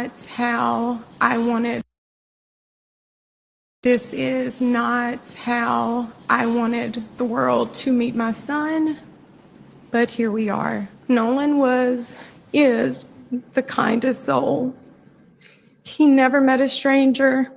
not how I wanted. This is not how I wanted the world to meet my son, but here we are. Nolan is the kindest soul. He never met a stranger.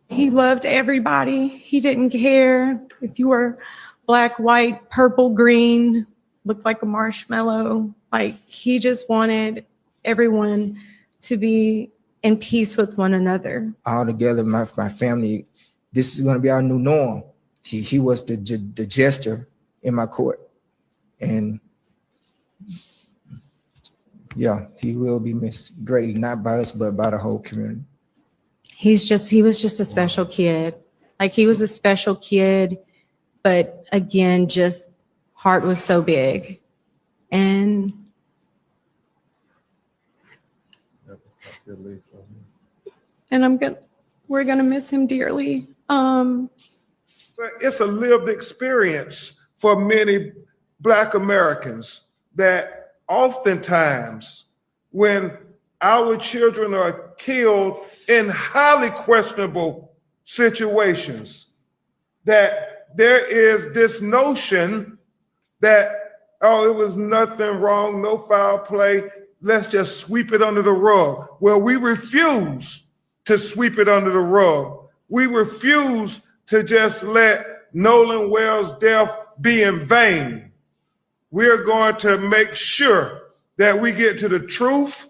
He loved everybody. He didn't care if you were black, white, purple, green, looked like a marshmallow. Like, he just wanted everyone to be in peace with one another. All together, my family, this is going to be our new norm. He was the jester in my court. And yeah, he will be missed greatly, not by us, but by the whole community. He was just a special kid. Like, he was a special kid, but again, just heart was so big. And we're gonna miss him dearly. It's a lived experience for many Black Americans that oftentimes when our children are killed in highly questionable situations, that there is this notion that, oh, it was nothing wrong, no foul play, let's just sweep it under the rug. Well, we refuse to sweep it under the rug. We refuse to just let Nolan Wells' death be in vain. We're going to make sure that we get to the truth,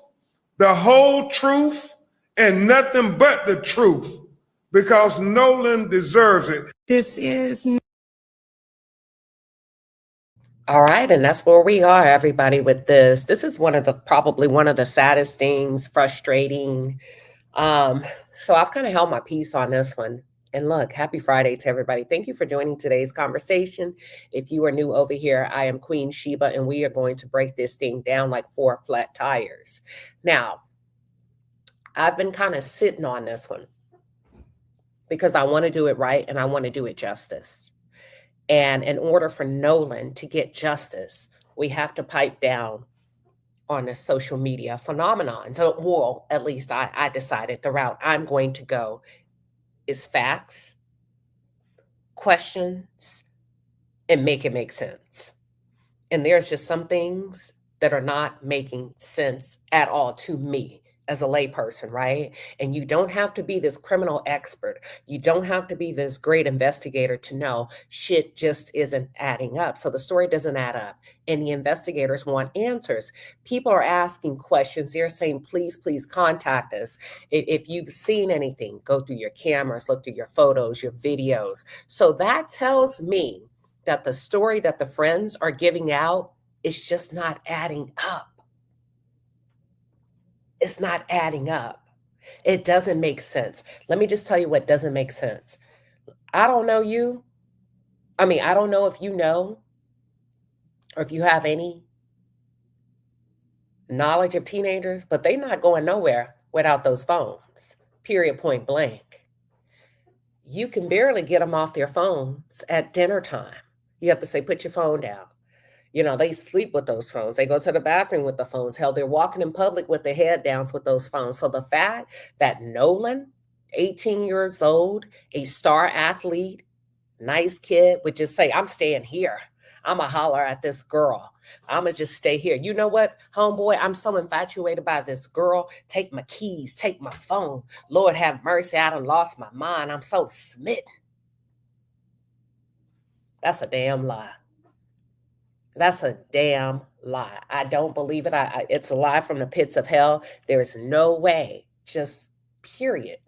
the whole truth, and nothing but the truth, because Nolan deserves it. This is... All right, and that's where we are, everybody, with this. This is probably one of the saddest things, frustrating. So I've kind of held my peace on this one. And look, happy Friday to everybody. Thank you for joining today's conversation. If you are new over here, I am Queen Shiba, and we are going to break this thing down like 4 flat tires. Now, I've been kind of sitting on this one because I want to do it right and I want to do it justice. And in order for Nolan to get justice, we have to pipe down on the social media phenomenon. So, well, at least I decided the route I'm going to go is facts, questions, and make it make sense. And there's just some things that are not making sense at all to me as a layperson, right? And you don't have to be this criminal expert. You don't have to be this great investigator to know shit just isn't adding up. So the story doesn't add up. And the investigators want answers. People are asking questions. They're saying, please, please contact us. If you've seen anything, go through your cameras, look through your photos, your videos. So that tells me that the story that the friends are giving out is just not adding up. It's not adding up. It doesn't make sense. Let me just tell you what doesn't make sense. I don't know you. I mean, I don't know if you know or if you have any knowledge of teenagers, but they're not going nowhere without those phones, period, point blank. You can barely get them off their phones at dinner time. You have to say, put your phone down. You know, they sleep with those phones. They go to the bathroom with the phones. Hell, they're walking in public with their head down with those phones. So the fact that Nolan, 18 years old, a star athlete, nice kid, would just say, I'm staying here. I'm going to holler at this girl. I'm going to just stay here. You know what, homeboy? I'm so infatuated by this girl. Take my keys. Take my phone. Lord have mercy. I done lost my mind. I'm so smitten. That's a damn lie. That's a damn lie. I don't believe it. It's a lie from the pits of hell. There is no way, just period,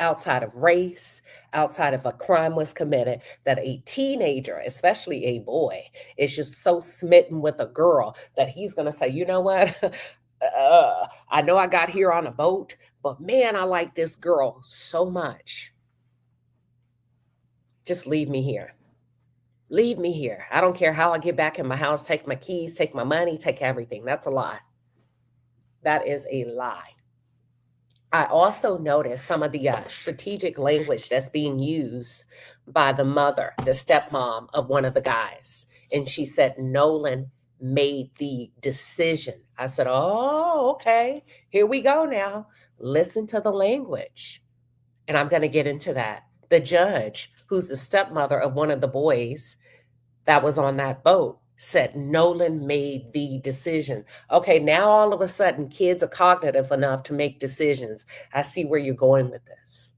outside of race, outside of a crime was committed, that a teenager, especially a boy, is just so smitten with a girl that he's going to say, you know what? I know I got here on a boat, but man, I like this girl so much. Just leave me here. Leave me here. I don't care how I get back in my house, take my keys, take my money, take everything. That's a lie. That is a lie. I also noticed some of the strategic language that's being used by the mother, the stepmom of one of the guys. And she said, Nolan made the decision. I said, oh, okay, here we go now. Listen to the language. And I'm going to get into that. The judge, who's the stepmother of one of the boys that was on that boat, said Nolan made the decision. Okay, now all of a sudden, kids are cognitive enough to make decisions. I see where you're going with this.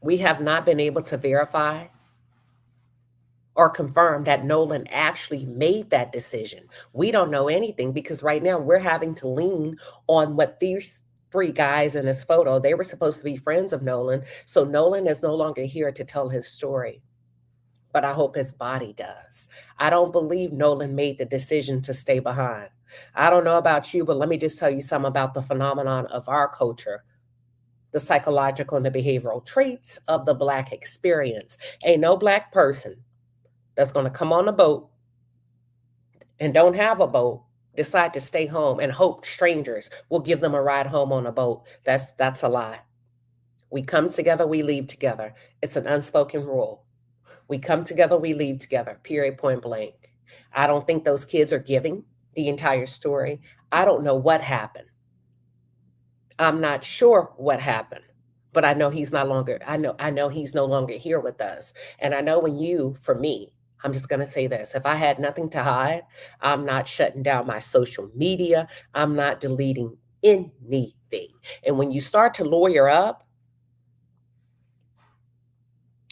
We have not been able to verify or confirm that Nolan actually made that decision. We don't know anything because right now we're having to lean on what these three guys in this photo, they were supposed to be friends of Nolan. So Nolan is no longer here to tell his story, but I hope his body does. I don't believe Nolan made the decision to stay behind. I don't know about you, but let me just tell you something about the phenomenon of our culture, the psychological and the behavioral traits of the Black experience. Ain't no Black person that's going to come on a boat and don't have a boat, decide to stay home and hope strangers will give them a ride home on a boat. That's a lie. We come together, we leave together. It's an unspoken rule. We come together, we leave together, period, point blank. I don't think those kids are giving the entire story. I don't know what happened. I'm not sure what happened, but I know he's no longer, I know he's no longer here with us. And I know for me, I'm just going to say this. If I had nothing to hide, I'm not shutting down my social media. I'm not deleting anything. And when you start to lawyer up,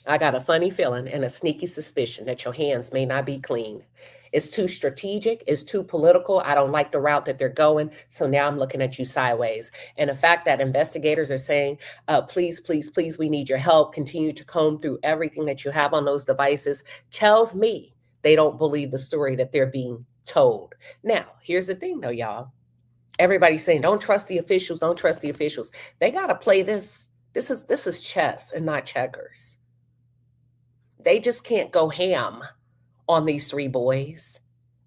I got a funny feeling and a sneaky suspicion that your hands may not be clean. It's too strategic. It's too political. I don't like the route that they're going. So now I'm looking at you sideways. And the fact that investigators are saying, please, please, please, we need your help. Continue to comb through everything that you have on those devices tells me they don't believe the story that they're being told. Now, here's the thing though, y'all. Everybody's saying, don't trust the officials. Don't trust the officials. They got to play this. This is chess and not checkers. They just can't go ham on these three boys.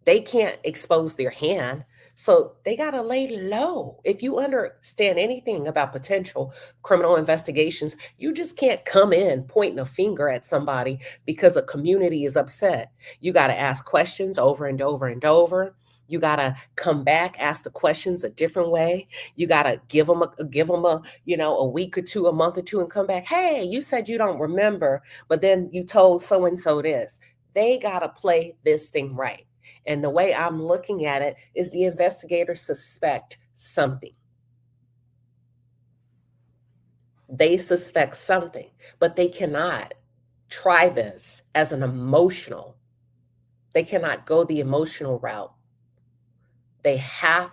They can't expose their hand. So they got to lay low. If you understand anything about potential criminal investigations, you just can't come in pointing a finger at somebody because a community is upset. You got to ask questions over and over and over. You got to come back, ask the questions a different way. You got to give them a week or two, a month or two, and come back. Hey, you said you don't remember, but then you told so-and-so this. They got to play this thing right. And the way I'm looking at it is the investigators suspect something. They suspect something, but they cannot try this as an emotional. They cannot go the emotional route. They have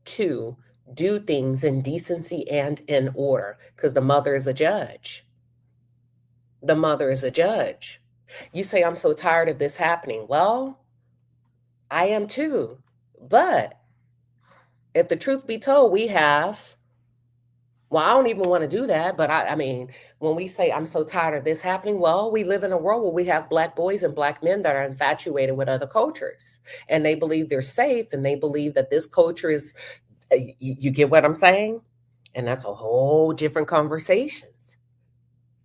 to do things in decency and in order because the mother is a judge. The mother is a judge. You say, I'm so tired of this happening. Well, I am too. But if the truth be told, I don't even want to do that. But I mean, when we say I'm so tired of this happening, well, we live in a world where we have Black boys and Black men that are infatuated with other cultures. And they believe they're safe. And they believe that this culture is, you get what I'm saying? And that's a whole different conversations.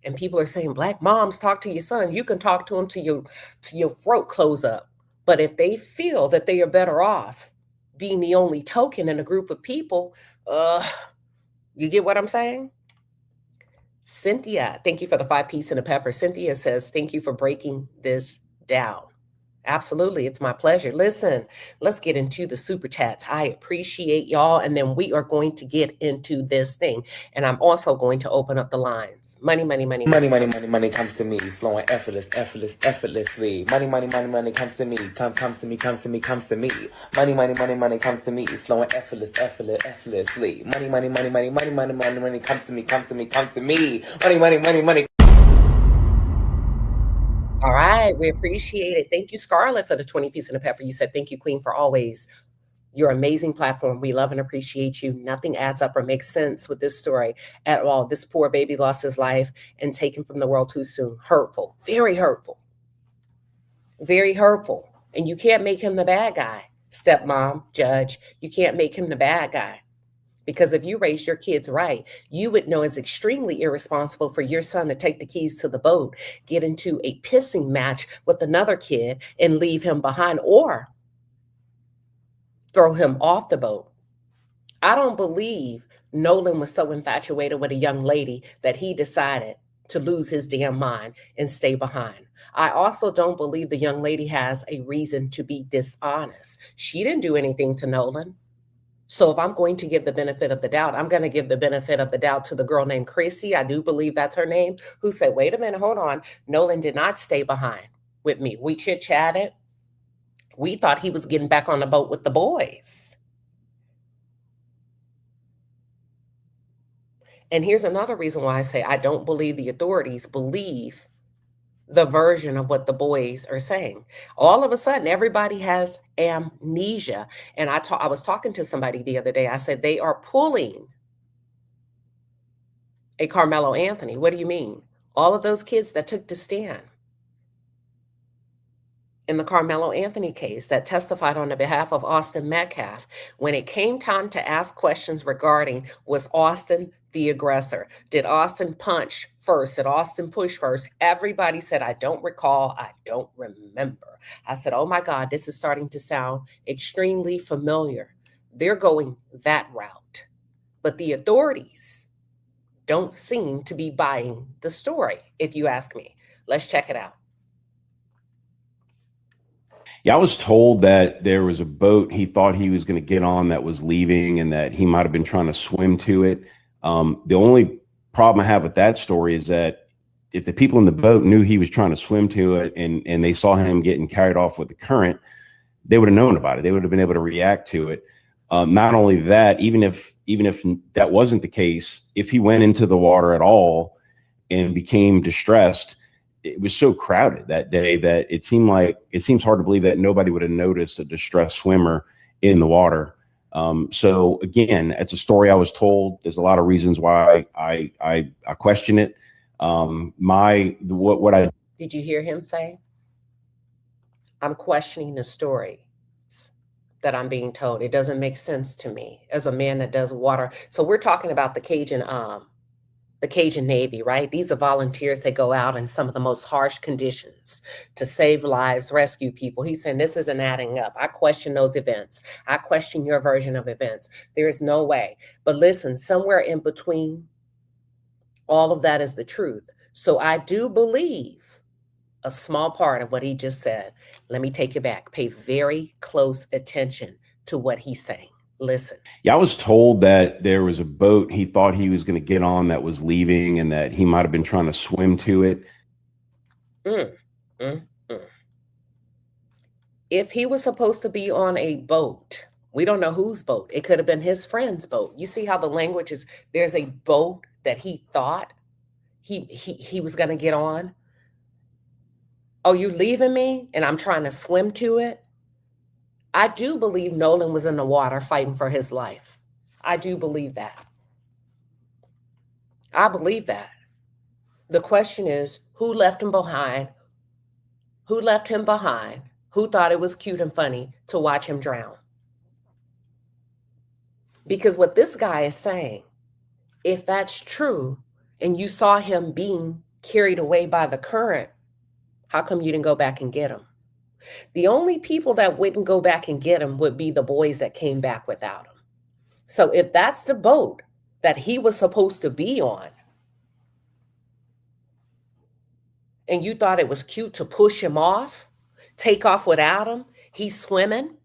And people are saying, Black moms, talk to your son. You can talk to him till your throat close up. But if they feel that they are better off being the only token in a group of people, you get what I'm saying? Cynthia, thank you for the 5-piece and a pepper. Cynthia says, thank you for breaking this down. Absolutely. It's my pleasure. Listen, let's get into the super chats. I appreciate y'all. And then we are going to get into this thing. And I'm also going to open up the lines. Money, money, money. Money, money, money, money comes to me, flowing effortlessly. Money, money, money, money comes to me, comes to me. Money, money, money, money comes to me, flowing effortlessly. Money, money, money, money, money, money, money, money comes to me. Money, money, money, money. All right, we appreciate it. Thank you, Scarlett, for the 20-piece and a pepper. You said, thank you, Queen, for always your amazing platform. We love and appreciate you. Nothing adds up or makes sense with this story at all. This poor baby lost his life and taken from the world too soon. Hurtful, very hurtful, very hurtful. And you can't make him the bad guy, stepmom, judge. You can't make him the bad guy. Because if you raise your kids right, you would know it's extremely irresponsible for your son to take the keys to the boat, get into a pissing match with another kid and leave him behind, or throw him off the boat. I don't believe Nolan was so infatuated with a young lady that he decided to lose his damn mind and stay behind. I also don't believe the young lady has a reason to be dishonest. She didn't do anything to Nolan. So if I'm going to give the benefit of the doubt, I'm going to give the benefit of the doubt to the girl named Chrissy. I do believe that's her name, who said, wait a minute, hold on. Nolan did not stay behind with me. We chit-chatted. We thought he was getting back on the boat with the boys. And here's another reason why I say I don't believe the authorities believe the version of what the boys are saying. All of a sudden, everybody has amnesia. And I was talking to somebody the other day. I said, they are pulling a Carmelo Anthony. What do you mean? All of those kids that took the stand in the Carmelo Anthony case that testified on the behalf of Austin Metcalf, when it came time to ask questions regarding, was Austin the aggressor? Did Austin punch first? Did Austin push first? Everybody said, I don't recall. I don't remember. I said, oh my God, this is starting to sound extremely familiar. They're going that route. But the authorities don't seem to be buying the story, if you ask me. Let's check it out. Yeah, I was told that there was a boat he thought he was going to get on that was leaving and that he might have been trying to swim to it. The only problem I have with that story is that if the people in the boat knew he was trying to swim to it and they saw him getting carried off with the current, they would have known about it. They would have been able to react to it. Not only that, even if that wasn't the case, if he went into the water at all and became distressed, it was so crowded that day that it seems hard to believe that nobody would have noticed a distressed swimmer in the water. So again, it's a story I was told. There's a lot of reasons why I question it. Did you hear him say? I'm questioning the story that I'm being told. It doesn't make sense to me as a man that does water. So we're talking about the Cajun Navy, right? These are volunteers that go out in some of the most harsh conditions to save lives, rescue people. He's saying this isn't adding up. I question those events. I question your version of events. There is no way. But listen, somewhere in between all of that is the truth. So I do believe a small part of what he just said. Let me take you back. Pay very close attention to what he's saying. Listen. Yeah, I was told that there was a boat he thought he was going to get on that was leaving and that he might have been trying to swim to it. If he was supposed to be on a boat, we don't know whose boat. It could have been his friend's boat. You see how the language is, there's a boat that he thought he was going to get on. Oh, you leaving me and I'm trying to swim to it? I do believe Nolan was in the water fighting for his life. I do believe that. I believe that. The question is, who left him behind? Who left him behind? Who thought it was cute and funny to watch him drown? Because what this guy is saying, if that's true, and you saw him being carried away by the current, how come you didn't go back and get him? The only people that wouldn't go back and get him would be the boys that came back without him. So if that's the boat that he was supposed to be on, and you thought it was cute to push him off, take off without him, he's swimming,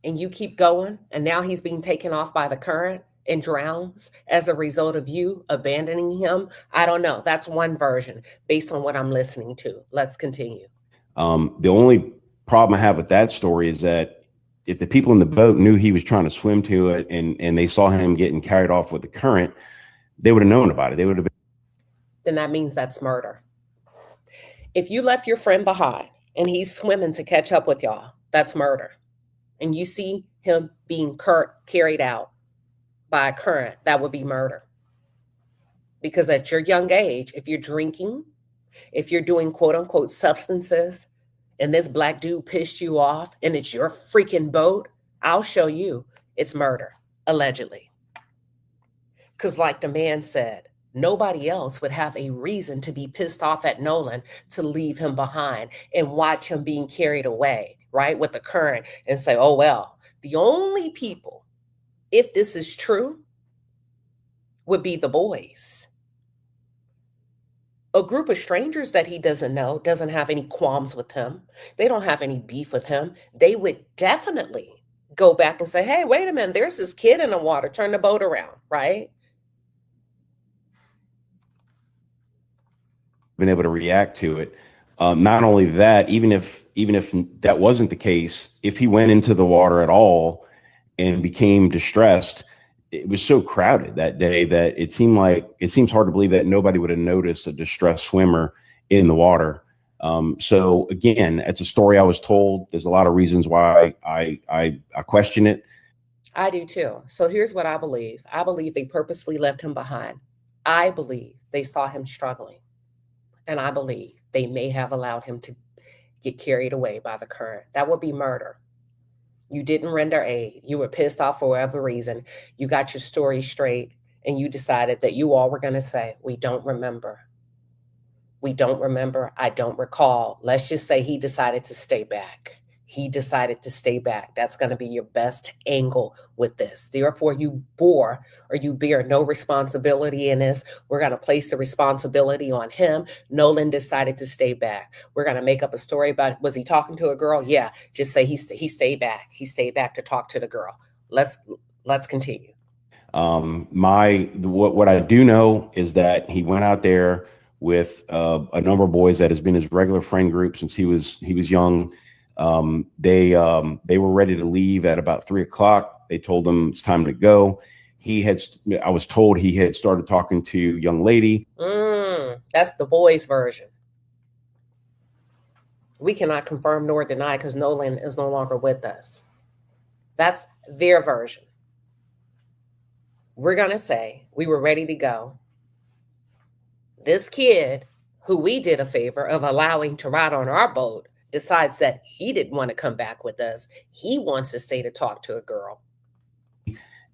and you keep going, and now he's being taken off by the current and drowns as a result of you abandoning him. I don't know. That's one version based on what I'm listening to. Let's continue. The only problem I have with that story is that if the people in the boat knew he was trying to swim to it and they saw him getting carried off with the current, they would have known about it. They would have been. Then that means that's murder. If you left your friend behind and he's swimming to catch up with y'all, that's murder. And you see him being carried out by a current, that would be murder. Because at your young age, if you're drinking, if you're doing quote unquote substances, and this black dude pissed you off and it's your freaking boat, I'll show you it's murder, allegedly. Because like the man said, nobody else would have a reason to be pissed off at Nolan to leave him behind and watch him being carried away, right, with the current and say, oh, well, the only people, if this is true, would be the boys. A group of strangers that he doesn't know, doesn't have any qualms with him. They don't have any beef with him. They would definitely go back and say, hey, wait a minute, there's this kid in the water, turn the boat around, right? Been able to react to it. Not only that, even if that wasn't the case, if he went into the water at all and became distressed, it was so crowded that day that it seems hard to believe that nobody would have noticed a distressed swimmer in the water. So again, it's a story I was told. There's a lot of reasons why I question it. I do too. So here's what I believe. I believe they purposely left him behind. I believe they saw him struggling. And I believe they may have allowed him to get carried away by the current. That would be murder. You didn't render aid. You were pissed off for whatever reason. You got your story straight and you decided that you all were going to say, we don't remember. We don't remember. I don't recall. Let's just say he decided to stay back. He decided to stay back. That's going to be your best angle with this. Therefore, you bear no responsibility in this. We're going to place the responsibility on him. Nolan decided to stay back. We're going to make up a story about, was he talking to a girl? Yeah. Just say he stayed back. He stayed back to talk to the girl. Let's continue. What I do know is that he went out there with a number of boys that has been his regular friend group since he was young. They were ready to leave at about 3:00. They told him it's time to go. I was told he had started talking to a young lady. That's the boys' version. We cannot confirm nor deny because Nolan is no longer with us. That's their version. We're going to say we were ready to go. This kid, who we did a favor of allowing to ride on our boat, decides that he didn't want to come back with us. He wants to stay to talk to a girl.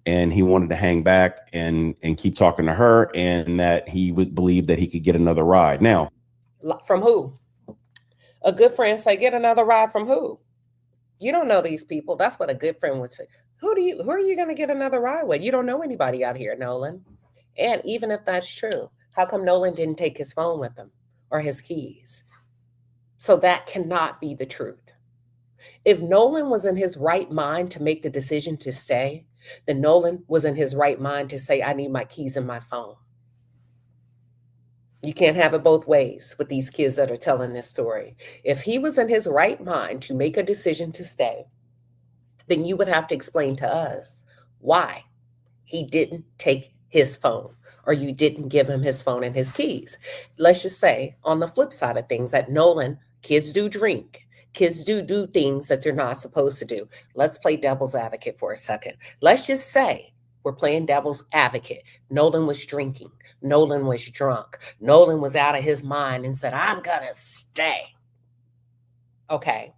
And he wanted to hang back and keep talking to her, and that he would believe that he could get another ride. Now, from who? A good friend say, get another ride from who? You don't know these people. That's what a good friend would say. Who are you going to get another ride with? You don't know anybody out here, Nolan. And even if that's true, how come Nolan didn't take his phone with him or his keys? So that cannot be the truth. If Nolan was in his right mind to make the decision to stay, then Nolan was in his right mind to say, I need my keys and my phone. You can't have it both ways with these kids that are telling this story. If he was in his right mind to make a decision to stay, then you would have to explain to us why he didn't take his phone or you didn't give him his phone and his keys. Let's just say on the flip side of things that Nolan, kids do drink. Kids do things that they're not supposed to do. Let's play devil's advocate for a second. Let's just say we're playing devil's advocate. Nolan was drinking. Nolan was drunk. Nolan was out of his mind and said, I'm going to stay. Okay.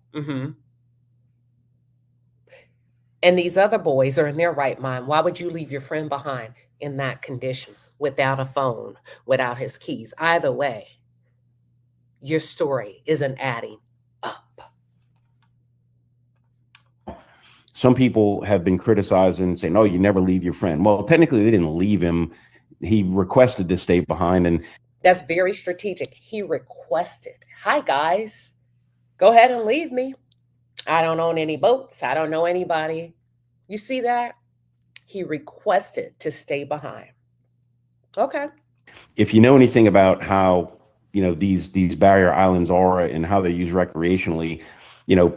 And these other boys are in their right mind. Why would you leave your friend behind in that condition without a phone, without his keys? Either way, your story isn't adding up. Some people have been criticizing, saying, "Oh, you never leave your friend." Well, technically, they didn't leave him. He requested to stay behind, and that's very strategic. He requested, "Hi, guys, go ahead and leave me. I don't own any boats. I don't know anybody." You see that? He requested to stay behind. Okay. If you know anything about how, these barrier islands are and how they're used recreationally,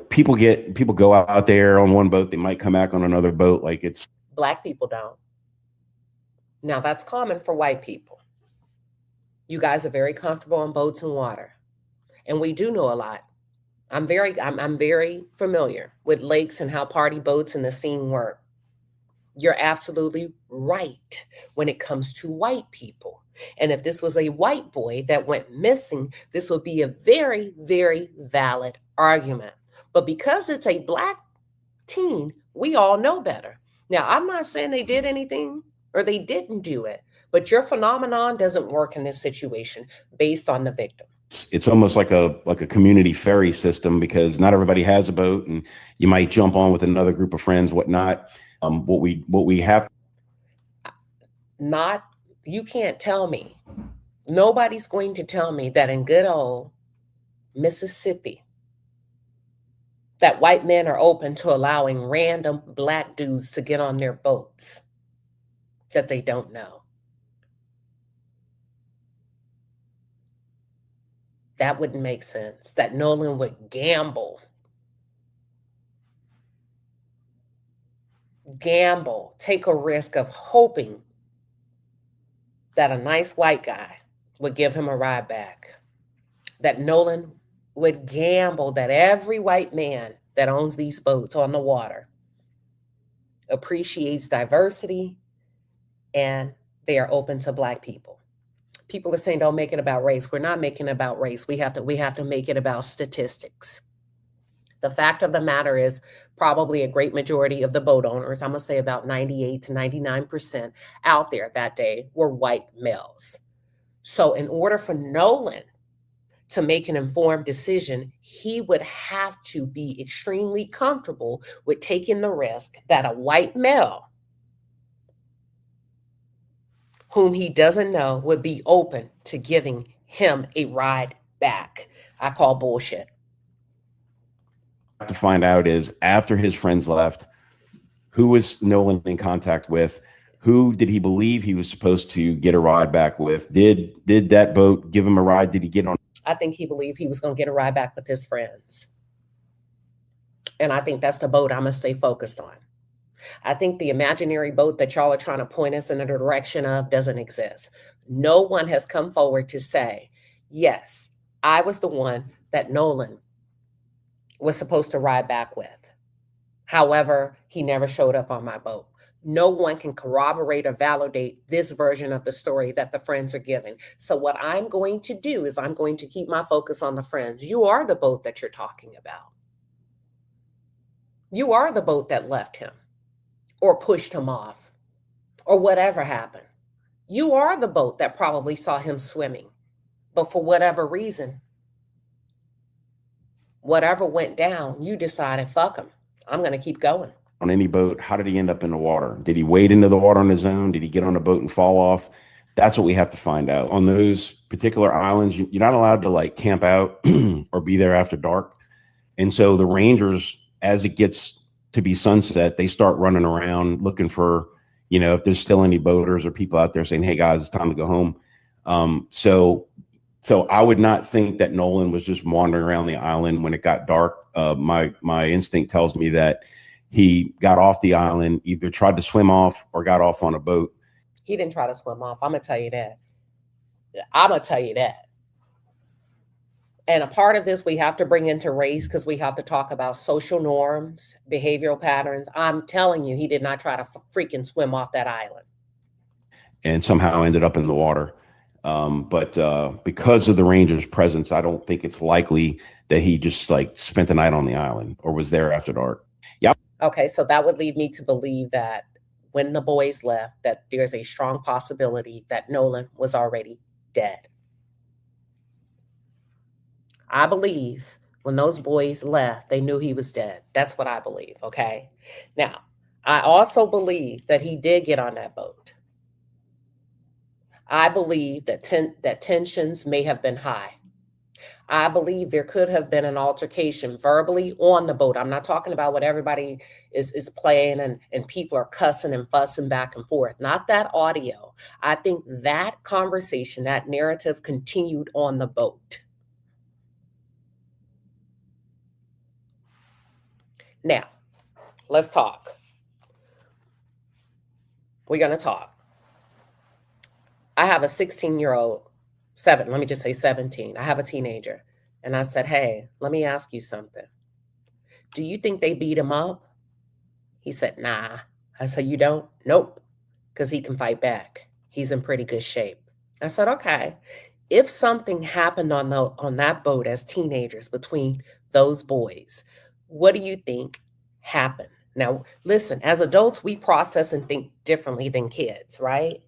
people go out there on one boat, they might come back on another boat. Like it's Black people don't. Now that's common for white people. You guys are very comfortable on boats and water. And we do know a lot. I'm very familiar with lakes and how party boats and the scene work. You're absolutely right when it comes to white people. And if this was a white boy that went missing, this would be a very, very valid argument. But because it's a Black teen, we all know better. Now, I'm not saying they did anything or they didn't do it, but your phenomenon doesn't work in this situation based on the victim. It's almost like a community ferry system, because not everybody has a boat, and you might jump on with another group of friends, whatnot. What we have. Not, you can't tell me. Nobody's going to tell me that in good old Mississippi, that white men are open to allowing random black dudes to get on their boats that they don't know. That wouldn't make sense. That Nolan would gamble, take a risk of hoping that a nice white guy would give him a ride back. That Nolan would gamble that every white man that owns these boats on the water appreciates diversity and they are open to black people. People are saying don't make it about race. We're not making it about race. We have to make it about statistics. The fact of the matter is, probably a great majority of the boat owners, I'm going to say about 98 to 99% out there that day, were white males. So in order for Nolan to make an informed decision, he would have to be extremely comfortable with taking the risk that a white male whom he doesn't know would be open to giving him a ride back. I call bullshit. To find out is, after his friends left, who was Nolan in contact with? Who did he believe he was supposed to get a ride back with? Did that boat give him a ride? Did he get on? I think he believed he was going to get a ride back with his friends. And I think that's the boat I'm going to stay focused on. I think the imaginary boat that y'all are trying to point us in the direction of doesn't exist. No one has come forward to say, yes, I was the one that Nolan was supposed to ride back with. However, he never showed up on my boat. No one can corroborate or validate this version of the story that the friends are giving. So what I'm going to do is I'm going to keep my focus on the friends. You are the boat that you're talking about. You are the boat that left him or pushed him off or whatever happened. You are the boat that probably saw him swimming, but for whatever reason, whatever went down, you decided, fuck him, I'm going to keep going. On any boat, how did he end up in the water? Did he wade into the water on his own? Did he get on a boat and fall off? That's what we have to find out. On those particular islands, you're not allowed to like camp out or be there after dark. And so the rangers, as it gets to be sunset, they start running around looking for, if there's still any boaters or people out there saying, hey guys, it's time to go home. So I would not think that Nolan was just wandering around the island when it got dark. My instinct tells me that he got off the island, either tried to swim off or got off on a boat. He didn't try to swim off. I'm going to tell you that. And a part of this we have to bring into race because we have to talk about social norms, behavioral patterns. I'm telling you, he did not try to freaking swim off that island. And somehow ended up in the water. But because of the Rangers' presence, I don't think it's likely that he just like spent the night on the island or was there after dark. Yeah. Okay, so that would lead me to believe that when the boys left, that there's a strong possibility that Nolan was already dead. I believe when those boys left, they knew he was dead. That's what I believe, okay? Now, I also believe that he did get on that boat. I believe that tensions may have been high. I believe there could have been an altercation verbally on the boat. I'm not talking about what everybody is playing and people are cussing and fussing back and forth. Not that audio. I think that conversation, that narrative continued on the boat. Now, let's talk. We're going to talk. I have a 16-year-old, let me just say 17. I have a teenager. And I said, hey, let me ask you something. Do you think they beat him up? He said, nah. I said, you don't? Nope. Because he can fight back. He's in pretty good shape. I said, okay. If something happened on that boat as teenagers between those boys, what do you think happened? Now, listen, as adults, we process and think differently than kids, right?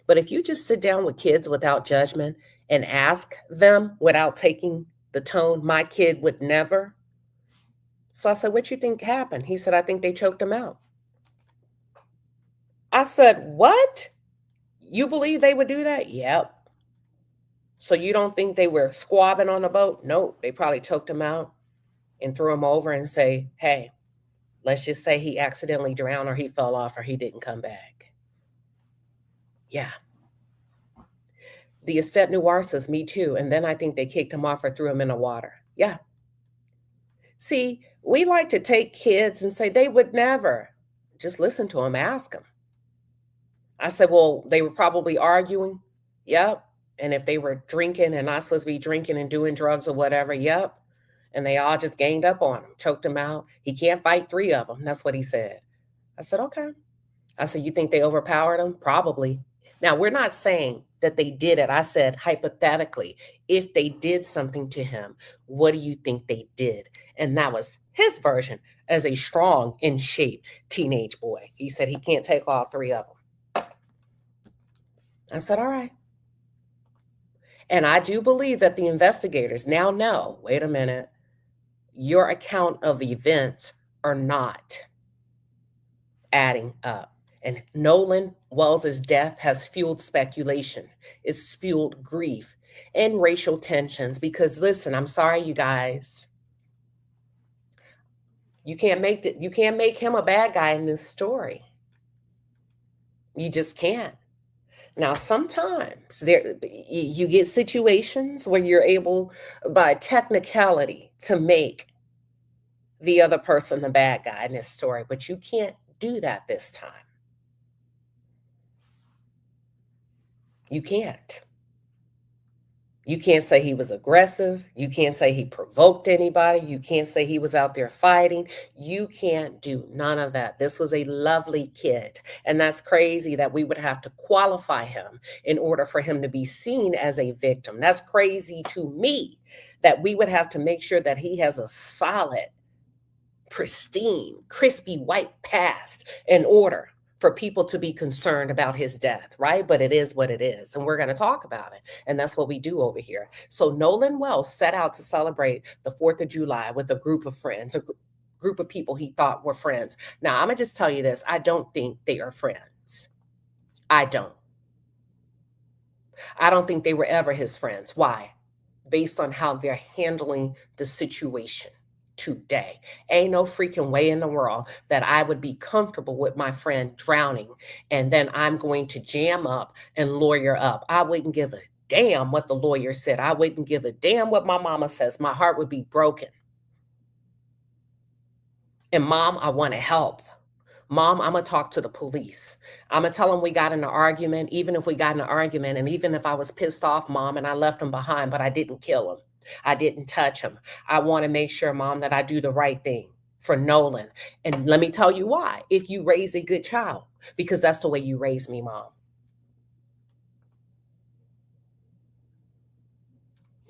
But if you just sit down with kids without judgment and ask them without taking the tone, my kid would never. So I said, what you think happened? He said, I think they choked him out. I said, what? You believe they would do that? Yep. So you don't think they were squabbing on the boat? Nope. They probably choked him out and threw him over and say, hey, let's just say he accidentally drowned or he fell off or he didn't come back. Yeah. The Estet Noir says, me too. And then I think they kicked him off or threw him in the water. Yeah. See, we like to take kids and say they would never. Just listen to them, ask them. I said, well, they were probably arguing. Yep. And if they were drinking and not supposed to be drinking and doing drugs or whatever, yep. And they all just ganged up on him, choked him out. He can't fight 3 of them. That's what he said. I said, okay. I said, you think they overpowered him? Probably. Now, we're not saying that they did it. I said, hypothetically, if they did something to him, what do you think they did? And that was his version as a strong, in shape teenage boy. He said he can't take all 3 of them. I said, all right. And I do believe that the investigators now know, wait a minute, your account of events are not adding up. And Nolan Wells' death has fueled speculation. It's fueled grief and racial tensions because, listen, I'm sorry, you guys. You can't make him a bad guy in this story. You just can't. Now, sometimes you get situations where you're able, by technicality, to make the other person the bad guy in this story, but you can't do that this time. You can't. You can't say he was aggressive. You can't say he provoked anybody. You can't say he was out there fighting. You can't do none of that. This was a lovely kid. And that's crazy that we would have to qualify him in order for him to be seen as a victim. That's crazy to me that we would have to make sure that he has a solid, pristine, crispy white past in order for people to be concerned about his death, right? But it is what it is, and we're going to talk about it, and that's what we do over here. So Nolan Wells set out to celebrate the 4th of July with a group of friends, a group of people he thought were friends. Now, I'm going to just tell you this. I don't think they are friends. I don't think they were ever his friends. Why? Based on how they're handling the situation today. Ain't no freaking way in the world that I would be comfortable with my friend drowning and then I'm going to jam up and lawyer up. I wouldn't give a damn what the lawyer said. I wouldn't give a damn what my mama says. My heart would be broken. And Mom, I want to help. Mom, I'm going to talk to the police. I'm going to tell them we got in an argument, even if we got in an argument, and even if I was pissed off, Mom, and I left him behind, but I didn't kill him. I didn't touch him. I want to make sure, Mom, that I do the right thing for Nolan. And let me tell you why. If you raise a good child, because that's the way you raised me, Mom.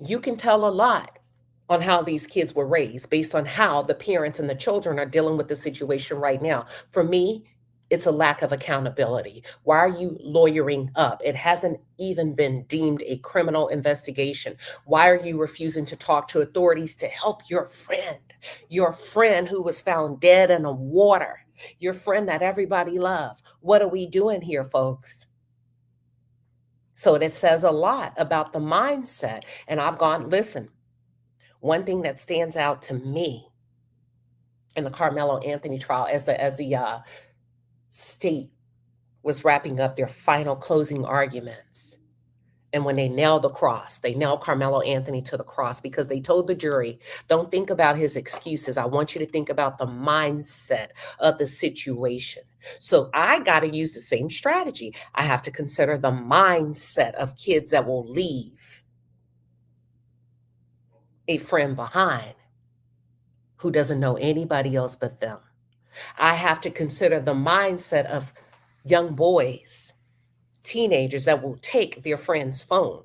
You can tell a lot on how these kids were raised based on how the parents and the children are dealing with the situation right now. For me, it's a lack of accountability. Why are you lawyering up? It hasn't even been deemed a criminal investigation. Why are you refusing to talk to authorities to help your friend who was found dead in the water, your friend that everybody loved? What are we doing here, folks? So it says a lot about the mindset. And I've gone, listen, one thing that stands out to me in the Carmelo Anthony trial as the state was wrapping up their final closing arguments. And when they nailed the cross, they nailed Carmelo Anthony to the cross because they told the jury, don't think about his excuses. I want you to think about the mindset of the situation. So I got to use the same strategy. I have to consider the mindset of kids that will leave a friend behind who doesn't know anybody else but them. I have to consider the mindset of young boys, teenagers that will take their friend's phone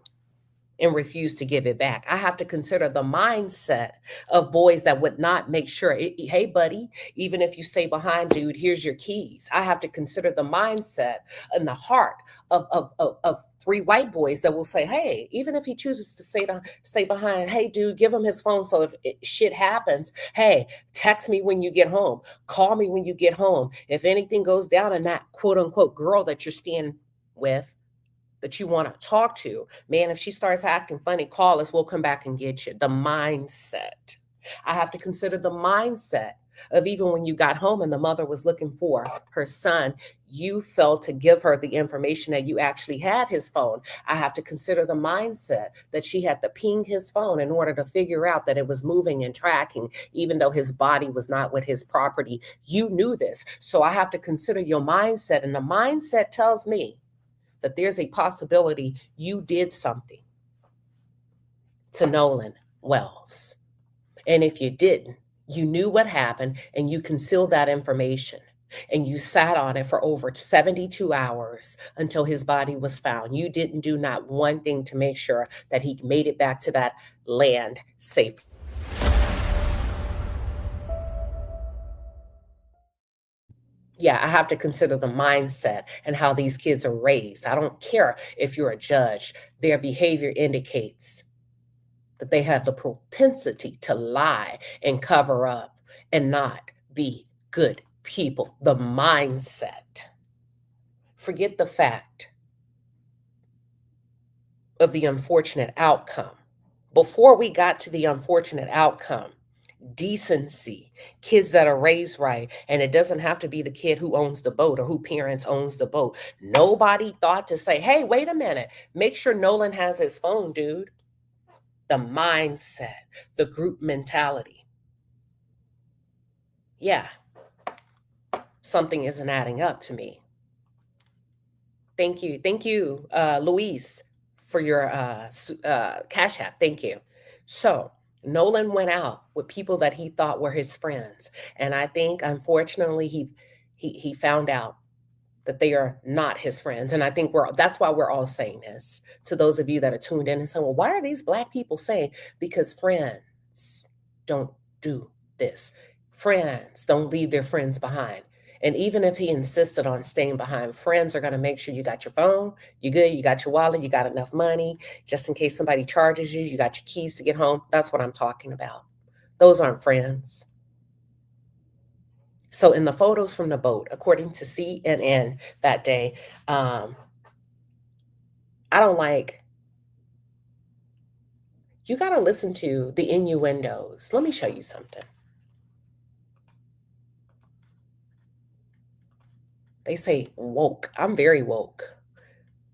and refuse to give it back. I have to consider the mindset of boys that would not make sure, hey, buddy, even if you stay behind, dude, here's your keys. I have to consider the mindset and the heart of 3 white boys that will say, hey, even if he chooses to stay behind, hey, dude, give him his phone so if shit happens, hey, text me when you get home. Call me when you get home. If anything goes down and that quote unquote girl that you're staying with, that you want to talk to, man, if she starts acting funny, call us, we'll come back and get you. The mindset. I have to consider the mindset of even when you got home and the mother was looking for her son, you failed to give her the information that you actually had his phone. I have to consider the mindset that she had to ping his phone in order to figure out that it was moving and tracking, even though his body was not with his property. You knew this. So I have to consider your mindset. And the mindset tells me that there's a possibility you did something to Nolan Wells. And if you didn't, you knew what happened and you concealed that information and you sat on it for over 72 hours until his body was found. You didn't do not one thing to make sure that he made it back to that land safely. Yeah, I have to consider the mindset and how these kids are raised. I don't care if you're a judge. Their behavior indicates that they have the propensity to lie and cover up and not be good people. The mindset. Forget the fact of the unfortunate outcome. Before we got to the unfortunate outcome, decency, kids that are raised right, and it doesn't have to be the kid who owns the boat or who parents owns the boat. Nobody thought to say, hey, wait a minute, make sure Nolan has his phone, dude. The mindset, the group mentality. Yeah, something isn't adding up to me. Thank you, Luis, for your Cash App. Thank you. So Nolan went out with people that he thought were his friends. And I think, unfortunately, he found out that they are not his friends. And I think that's why we're all saying this to those of you that are tuned in and saying, well, why are these Black people saying? Because friends don't do this. Friends don't leave their friends behind. And even if he insisted on staying behind, friends are going to make sure you got your phone, you good, you got your wallet, you got enough money, just in case somebody charges you, you got your keys to get home. That's what I'm talking about. Those aren't friends. So in the photos from the boat, according to CNN that day, I don't like, you got to listen to the innuendos. Let me show you something. They say woke. I'm very woke.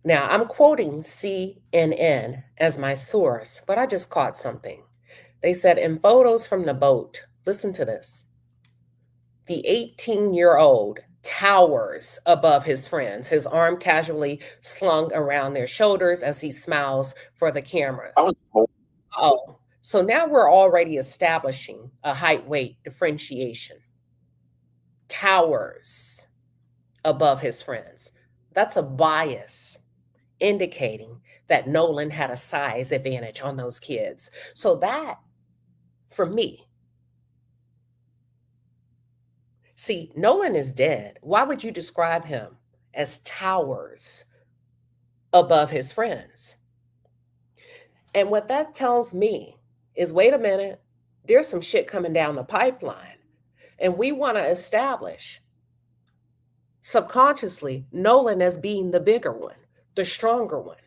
Now, I'm quoting CNN as my source, but I just caught something. They said in photos from the boat, listen to this. The 18-year-old towers above his friends, his arm casually slung around their shoulders as he smiles for the camera. Oh, so now we're already establishing a height-weight differentiation. Towers above his friends. That's a bias indicating that Nolan had a size advantage on those kids. So that, for me, see, Nolan is dead. Why would you describe him as towers above his friends? And what that tells me is, wait a minute, there's some shit coming down the pipeline. And we want to establish subconsciously Nolan as being the bigger one, the stronger one.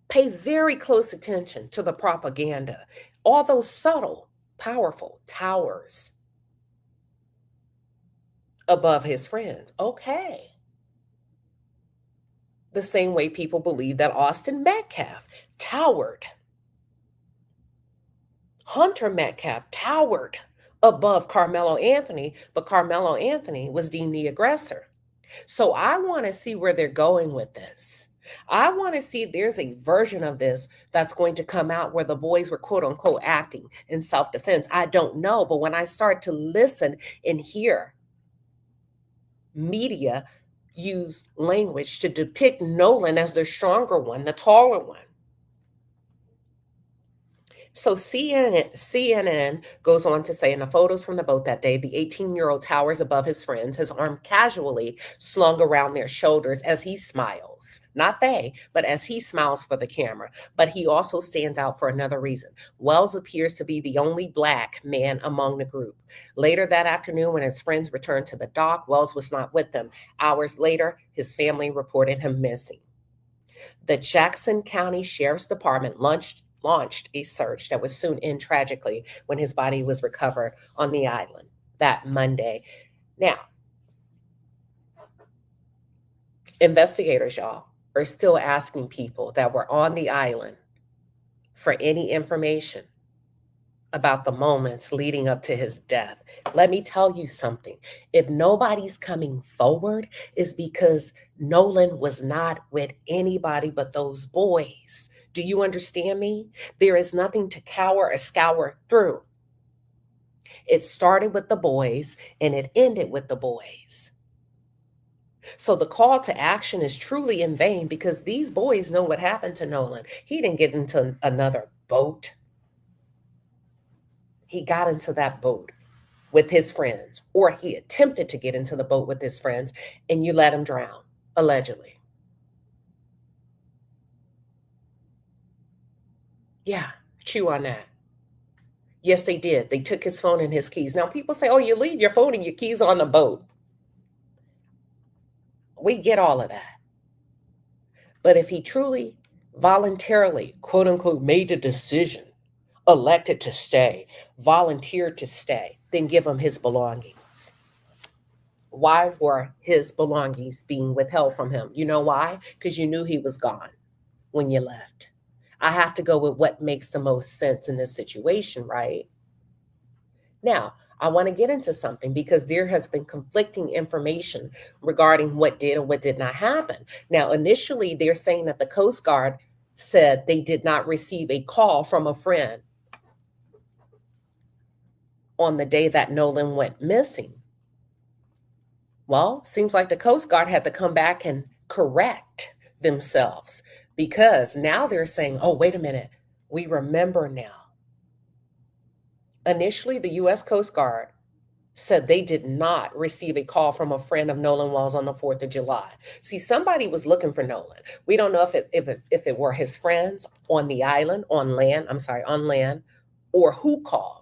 Pay very close attention to the propaganda, all those subtle, powerful towers above his friends. Okay. The same way people believe that Austin Metcalf towered. Hunter Metcalf towered above Carmelo Anthony, but Carmelo Anthony was deemed the aggressor. So I want to see where they're going with this. I want to see if there's a version of this that's going to come out where the boys were quote unquote acting in self-defense. I don't know. But when I start to listen and hear media used language to depict Nolan as the stronger one, the taller one. So CNN goes on to say in the photos from the boat that day, the 18-year-old towers above his friends, his arm casually slung around their shoulders as he smiles. Not they, but as he smiles for the camera. But he also stands out for another reason. Wells appears to be the only Black man among the group. Later that afternoon, when his friends returned to the dock, Wells was not with them. Hours later, his family reported him missing. The Jackson County Sheriff's Department launched a search that would soon end tragically when his body was recovered on the island that Monday. Now, investigators, y'all, are still asking people that were on the island for any information about the moments leading up to his death. Let me tell you something. If nobody's coming forward, it's because Nolan was not with anybody but those boys. Do you understand me? There is nothing to cower or scour through. It started with the boys and it ended with the boys. So the call to action is truly in vain because these boys know what happened to Nolan. He didn't get into another boat. He got into that boat with his friends, or he attempted to get into the boat with his friends, and you let him drown, allegedly. Yeah, chew on that. Yes, they did. They took his phone and his keys. Now, people say, oh, you leave your phone and your keys on the boat. We get all of that. But if he truly, voluntarily, quote unquote, made the decision, elected to stay, volunteered to stay, then give him his belongings. Why were his belongings being withheld from him? You know why? Because you knew he was gone when you left. I have to go with what makes the most sense in this situation, right? Now, I want to get into something because there has been conflicting information regarding what did or what did not happen. Now, initially, they're saying that the Coast Guard said they did not receive a call from a friend on the day that Nolan went missing. Well, seems like the Coast Guard had to come back and correct themselves because now they're saying, oh, wait a minute, we remember now. Initially, the U.S. Coast Guard said they did not receive a call from a friend of Nolan Wells on the 4th of July. See, somebody was looking for Nolan. We don't know if it were his friends on the island, on land, or who called.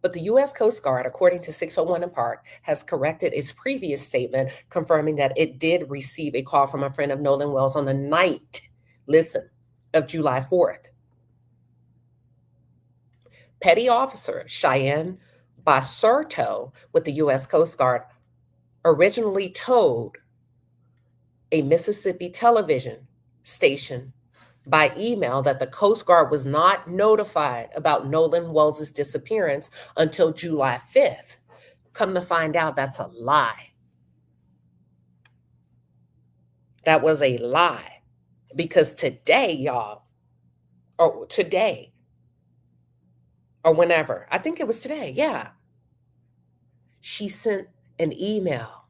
But the U.S. Coast Guard, according to 601 and Park, has corrected its previous statement, confirming that it did receive a call from a friend of Nolan Wells on the night, of July 4th. Petty Officer Cheyenne Basurto with the U.S. Coast Guard originally told a Mississippi television station by email that the Coast Guard was not notified about Nolan Wells' disappearance until July 5th. Come to find out, that's a lie. That was a lie. Because today, y'all, or today, or whenever, I think it was today, yeah, she sent an email,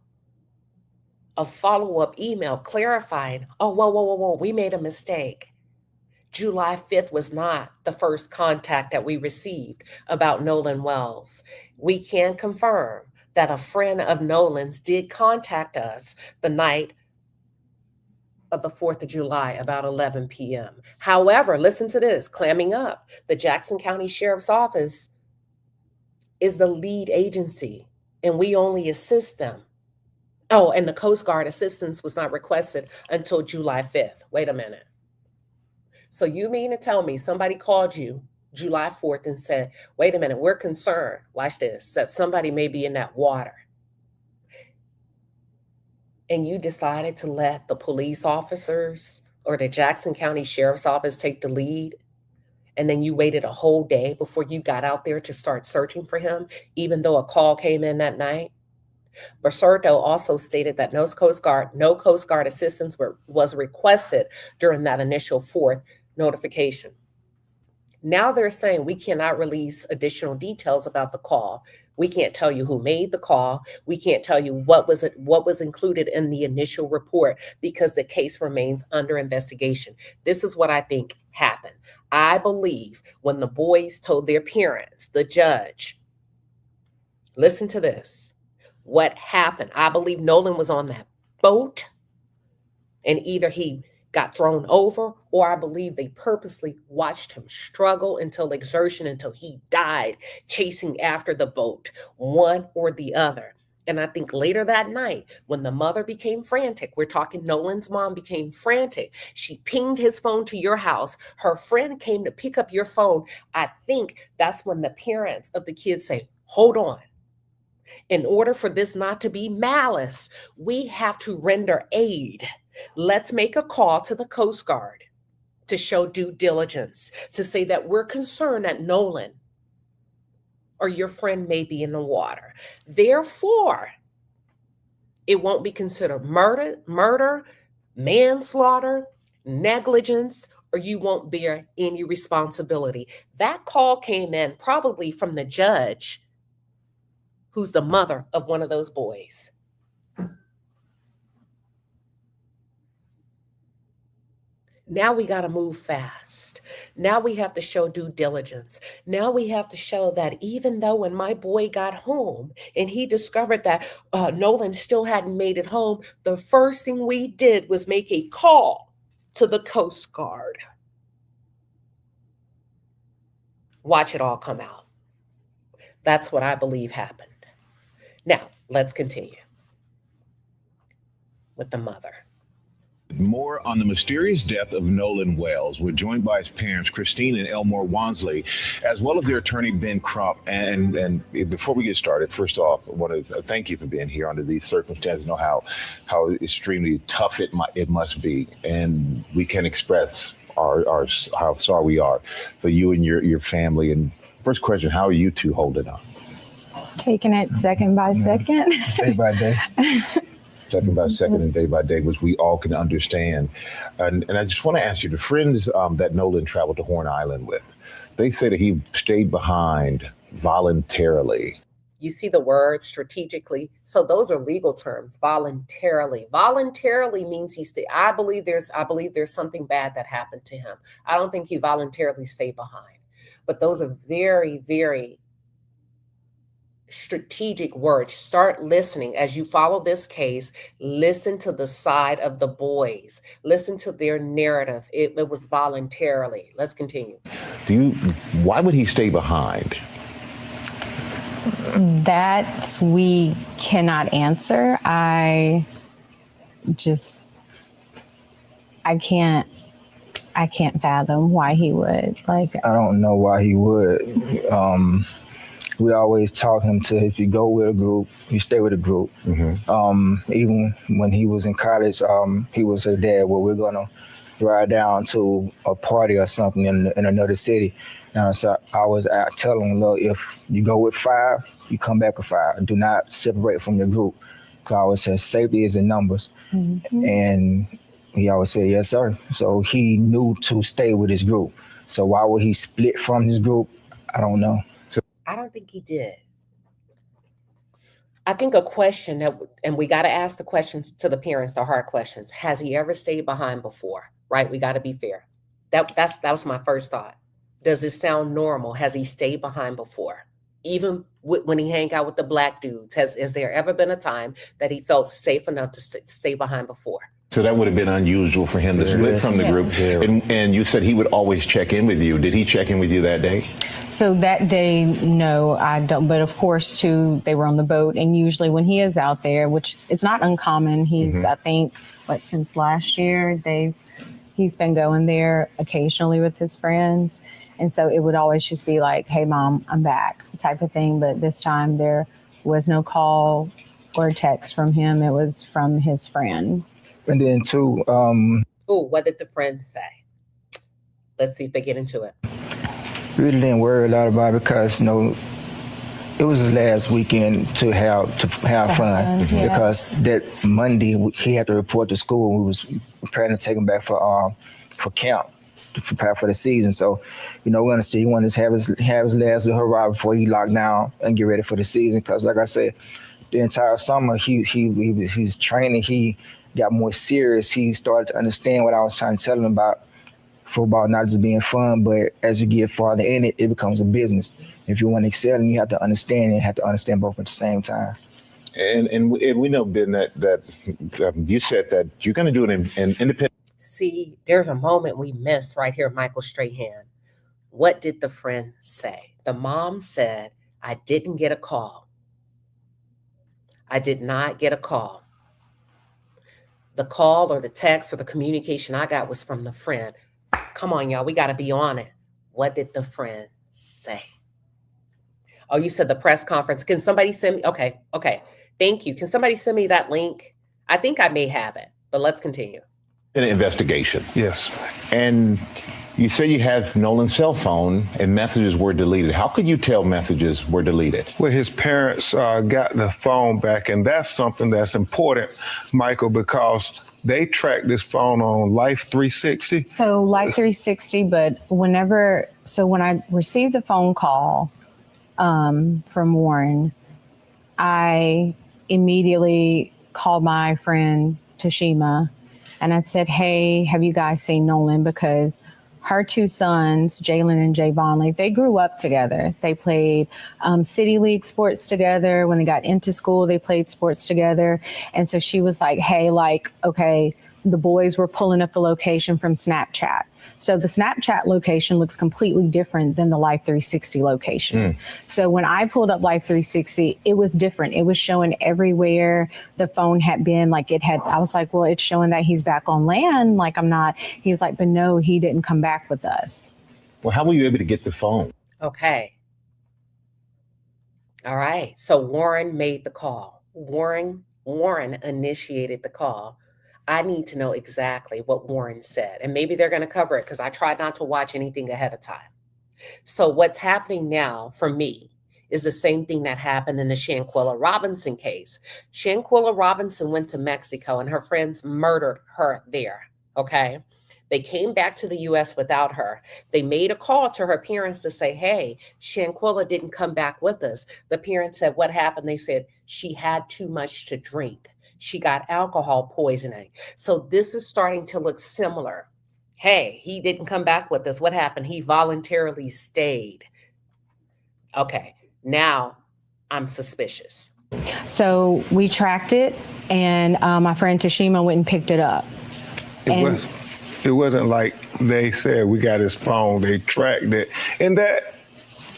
a follow-up email clarifying, oh, whoa, we made a mistake. July 5th was not the first contact that we received about Nolan Wells. We can confirm that a friend of Nolan's did contact us the night of the 4th of July, about 11 p.m. However, listen to this, clamming up, the Jackson County Sheriff's Office is the lead agency, and we only assist them. Oh, and the Coast Guard assistance was not requested until July 5th. Wait a minute. So you mean to tell me somebody called you July 4th and said, wait a minute, we're concerned, watch this, that somebody may be in that water. And you decided to let the police officers or the Jackson County Sheriff's Office take the lead, and then you waited a whole day before you got out there to start searching for him, even though a call came in that night? Basurto also stated that no Coast Guard assistance was requested during that initial 4th notification. Now they're saying we cannot release additional details about the call, We can't tell you who made the call. We can't tell you what was included in the initial report because the case remains under investigation. This is what I think happened. I believe when the boys told their parents, the judge, listen to this, what happened. I believe Nolan was on that boat and either he got thrown over, or I believe they purposely watched him struggle until exertion, until he died chasing after the boat, one or the other. And I think later that night, when the mother became frantic, we're talking Nolan's mom became frantic, she pinged his phone to your house. Her friend came to pick up your phone. I think that's when the parents of the kids say, hold on. In order for this not to be malice, we have to render aid. Let's make a call to the Coast Guard to show due diligence, to say that we're concerned that Nolan or your friend may be in the water. Therefore, it won't be considered murder, manslaughter, negligence, or you won't bear any responsibility. That call came in probably from the judge, who's the mother of one of those boys. Now we got to move fast. Now we have to show due diligence. Now we have to show that even though when my boy got home and he discovered that Nolan still hadn't made it home, the first thing we did was make a call to the Coast Guard. Watch it all come out. That's what I believe happened. Now, let's continue with the mother. More on the mysterious death of Nolan Wells. We're joined by his parents, Christine and Elmore Wansley, as well as their attorney, Ben Crump. And before we get started, first off, I want to thank you for being here under these circumstances. I know how extremely tough it must be. And we can express how sorry we are for you and your family. And first question, how are you two holding up? Taking it second by second. Day by day. Second by second and day by day, which we all can understand. And I just want to ask you, the friends that Nolan traveled to Horn Island with, they say that he stayed behind voluntarily. You see the word strategically. So those are legal terms, voluntarily. Voluntarily means he stayed. I believe there's something bad that happened to him. I don't think he voluntarily stayed behind. But those are very, very strategic words. Start listening as you follow this case. Listen to the side of the boys. Listen to their narrative. It was voluntarily. Let's continue. Why would he stay behind? That we cannot answer. I can't fathom why he would. I don't know why he would. We always taught him to, if you go with a group, you stay with a group. Mm-hmm. Even when he was in college, he would say, Dad, well, we're going to ride down to a party or something in another city. So I was out telling him, look, if you go with 5, you come back with 5. Do not separate from your group. Because I always say safety is in numbers. Mm-hmm. And he always said, yes, sir. So he knew to stay with his group. So why would he split from his group? I don't know. I don't think he did. I think a question and we got to ask the questions to the parents, the hard questions. Has he ever stayed behind before? Right? We got to be fair. That was my first thought. Does this sound normal? Has he stayed behind before? Even when he hang out with the black dudes, has there ever been a time that he felt safe enough to stay behind before? So that would have been unusual for him to split from the group. Yeah. And you said he would always check in with you. Did he check in with you that day? So that day, no, I don't. But of course, too, they were on the boat. And usually when he is out there, which it's not uncommon, he's, I think, since last year, he's been going there occasionally with his friends. And so it would always just be like, hey, Mom, I'm back type of thing. But this time there was no call or text from him. It was from his friend. And then too, what did the friends say? Let's see if they get into it. Really didn't worry a lot about it because, it was his last weekend to have fun. Yeah. Because that Monday he had to report to school. We was preparing to take him back for camp. to prepare for the season. So, we're gonna see. He wanted to have his last little hurrah before he locked down and get ready for the season. Because, like I said, the entire summer he's training. He got more serious. He started to understand what I was trying to tell him about football, not just being fun, but as you get farther in it, it becomes a business. If you want to excel, you have to understand, and you have to understand both at the same time. And we know, Ben, that you said that you're going to do an independent. See, there's a moment we miss right here, Michael Strahan. What did the friend say? The mom said, I didn't get a call. I did not get a call. The call or the text or the communication I got was from the friend. Come on, y'all. We got to be on it. What did the friend say? Oh, you said the press conference. Can somebody send me? Okay. Thank you. Can somebody send me that link? I think I may have it, but let's continue. An investigation. Yes. And you say you have Nolan's cell phone and messages were deleted. How could you tell messages were deleted? Well, his parents got the phone back, and that's something that's important, Michael, because they tracked this phone on Life 360. So Life 360, but when I received the phone call from Warren, I immediately called my friend Tashima and I said, hey, have you guys seen Nolan? Because her two sons, Jalen and Javon, they grew up together. They played city league sports together. When they got into school, they played sports together. And so she was like, hey, okay, the boys were pulling up the location from Snapchat. So the Snapchat location looks completely different than the Life 360 location. So when I pulled up Life 360, it was different. It was showing everywhere the phone had been. I was like, well, it's showing that he's back on land. He's like, but no, he didn't come back with us. Well, how were you able to get the phone? Okay. All right. So Warren made the call. Warren initiated the call. I need to know exactly what Warren said. And maybe they're going to cover it because I tried not to watch anything ahead of time. So what's happening now for me is the same thing that happened in the Shanquilla Robinson case. Shanquilla Robinson went to Mexico and her friends murdered her there. Okay. They came back to the U.S. without her. They made a call to her parents to say, hey, Shanquilla didn't come back with us. The parents said, what happened? They said she had too much to drink. She got alcohol poisoning. So this is starting to look similar. Hey, he didn't come back with us. What happened? He voluntarily stayed. Okay, now I'm suspicious. So we tracked it, and my friend Tashima went and picked it up. It wasn't like they said we got his phone. They tracked it, and that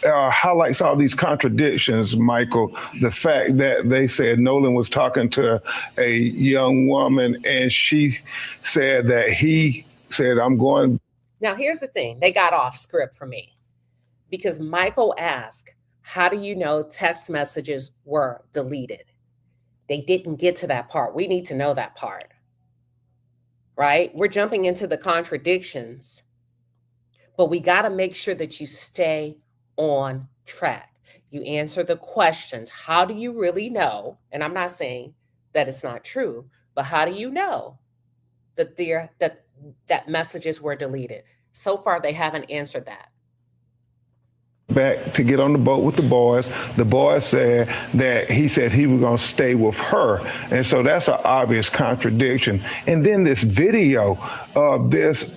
highlights all these contradictions, Michael. The fact that they said Nolan was talking to a young woman and she said that he said, I'm going. Now, here's the thing. They got off script for me because Michael asked, how do you know text messages were deleted? They didn't get to that part. We need to know that part, right? We're jumping into the contradictions, but we got to make sure that you stay on track. You answer the questions. How do you really know? And I'm not saying that it's not true, but how do you know that messages were deleted? So far, they haven't answered that. Back to get on the boat with the boys. The boys said that he said he was going to stay with her. And so that's an obvious contradiction. And then this video of this,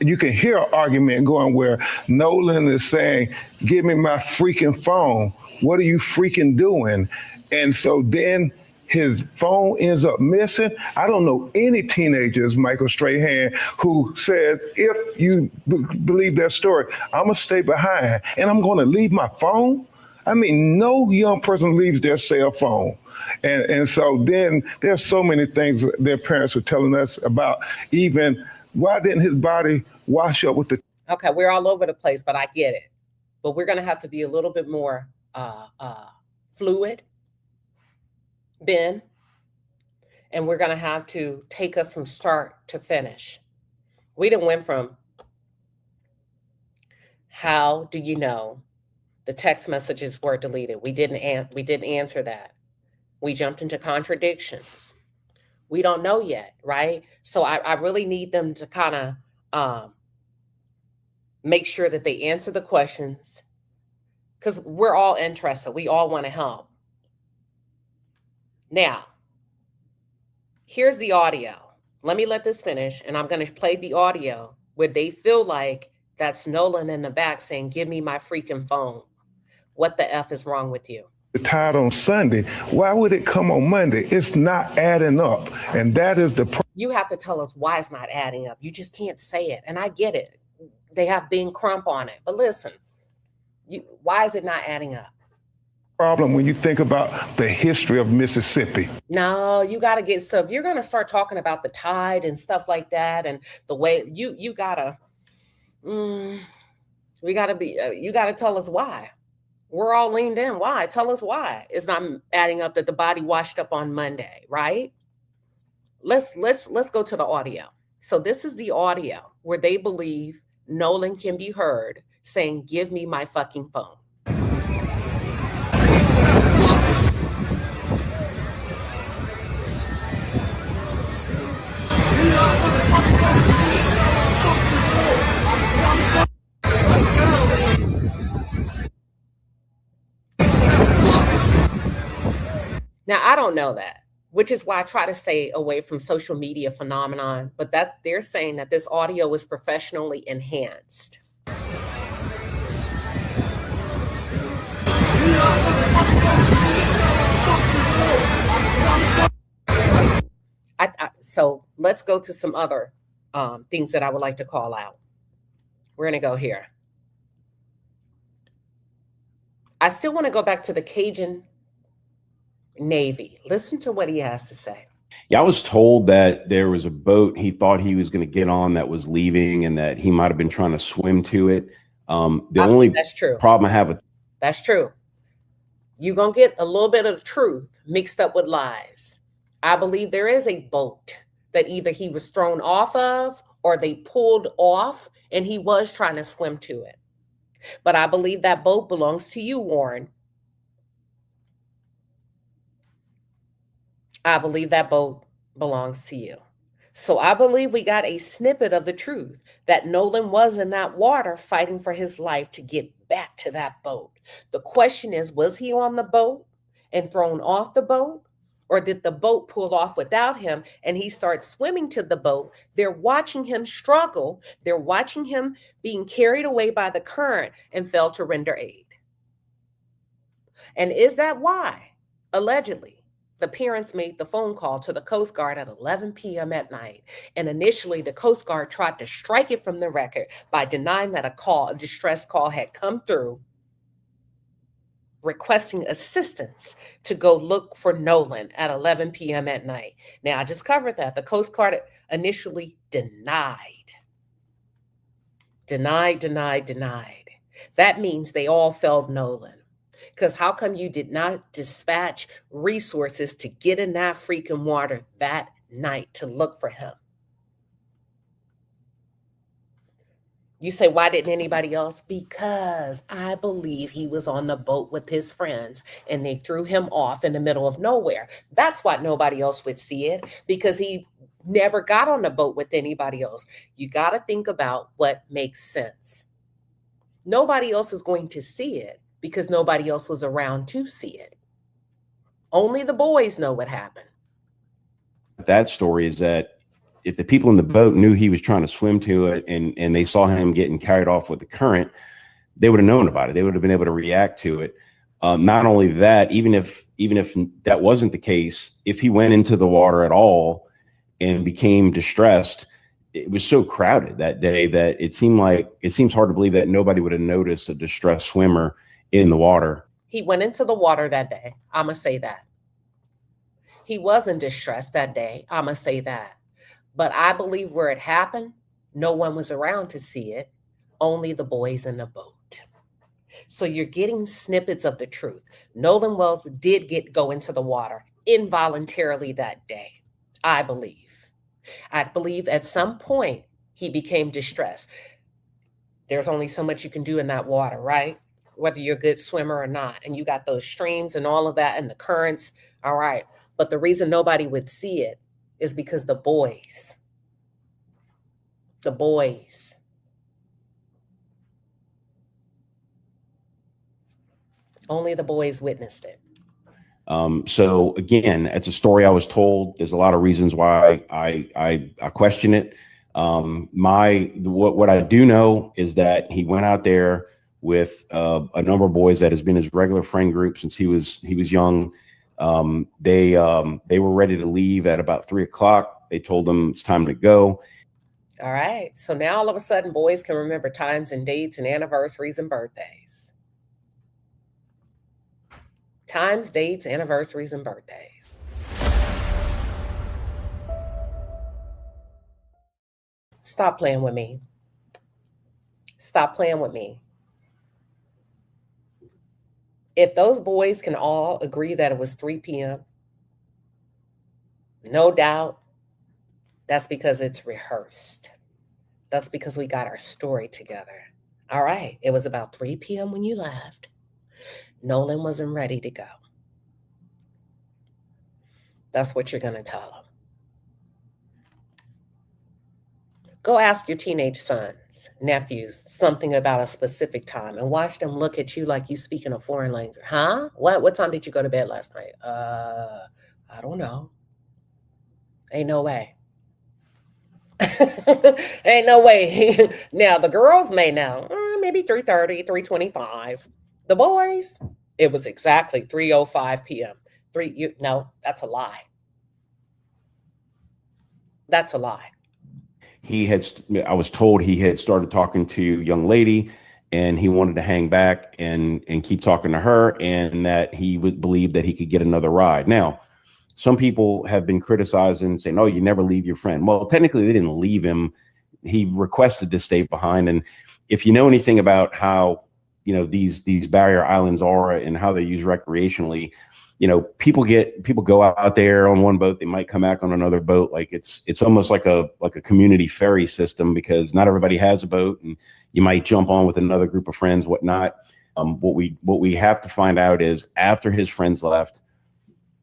you can hear an argument going where Nolan is saying, give me my freaking phone. What are you freaking doing? And so then his phone ends up missing. I don't know any teenagers, Michael Strahan, who says, if you believe their story, I'm going to stay behind and I'm going to leave my phone. I mean, no young person leaves their cell phone. And so then there's so many things their parents were telling us about, even why didn't his body wash up with the... Okay, we're all over the place, but I get it. But we're going to have to be a little bit more fluid, Ben. And we're going to have to take us from start to finish. We done went from how do you know the text messages were deleted? We didn't answer that. We jumped into contradictions. We don't know yet, right? So I really need them to kind of make sure that they answer the questions, because we're all interested. We all want to help. Now, here's the audio. Let me let this finish, and I'm going to play the audio where they feel like that's Nolan in the back saying, give me my freaking phone. What the F is wrong with you? Tired on Sunday. Why would it come on Monday? It's not adding up. And that is the You have to tell us why it's not adding up. You just can't say it. And I get it. They have Bing Crump on it. But listen, why is it not adding up? problem when you think about the history of Mississippi. No, you got to get stuff. You're going to start talking about the tide and stuff like that. And the way you got to, we got to be, you got to tell us why. We're all leaned in. Why? Tell us why it's not adding up that the body washed up on Monday, right? Let's go to the audio. So this is the audio where they believe Nolan can be heard saying, give me my fucking phone. Now, I don't know that, which is why I try to stay away from social media phenomenon, but that they're saying that this audio is professionally enhanced. So let's go to some other things that I would like to call out. We're going to go here. I still want to go back to the Cajun Navy. Listen to what he has to say. Yeah, I was told that there was a boat he thought he was going to get on that was leaving and that he might have been trying to swim to it. That's true. Problem I have with that's true. You're going to get a little bit of truth mixed up with lies. I believe there is a boat that either he was thrown off of or they pulled off and he was trying to swim to it. But I believe that boat belongs to you, Warren. I believe that boat belongs to you. So I believe we got a snippet of the truth that Nolan was in that water fighting for his life to get back to that boat. The question is, was he on the boat and thrown off the boat? Or did the boat pull off without him and he starts swimming to the boat? They're watching him struggle. They're watching him being carried away by the current and fail to render aid. And is that why, allegedly, the parents made the phone call to the Coast Guard at 11 p.m. at night? And initially, the Coast Guard tried to strike it from the record by denying that a distress call had come through, requesting assistance to go look for Nolan at 11 p.m. at night. Now, I just covered that. The Coast Guard initially denied. That means they all failed Nolan. Because how come you did not dispatch resources to get in that freaking water that night to look for him? You say, why didn't anybody else? Because I believe he was on the boat with his friends and they threw him off in the middle of nowhere. That's why nobody else would see it, because he never got on the boat with anybody else. You got to think about what makes sense. Nobody else is going to see it because nobody else was around to see it. Only the boys know what happened. that story is that if the people in the boat knew he was trying to swim to it and they saw him getting carried off with the current, they would have known about it. They would have been able to react to it. Not only that, even if that wasn't the case, if he went into the water at all and became distressed, it was so crowded that day that it seems hard to believe that nobody would have noticed a distressed swimmer in the water. He went into the water that day. I'm going to say that. He wasn't distressed that day. I'm going to say that. But I believe where it happened, no one was around to see it. Only the boys in the boat. So you're getting snippets of the truth. Nolan Wells did go into the water involuntarily that day. I believe at some point he became distressed. There's only so much you can do in that water, right? Whether you're a good swimmer or not. And you got those streams and all of that and the currents. All right. But the reason nobody would see it is because the boys Only the boys witnessed it. So again, it's a story I was told. There's a lot of reasons why I question it. What I do know is that he went out there with a number of boys that has been his regular friend group since he was young. They were ready to leave at about 3:00. They told him it's time to go. All right. So now all of a sudden, boys can remember times and dates and anniversaries and birthdays. Times, dates, anniversaries, and birthdays. Stop playing with me. Stop playing with me. If those boys can all agree that it was 3 p.m., no doubt that's because it's rehearsed. That's because we got our story together. All right. It was about 3 p.m. when you left. Nolan wasn't ready to go. That's what you're going to tell them. Go ask your teenage sons, nephews, something about a specific time and watch them look at you like you speaking a foreign language. Huh? What time did you go to bed last night? I don't know. Ain't no way. Ain't no way. Now, the girls may know. Maybe 3:30, 3:25. The boys, it was exactly 3:05 p.m. No, that's a lie. That's a lie. I was told he had started talking to a young lady and he wanted to hang back and keep talking to her, and that he would believe that he could get another ride. Now, some people have been criticizing, saying, "Oh, you never leave your friend." Well, technically they didn't leave him. He requested to stay behind. And if you know anything about how, these barrier islands are and how they're used recreationally, people go out there on one boat, they might come back on another boat. Like it's almost like a community ferry system, because not everybody has a boat, and you might jump on with another group of friends, whatnot. What we have to find out is, after his friends left,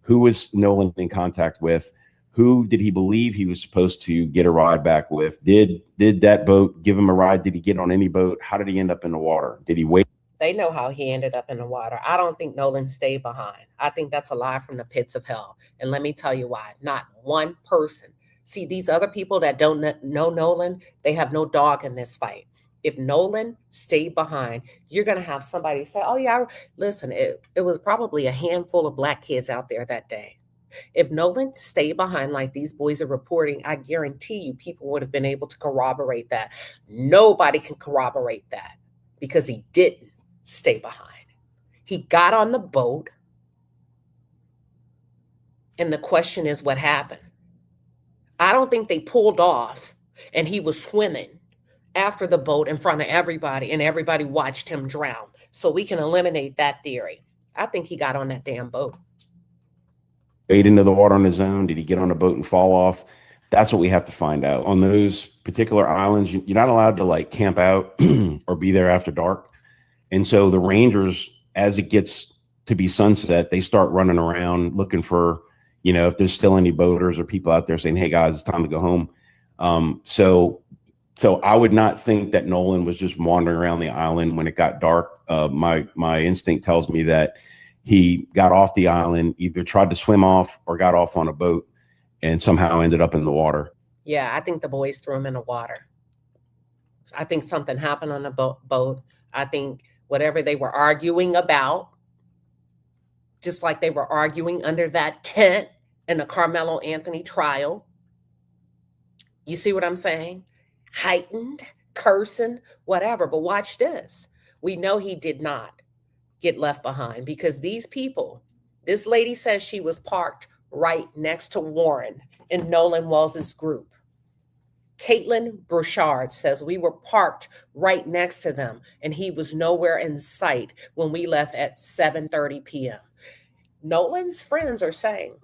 who was Nolan in contact with? Who did he believe he was supposed to get a ride back with? Did that boat give him a ride? Did he get on any boat? How did he end up in the water? Did he wait? They know how he ended up in the water. I don't think Nolan stayed behind. I think that's a lie from the pits of hell. And let me tell you why. Not one person. See, these other people that don't know Nolan, they have no dog in this fight. If Nolan stayed behind, you're going to have somebody say, "Oh, yeah, listen, it was probably a handful of black kids out there that day." If Nolan stayed behind like these boys are reporting, I guarantee you people would have been able to corroborate that. Nobody can corroborate that, because he didn't stay behind. He got on the boat, and the question is, what happened? I don't think they pulled off and he was swimming after the boat in front of everybody and everybody watched him drown. So we can eliminate that theory. I think he got on that damn boat. Wade into the water on his own? Did he get on a boat and fall off? That's what we have to find out. On those particular islands, you're not allowed to camp out or be there after dark. And so the rangers, as it gets to be sunset, they start running around looking for, if there's still any boaters or people out there saying, "Hey guys, it's time to go home." So I would not think that Nolan was just wandering around the island when it got dark. My instinct tells me that he got off the island, either tried to swim off or got off on a boat and somehow ended up in the water. Yeah, I think the boys threw him in the water. I think something happened on the boat. I think whatever they were arguing about, just like they were arguing under that tent in the Carmelo Anthony trial. You see what I'm saying? Heightened, cursing, whatever. But watch this. We know he did not get left behind, because these people, this lady says she was parked right next to Warren in Nolan Wells's group. Caitlin Bouchard says we were parked right next to them and he was nowhere in sight when we left at 7:30 p.m. Nolan's friends are saying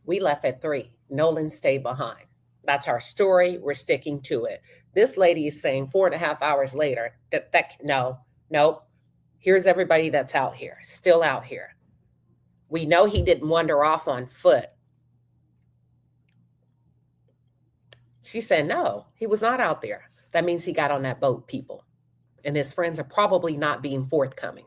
we left at 3. Nolan stayed behind. That's our story. We're sticking to it. This lady is saying 4.5 hours later nope. Here's everybody that's out here, still out here. We know he didn't wander off on foot. She said, no, he was not out there. That means he got on that boat, people. And his friends are probably not being forthcoming.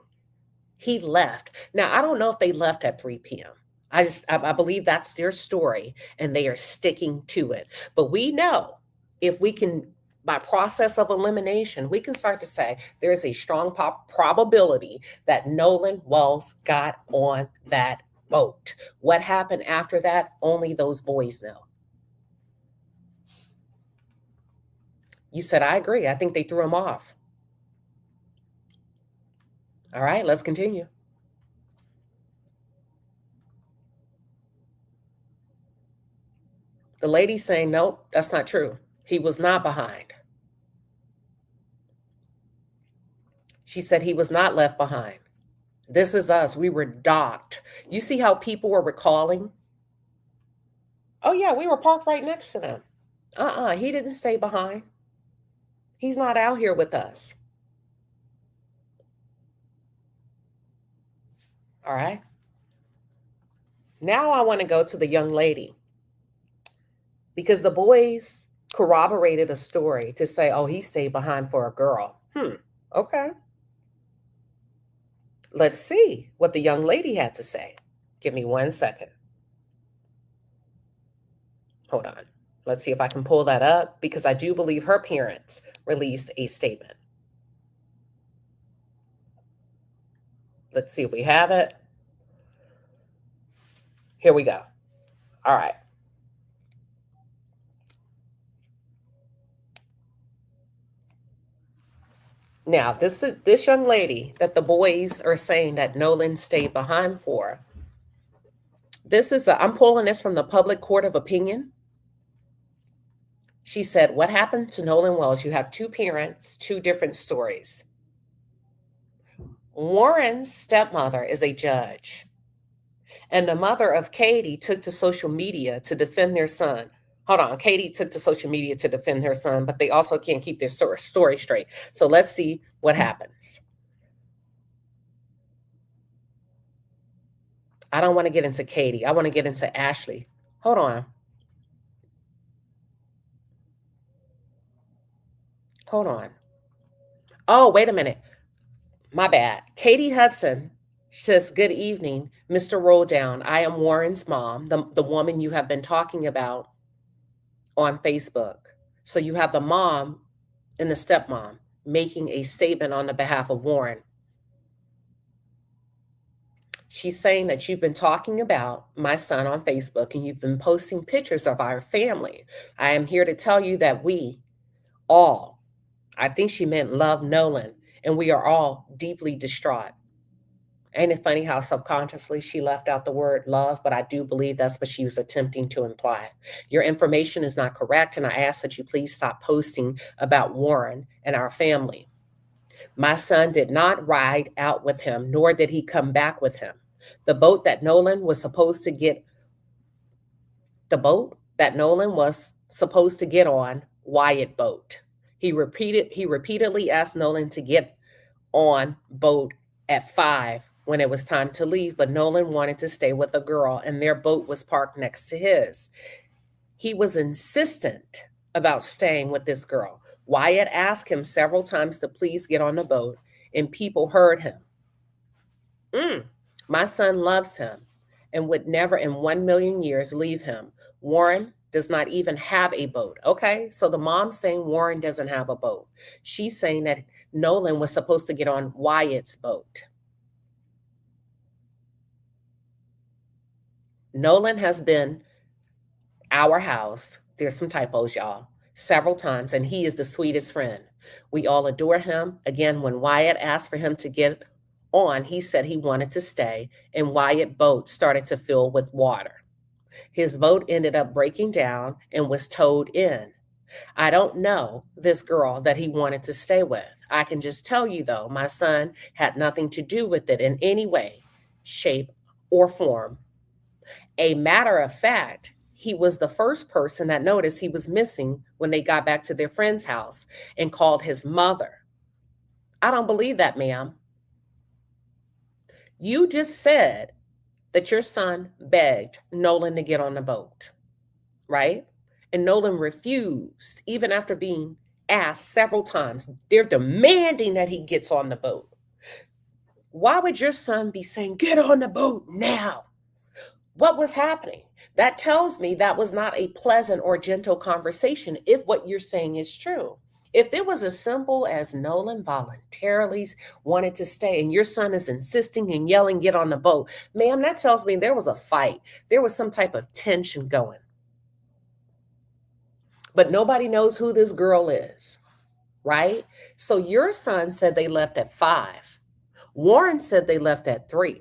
He left. Now, I don't know if they left at 3 p.m. I believe that's their story and they are sticking to it. But we know if we can, by process of elimination, we can start to say there's a strong probability that Nolan Wells got on that boat. What happened after that? Only those boys know. You said, I agree. I think they threw him off. All right, let's continue. The lady's saying, nope, that's not true. He was not behind. She said he was not left behind. This is us. We were docked. You see how people were recalling? Oh, yeah, we were parked right next to them. He didn't stay behind. He's not out here with us. All right. Now I want to go to the young lady, because the boys corroborated a story to say, oh, he stayed behind for a girl. Okay. Let's see what the young lady had to say. Give me 1 second. Hold on. Let's see if I can pull that up, because I do believe her parents released a statement. Let's see if we have it. Here we go. All right. Now, this young lady that the boys are saying that Nolan stayed behind for. I'm pulling this from the Public Court of Opinion. She said, what happened to Nolan Wells? You have two parents, two different stories. Warren's stepmother is a judge, and the mother of Katie took to social media to defend their son. Hold on, Katie took to social media to defend her son, but they also can't keep their story straight. So let's see what happens. I don't want to get into Katie. I want to get into Ashley. Hold on. Hold on. Oh, wait a minute. My bad. Katie Hudson says, good evening, Mr. Rolldown. I am Warren's mom, the woman you have been talking about on Facebook. So you have the mom and the stepmom making a statement on the behalf of Warren. She's saying that you've been talking about my son on Facebook and you've been posting pictures of our family. I am here to tell you that we all, I think she meant love Nolan, and we are all deeply distraught. Ain't it funny how subconsciously she left out the word love, but I do believe that's what she was attempting to imply. Your information is not correct, and I ask that you please stop posting about Warren and our family. My son did not ride out with him, nor did he come back with him. The boat that Nolan was supposed to get on, Wyatt boat. He repeatedly asked Nolan to get on boat at 5 when it was time to leave, but Nolan wanted to stay with a girl and their boat was parked next to his. He was insistent about staying with this girl. Wyatt asked him several times to please get on the boat, and people heard him. My son loves him and would never in 1 million years leave him. Warren does not even have a boat. Okay, so the mom's saying Warren doesn't have a boat. She's saying that Nolan was supposed to get on Wyatt's boat. Nolan has been our house, there's some typos, y'all, several times, and he is the sweetest friend. We all adore him. Again, when Wyatt asked for him to get on, he said he wanted to stay, and Wyatt's boat started to fill with water. His boat ended up breaking down and was towed in. I don't know this girl that he wanted to stay with. I can just tell you, though, my son had nothing to do with it in any way, shape, or form. A matter of fact, he was the first person that noticed he was missing when they got back to their friend's house and called his mother. I don't believe that, ma'am. You just said that your son begged Nolan to get on the boat, right? And Nolan refused, even after being asked several times. They're demanding that he gets on the boat. Why would your son be saying, get on the boat now? What was happening? That tells me that was not a pleasant or gentle conversation if what you're saying is true. If it was as simple as Nolan voluntarily wanted to stay and your son is insisting and yelling, get on the boat, ma'am, that tells me there was a fight. There was some type of tension going. But nobody knows who this girl is, right? So your son said they left at 5. Warren said they left at 3.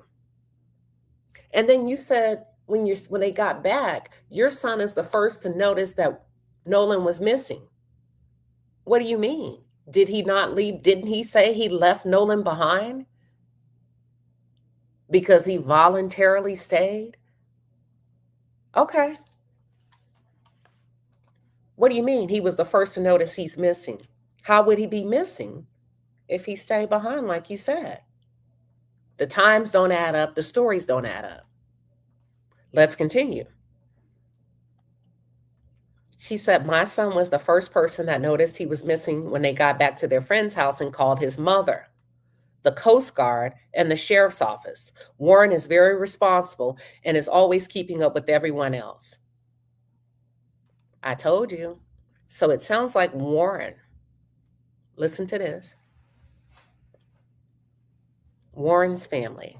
And then you said when they got back, your son is the first to notice that Nolan was missing. What do you mean? Did he not leave? Didn't he say he left Nolan behind because he voluntarily stayed? Okay. What do you mean? He was the first to notice he's missing. How would he be missing if he stayed behind like you said? The times don't add up. The stories don't add up. Let's continue. She said, my son was the first person that noticed he was missing when they got back to their friend's house and called his mother, the Coast Guard, and the sheriff's office. Warren is very responsible and is always keeping up with everyone else. I told you. So it sounds like Warren, listen to this. Warren's family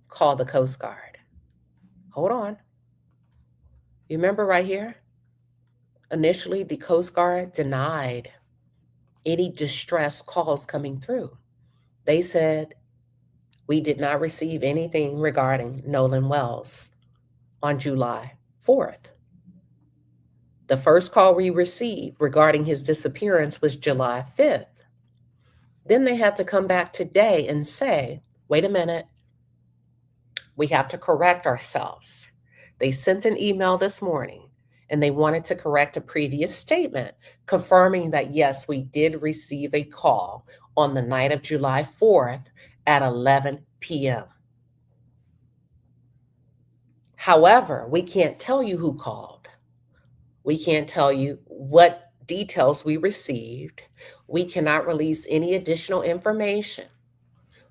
called the Coast Guard. Hold on. You remember right here? Initially, the Coast Guard denied any distress calls coming through. They said, we did not receive anything regarding Nolan Wells on July 4th. The first call we received regarding his disappearance was July 5th. Then they had to come back today and say, wait a minute, we have to correct ourselves. They sent an email this morning and they wanted to correct a previous statement, confirming that, yes, we did receive a call on the night of July 4th at 11 p.m. However, we can't tell you who called. We can't tell you what details we received. We cannot release any additional information,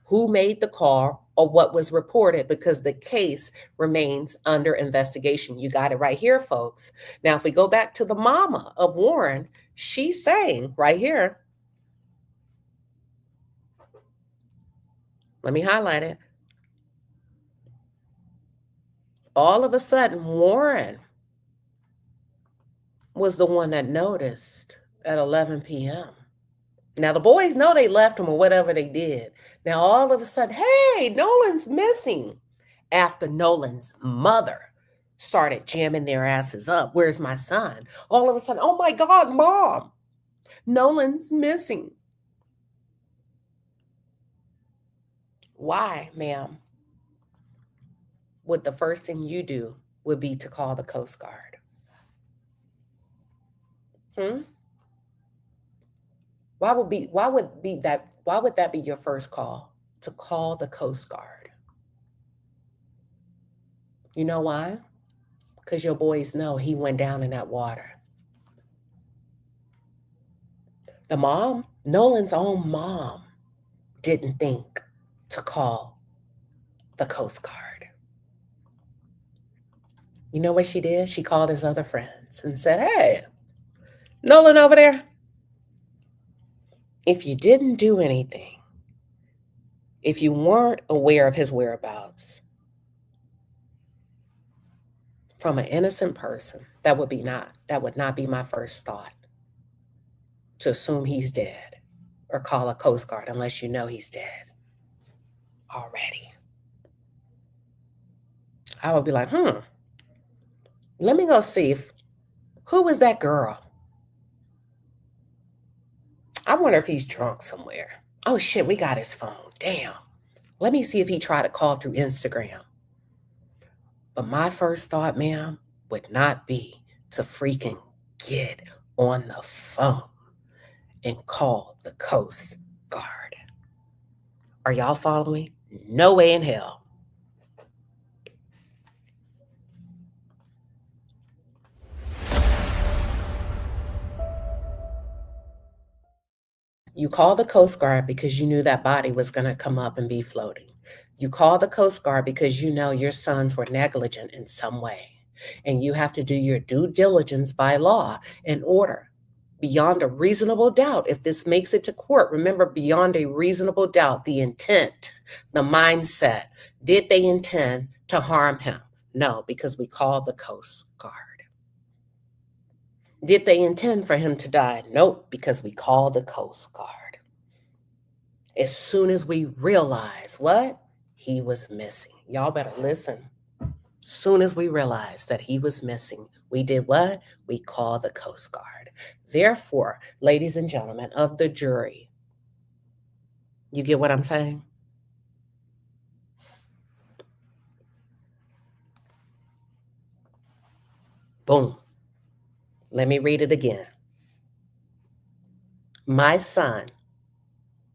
who made the call or what was reported, because the case remains under investigation. You got it right here, folks. Now, if we go back to the mama of Warren, she's saying right here, let me highlight it. All of a sudden, Warren was the one that noticed at 11 p.m. Now, the boys know they left him or whatever they did. Now, all of a sudden, hey, Nolan's missing. After Nolan's mother started jamming their asses up, where's my son? All of a sudden, oh my God, Mom, Nolan's missing. Why, ma'am, would the first thing you do would be to call the Coast Guard? Why would that be your first call? To call the Coast Guard? You know why? Because your boys know he went down in that water. The mom, Nolan's own mom, didn't think to call the Coast Guard. You know what she did? She called his other friends and said, hey, Nolan over there, if you didn't do anything, if you weren't aware of his whereabouts, from an innocent person, that would not be my first thought, to assume he's dead or call a Coast Guard unless you know he's dead already. I would be like, let me go see who was that girl? I wonder if he's drunk somewhere. Oh shit, we got his phone. Damn. Let me see if he tried to call through Instagram. But my first thought, ma'am, would not be to freaking get on the phone and call the Coast Guard. Are y'all following me? No way in hell. You call the Coast Guard because you knew that body was going to come up and be floating. You call the Coast Guard because you know your sons were negligent in some way. And you have to do your due diligence by law in order, beyond a reasonable doubt. If this makes it to court, remember, beyond a reasonable doubt, the intent, the mindset. Did they intend to harm him? No, because we call the Coast Guard. Did they intend for him to die? Nope, because we call the Coast Guard. As soon as we realize what? He was missing. Y'all better listen. Soon as we realized that he was missing, we did what? We called the Coast Guard. Therefore, ladies and gentlemen of the jury, you get what I'm saying? Boom. Let me read it again. My son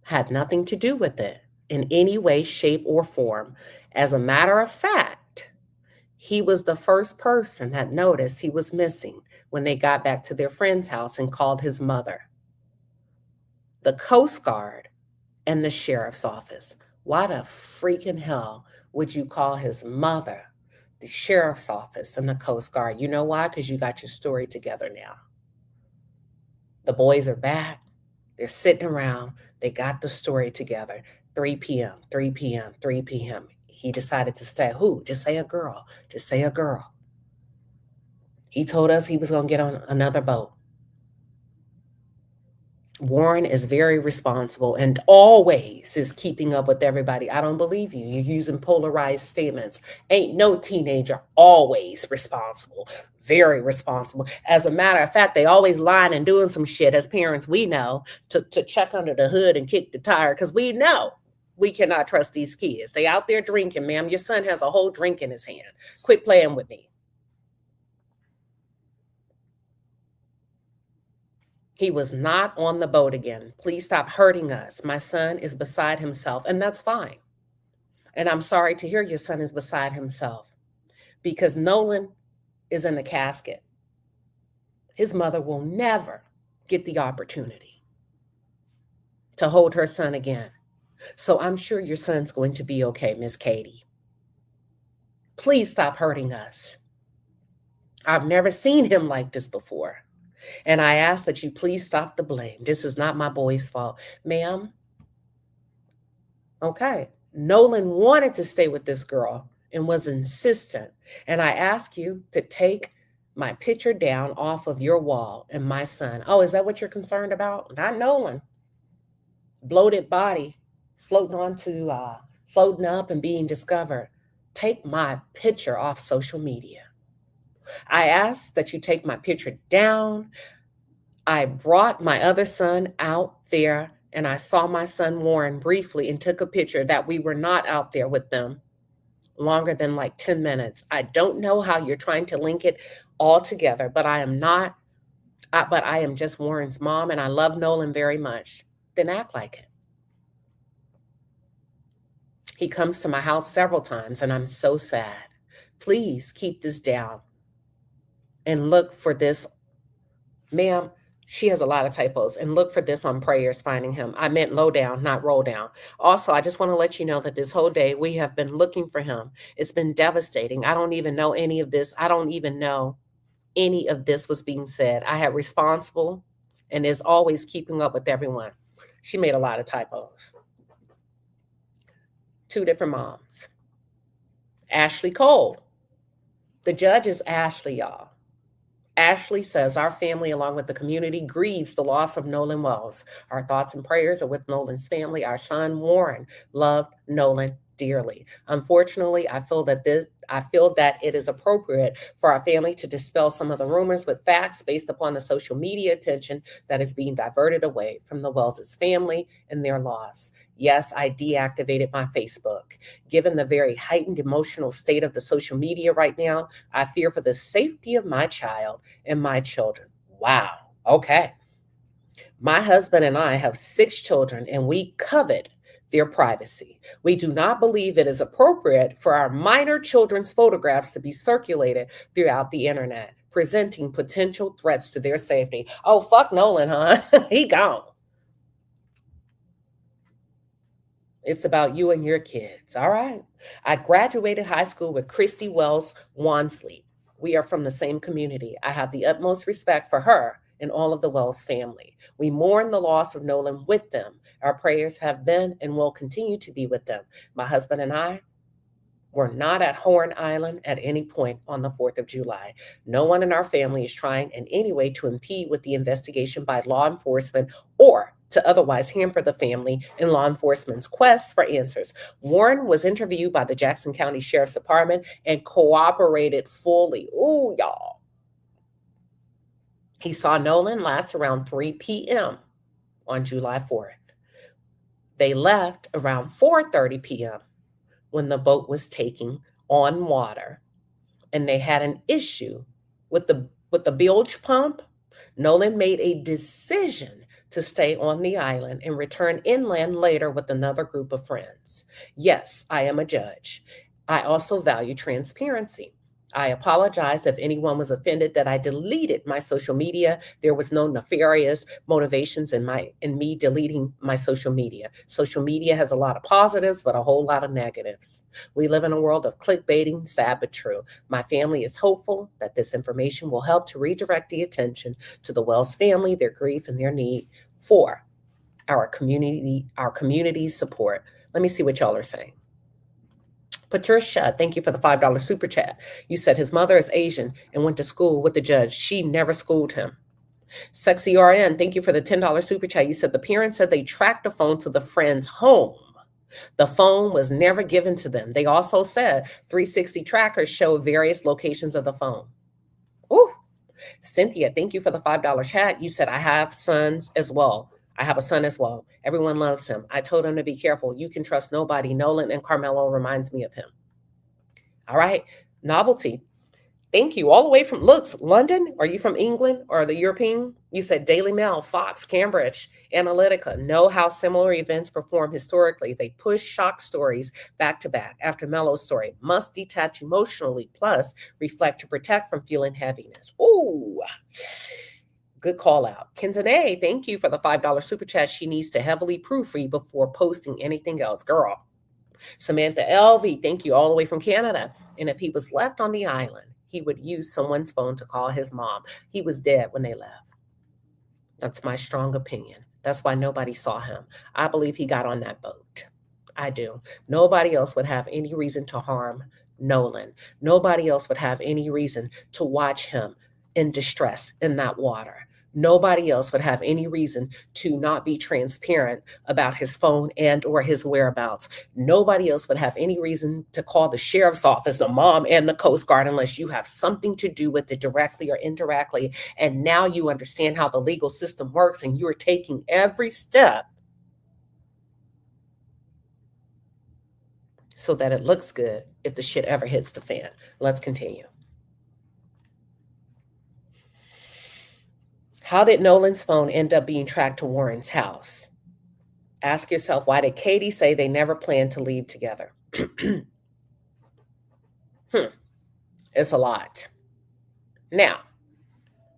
had nothing to do with it in any way, shape, or form. As a matter of fact, he was the first person that noticed he was missing when they got back to their friend's house and called his mother. The Coast Guard and the sheriff's office. Why the freaking hell would you call his mother, the sheriff's office, and the Coast Guard? You know why? Because you got your story together now. The boys are back. They're sitting around. They got the story together. 3 p.m., 3 p.m., 3 p.m. He decided to stay. Who? Just say a girl. Just say a girl. He told us he was going to get on another boat. Warren is very responsible and always is keeping up with everybody. I don't believe you. You're using polarized statements. Ain't no teenager always responsible. Very responsible. As a matter of fact, they always lying and doing some shit, as parents we know, to check under the hood and kick the tire, because we know we cannot trust these kids. They out there drinking, ma'am. Your son has a whole drink in his hand. Quit playing with me. He was not on the boat again. Please stop hurting us. My son is beside himself, and that's fine. And I'm sorry to hear your son is beside himself, because Nolan is in a casket. His mother will never get the opportunity to hold her son again. So I'm sure your son's going to be okay, Miss Katie. Please stop hurting us. I've never seen him like this before. And I ask that you please stop the blame. This is not my boy's fault. Ma'am, okay. Nolan wanted to stay with this girl and was insistent. And I ask you to take my picture down off of your wall and my son. Oh, is that what you're concerned about? Not Nolan. Bloated body floating up and being discovered. Take my picture off social media. I ask that you take my picture down. I brought my other son out there, and I saw my son Warren briefly and took a picture that we were not out there with them longer than like 10 minutes. I don't know how you're trying to link it all together, but I am not, but I am just Warren's mom, and I love Nolan very much. Then act like it. He comes to my house several times, and I'm so sad. Please keep this down. And look for this, ma'am, she has a lot of typos, and look for this on prayers finding him. I meant low down, not roll down. Also, I just want to let you know that this whole day we have been looking for him. It's been devastating. I don't even know any of this. I don't even know any of this was being said. I had responsible and is always keeping up with everyone. She made a lot of typos. 2 different moms. Ashley Cole. The judge is Ashley, y'all. Ashley says, our family, along with the community, grieves the loss of Nolan Wells. Our thoughts and prayers are with Nolan's family. Our son, Warren, loved Nolan dearly. Unfortunately, I feel that it is appropriate for our family to dispel some of the rumors with facts based upon the social media attention that is being diverted away from the Wells' family and their loss. Yes, I deactivated my Facebook. Given the very heightened emotional state of the social media right now, I fear for the safety of my child and my children. Wow. Okay. My husband and I have 6 children, and we covet their privacy. We do not believe it is appropriate for our minor children's photographs to be circulated throughout the internet, presenting potential threats to their safety. Oh, fuck Nolan, huh? He gone. It's about you and your kids. All right. I graduated high school with Christy Wells Wansley. We are from the same community. I have the utmost respect for her and all of the Wells family. We mourn the loss of Nolan with them. Our prayers have been and will continue to be with them. My husband and I were not at Horn Island at any point on the 4th of July. No one in our family is trying in any way to impede with the investigation by law enforcement or to otherwise hamper the family in law enforcement's quest for answers. Warren was interviewed by the Jackson County Sheriff's Department and cooperated fully. Ooh, y'all. He saw Nolan last around 3 p.m. on July 4th. They left around 4:30 p.m. when the boat was taking on water, and they had an issue with the bilge pump. Nolan made a decision to stay on the island and return inland later with another group of friends. Yes, I am a judge. I also value transparency. I apologize if anyone was offended that I deleted my social media. There was no nefarious motivations in me deleting my social media. Social media has a lot of positives, but a whole lot of negatives. We live in a world of clickbaiting, sad but true. My family is hopeful that this information will help to redirect the attention to the Wells family, their grief, and their need for our community's support. Let me see what y'all are saying. Patricia, thank you for the $5 super chat. You said his mother is Asian and went to school with the judge. She never schooled him. Sexy RN, thank you for the $10 super chat. You said the parents said they tracked the phone to the friend's home. The phone was never given to them. They also said 360 trackers show various locations of the phone. Ooh. Cynthia, thank you for the $5 chat. You said I have sons as well. I have a son as well. Everyone loves him. I told him to be careful. You can trust nobody. Nolan and Carmelo reminds me of him. All right. Novelty. Thank you. All the way from London. Are you from England or the European? You said Daily Mail, Fox, Cambridge, Analytica know how similar events perform historically. They push shock stories back to back. After Melo's story, must detach emotionally, plus reflect to protect from feeling heaviness. Ooh. Good call out. Kenzane, thank you for the $5 super chat. She needs to heavily proofread before posting anything else. Girl. Samantha LV, thank you all the way from Canada. And if he was left on the island, he would use someone's phone to call his mom. He was dead when they left. That's my strong opinion. That's why nobody saw him. I believe he got on that boat. I do. Nobody else would have any reason to harm Nolan. Nobody else would have any reason to watch him in distress in that water. Nobody else would have any reason to not be transparent about his phone and or his whereabouts. Nobody else would have any reason to call the sheriff's office, the mom, and the Coast Guard unless you have something to do with it directly or indirectly. And now you understand how the legal system works and you're taking every step so that it looks good if the shit ever hits the fan. Let's continue. How did Nolan's phone end up being tracked to Warren's house? Ask yourself, why did Katie say they never planned to leave together? It's a lot. Now,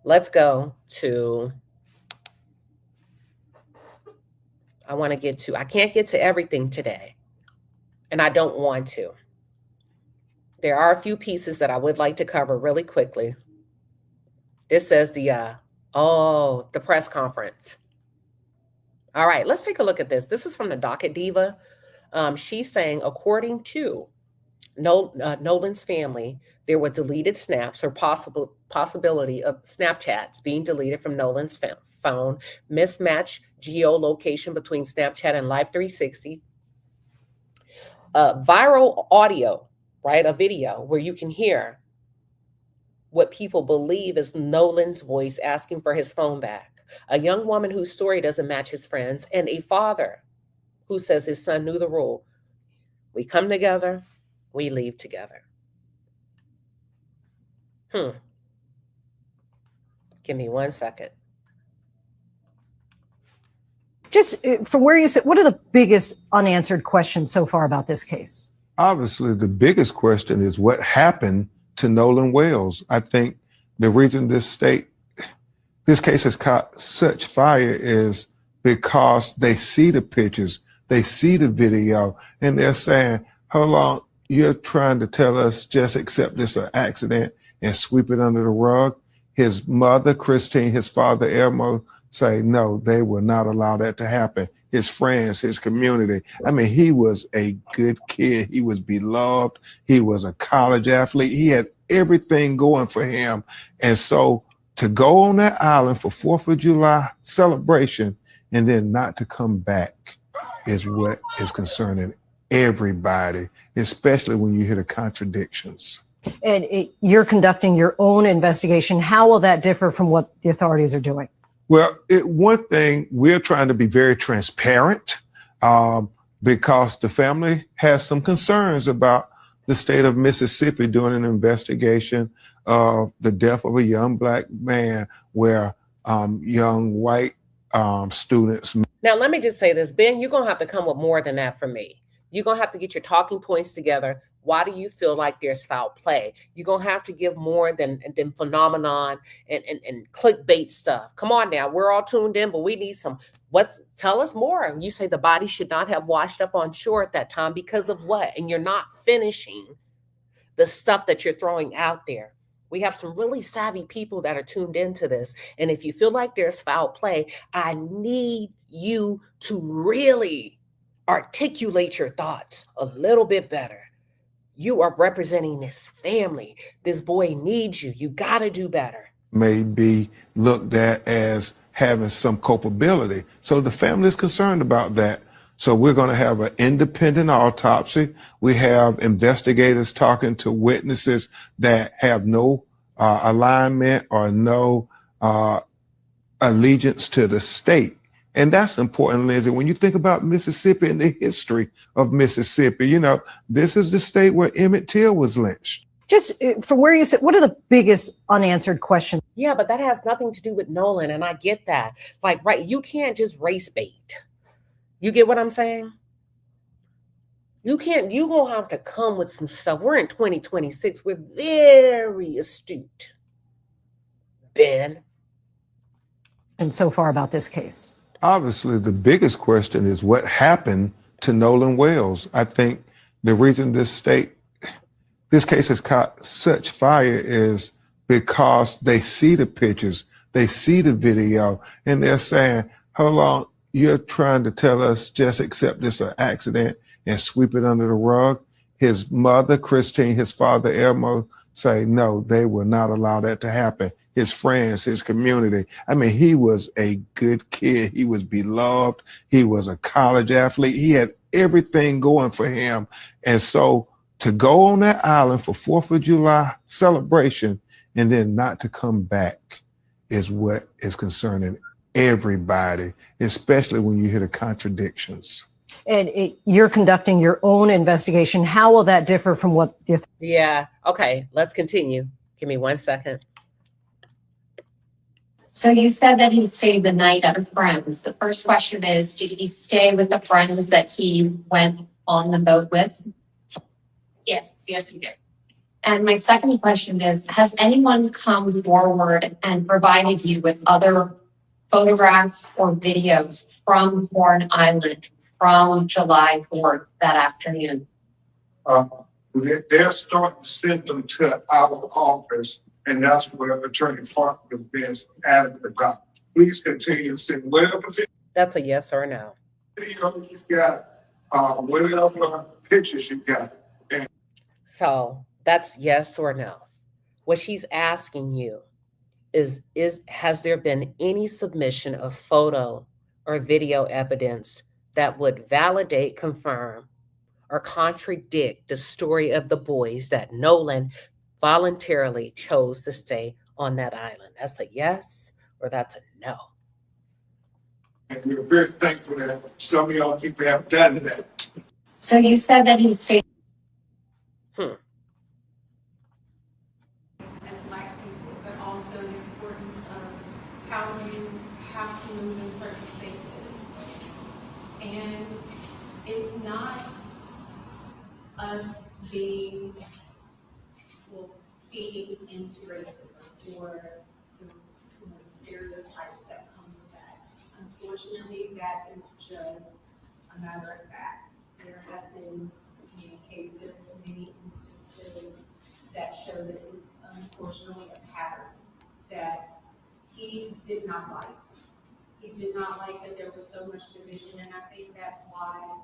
let's go to, I can't get to everything today, and I don't want to. There are a few pieces that I would like to cover really quickly. This says the press conference. All right, let's take a look at this. This is from the Docket Diva. She's saying, according to Nolan's family, there were deleted snaps or possibility of Snapchats being deleted from Nolan's phone, mismatched geolocation between Snapchat and Life 360, viral audio, right? A video where you can hear what people believe is Nolan's voice asking for his phone back, a young woman whose story doesn't match his friends, and a father who says his son knew the rule. We come together, we leave together. Give me 1 second. Just from where you sit, what are the biggest unanswered questions so far about this case? Obviously, the biggest question is what happened to Nolan Wells. I think the reason this case has caught such fire is because they see the pictures, They see the video and they're saying, hold on, you're trying to tell us just accept this an accident and sweep it under the rug? His mother, Christine, his father, Elmo, say, no, they will not allow that to happen. His friends, his community. I mean, he was a good kid. He was beloved. He was a college athlete. He had everything going for him. And so to go on that island for 4th of July celebration and then not to come back is what is concerning everybody, especially when you hear the contradictions. And you're conducting your own investigation. How will that differ from what the authorities are doing? Well, one thing, we're trying to be very transparent because the family has some concerns about the state of Mississippi doing an investigation of the death of a young black man where young white students. Now, let me just say this, Ben, you're going to have to come with more than that for me. You're going to have to get your talking points together. Why do you feel like there's foul play? You're going to have to give more than phenomenon and clickbait stuff. Come on now. We're all tuned in, but we need some. Tell us more. You say the body should not have washed up on shore at that time because of what? And you're not finishing the stuff that you're throwing out there. We have some really savvy people that are tuned into this. And if you feel like there's foul play, I need you to really articulate your thoughts a little bit better. You are representing this family. This boy needs you. You got to do better. May be looked at as having some culpability. So the family is concerned about that. So we're going to have an independent autopsy. We have investigators talking to witnesses that have no alignment or no allegiance to the state. And that's important, Lindsay. When you think about Mississippi and the history of Mississippi, you know, this is the state where Emmett Till was lynched. Just from where you sit, what are the biggest unanswered questions? Yeah, but that has nothing to do with Nolan. And I get that. Like, right, you can't just race bait. You get what I'm saying? You're going to have to come with some stuff. We're in 2026. We're very astute, Ben. And so far about this case. Obviously, the biggest question is what happened to Nolan Wells. I think the reason this case has caught such fire is because they see the pictures, they see the video, and they're saying, hold on, you're trying to tell us just accept this an accident and sweep it under the rug? His mother, Christine, his father, Elmo, say, no, they will not allow that to happen. His friends, his community. I mean, he was a good kid. He was beloved. He was a college athlete. He had everything going for him. And so to go on that island for 4th of July celebration and then not to come back is what is concerning everybody, especially when you hear the contradictions. And you're conducting your own investigation. How will that differ from what the Yeah. Okay. Let's continue. Give me 1 second. So you said that he stayed the night at a friend's. The first question is, did he stay with the friends that he went on the boat with? Yes, he did. And my second question is, has anyone come forward and provided you with other photographs or videos from Horn Island from July 4th that afternoon? They're starting to send them to our office, and that's where Attorney Parker has added about. Please continue to send whatever That's a yes or a no. video you got, whatever pictures you got. So that's yes or no. What she's asking you is has there been any submission of photo or video evidence that would validate, confirm, or contradict the story of the boys that Nolan voluntarily chose to stay on that island? That's a yes or that's a no. And we're very thankful that some of y'all people have done that. So you said that he stayed. As Black people, but also the importance of how you have to move in certain spaces. And it's not us being, feeding into racism or the stereotypes that comes with that. Unfortunately, that is just a matter of fact. There have been many cases, many instances that shows it is unfortunately a pattern that he did not like. He did not like that there was so much division, and I think that's why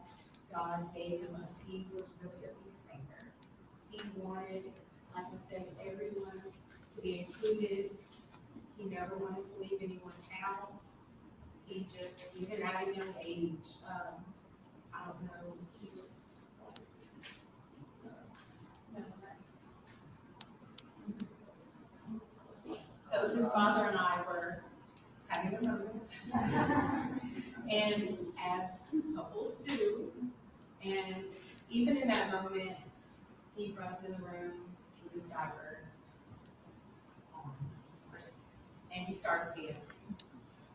God gave him us. He was really a peacemaker. He wanted, like I said, everyone to be included. He never wanted to leave anyone out. He just, even at a young age, I don't know, he was, so his father and I were having a moment. And as couples do, and even in that moment, he runs in the room with his diaper on, and he starts dancing.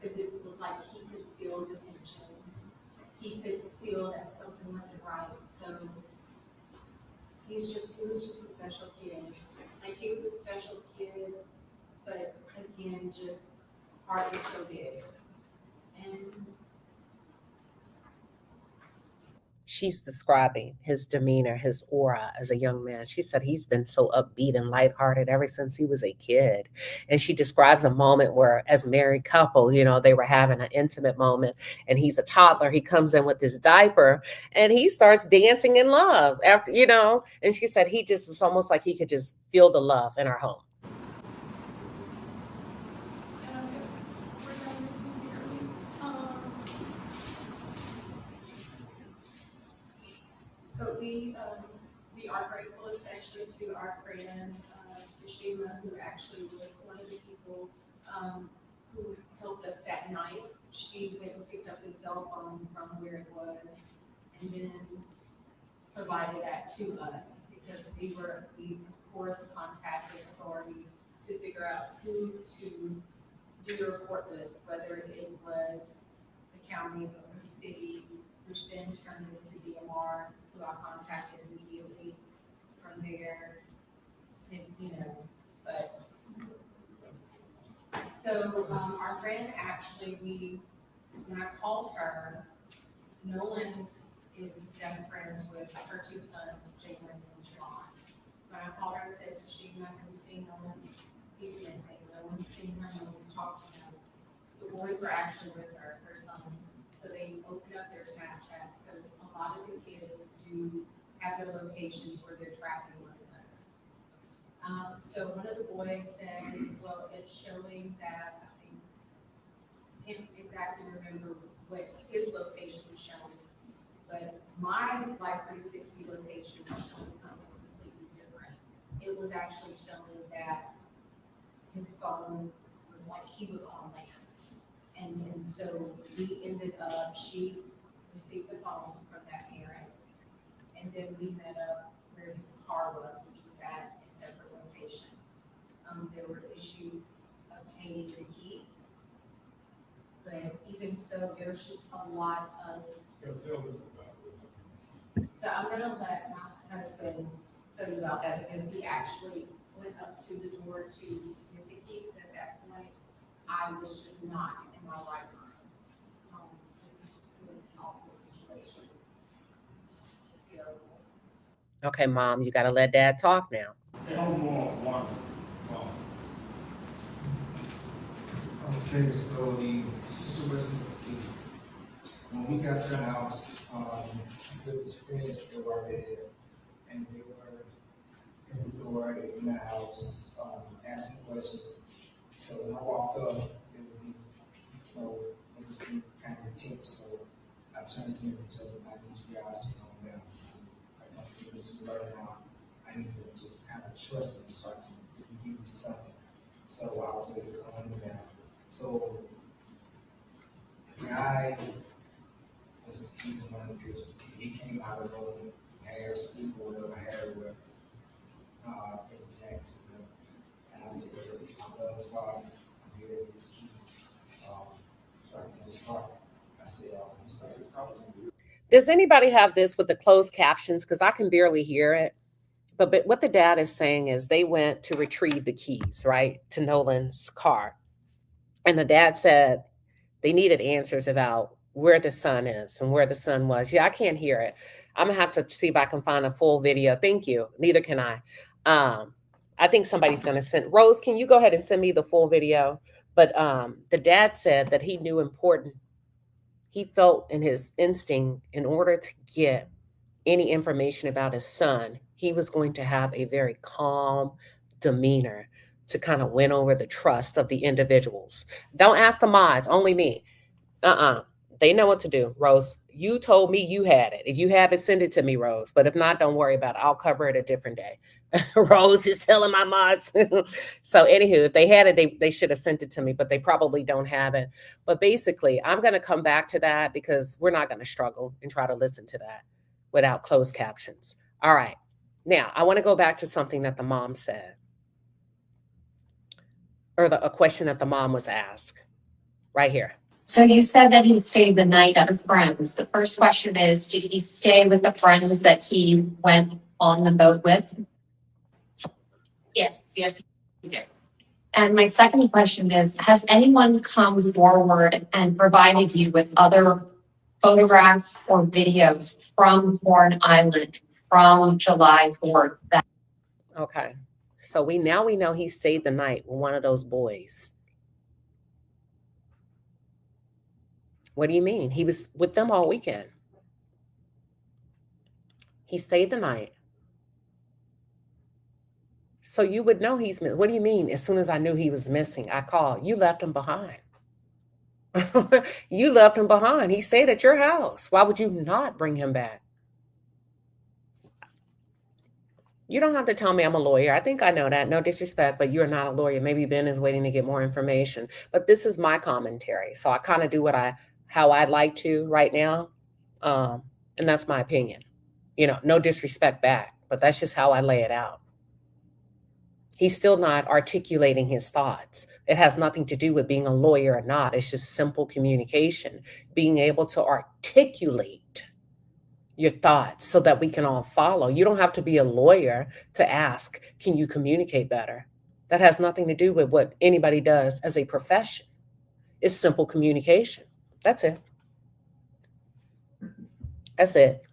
Because it was like he could feel the tension. He could feel that something wasn't right. So he was just a special kid. Like he was a special kid, but again, just heart was so big. And She's describing his demeanor, his aura as a young man. She said he's been so upbeat and lighthearted ever since he was a kid. And she describes a moment where, as a married couple, they were having an intimate moment, and he's a toddler. He comes in with his diaper and he starts dancing in love after, and she said it's almost like he could just feel the love in our home. But we are grateful, especially to our friend, to Shiba, who actually was one of the people who helped us that night. She went and picked up his cell phone from where it was, and then provided that to us, because we of course contacted authorities to figure out who to do the report with, whether it was the county or the city, which then turned into DMR, who I contacted immediately from there. And, but so our friend actually, when I called her, Nolan is best friends with her two sons, Xavier and John. When I called her, I said to Shiba, have you seen Nolan? He's missing. No one's seen him, no one's talked to him. The boys were actually with her sons. So they opened up their Snapchat, because a lot of the kids do have their locations where they're tracking one another. So one of the boys says, well, it's showing that, I can't exactly remember what his location was showing, but my Life 360 location was showing something completely different. It was actually showing that his phone was like he was on land. And so we ended up, she received the phone from that parent, and then we met up where his car was, which was at a separate location. There were issues obtaining the key, but even so, there's just a lot of. So tell them about it. So I'm gonna let my husband tell you about that, because he actually went up to the door to get the keys. At that point, I was just not in my right mind. This is just an awful situation. Just terrible. Okay, Mom, you got to let Dad talk now. Okay, so the situation with the key. When we got to the house, with his friends, they were already there, and they were in the door, in the house, asking questions. So when I walked up, it would be, it was kind of intense. So I turned to him and told him, I need you guys to calm down. I don't think this is right now. I need them to kind of trust me, so I can give me something. So I was able to calm him down. So the guy he's in one of the pictures. He came out of the room, hair sleep or whatever, hair were intact. And I said, I love his father. I'm here with his keys. So I can just park. I said, he's like, his car was in the. Does anybody have this with the closed captions? Because I can barely hear it. But what the dad is saying is they went to retrieve the keys, right, to Nolan's car. And the dad said they needed answers about where the son is and where the son was. Yeah, I can't hear it. I'm gonna have to see if I can find a full video. Thank you. Neither can I. I think somebody's gonna send. Rose, can you go ahead and send me the full video? But the dad said that he knew important. He felt in his instinct, in order to get any information about his son, he was going to have a very calm demeanor to kind of win over the trust of the individuals. Don't ask the mods, only me. They know what to do. Rose, you told me you had it. If you have it, send it to me, Rose. But if not, don't worry about it. I'll cover it a different day. Rose is telling my mods. So anywho, if they had it, they should have sent it to me, but they probably don't have it. But basically, I'm going to come back to that because we're not going to struggle and try to listen to that without closed captions. All right. Now, I want to go back to something that the mom said, or a question that the mom was asked right here. So you said that he stayed the night at a friend's. The first question is, did he stay with the friends that he went on the boat with? Yes, he did. And my second question is, has anyone come forward and provided you with other photographs or videos from Horn Island from July 4th? Okay. So we know he stayed the night with one of those boys. What do you mean? He was with them all weekend. He stayed the night. So you would know he's missing. What do you mean? As soon as I knew he was missing, I called. You left him behind. You left him behind. He stayed at your house. Why would you not bring him back? You don't have to tell me I'm a lawyer. I think I know that. No disrespect, but you're not a lawyer. Maybe Ben is waiting to get more information. But this is my commentary. So I kind of do how I'd like to right now. And that's my opinion. You know, no disrespect back, but that's just how I lay it out. He's still not articulating his thoughts. It has nothing to do with being a lawyer or not. It's just simple communication, being able to articulate your thoughts so that we can all follow. You don't have to be a lawyer to ask, can you communicate better? That has nothing to do with what anybody does as a profession. It's simple communication. That's it. That's it.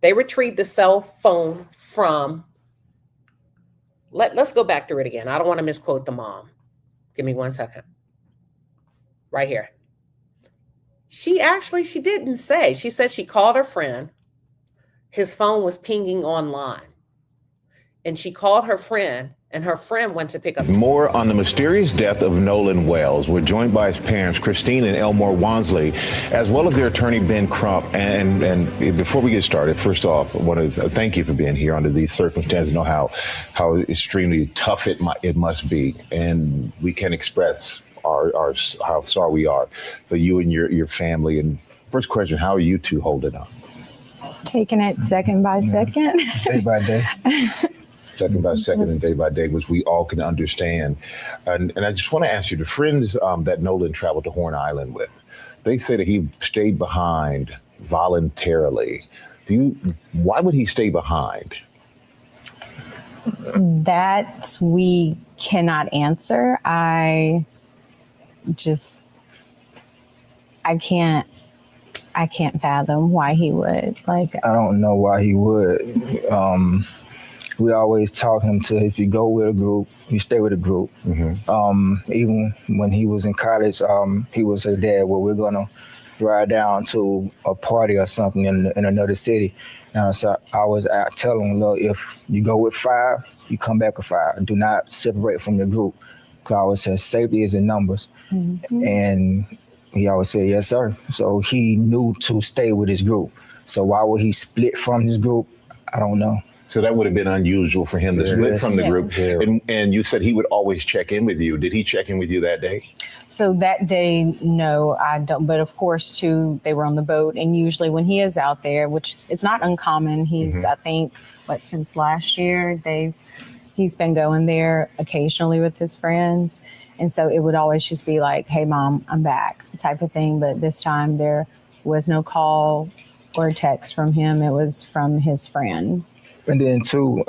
They retrieved the cell phone from, let's go back through it again. I don't want to misquote the mom. Give me 1 second. Right here. She didn't say. She said she called her friend. His phone was pinging online. And she called her friend, and her friend went to pick up. More on the mysterious death of Nolan Wells. We're joined by his parents, Christine and Elmore Wansley, as well as their attorney, Ben Crump. And before we get started, first off, I want to thank you for being here under these circumstances. I know how extremely tough it must be. And we can express how sorry we are for you and your family. And first question, how are you two holding up? Taking it second by second. Day by day. Second by second and day by day, which we all can understand. And I just want to ask you, the friends that Nolan traveled to Horn Island with, they say that he stayed behind voluntarily. Why would he stay behind? That we cannot answer. I can't fathom why he would. I don't know why he would. We always taught him to, if you go with a group, you stay with a group. Mm-hmm. Even when he was in college, he would say, Dad, well, we're going to ride down to a party or something in another city. So I was telling him, look, if you go with 5, you come back with 5. Do not separate from your group. Because I always said safety is in numbers. Mm-hmm. And he always said, yes, sir. So he knew to stay with his group. So why would he split from his group? I don't know. So that would have been unusual for him to split from the group. Yeah. And you said he would always check in with you. Did he check in with you that day? So that day, no, I don't. But of course, too, they were on the boat. And usually when he is out there, which it's not uncommon, he's, I think, since last year, he's been going there occasionally with his friends. And so it would always just be like, hey, Mom, I'm back type of thing. But this time there was no call or text from him. It was from his friend. And then too,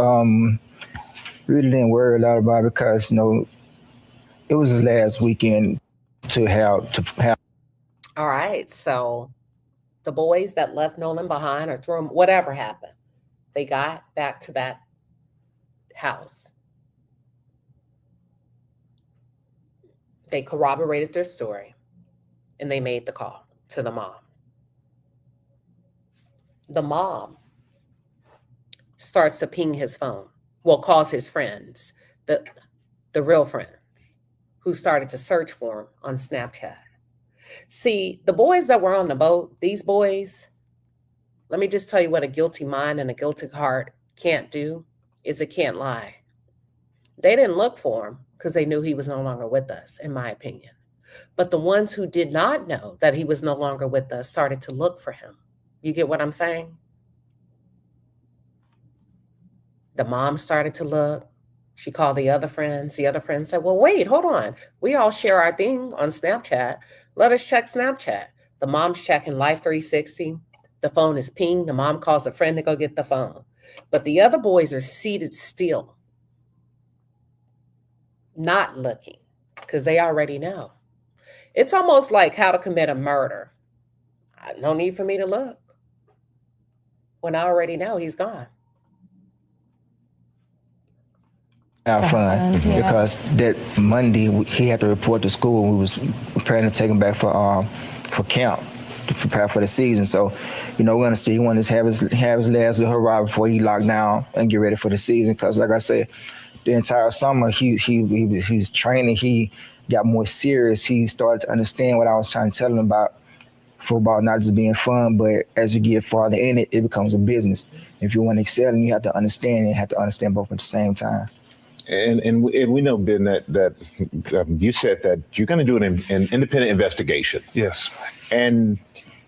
really didn't worry a lot about it because, it was his last weekend to have All right. So the boys that left Nolan behind or threw him, whatever happened, they got back to that house. They corroborated their story and they made the call to the mom. The mom starts to ping his phone. Well, calls his friends, the real friends, who started to search for him on Snapchat. See, the boys that were on the boat, these boys, let me just tell you what a guilty mind and a guilty heart can't do is it can't lie. They didn't look for him because they knew he was no longer with us, in my opinion. But the ones who did not know that he was no longer with us started to look for him. You get what I'm saying? The mom started to look. She called the other friends. The other friends said, well, wait, hold on. We all share our thing on Snapchat. Let us check Snapchat. The mom's checking Life 360. The phone is pinged. The mom calls a friend to go get the phone. But the other boys are seated still, not looking, because they already know. It's almost like how to commit a murder. No need for me to look when I already know he's gone. Have fun because that Monday he had to report to school. We was preparing to take him back for camp to prepare for the season. So, we're gonna see. He wanted to have his last little hurrah before he locked down and get ready for the season. Because, like I said, the entire summer he's training. He got more serious. He started to understand what I was trying to tell him about football, not just being fun, but as you get farther in it, it becomes a business. If you want to excel, and you have to understand, and you have to understand both at the same time. And we know, Ben, that you said that you're going to do an independent investigation. Yes. And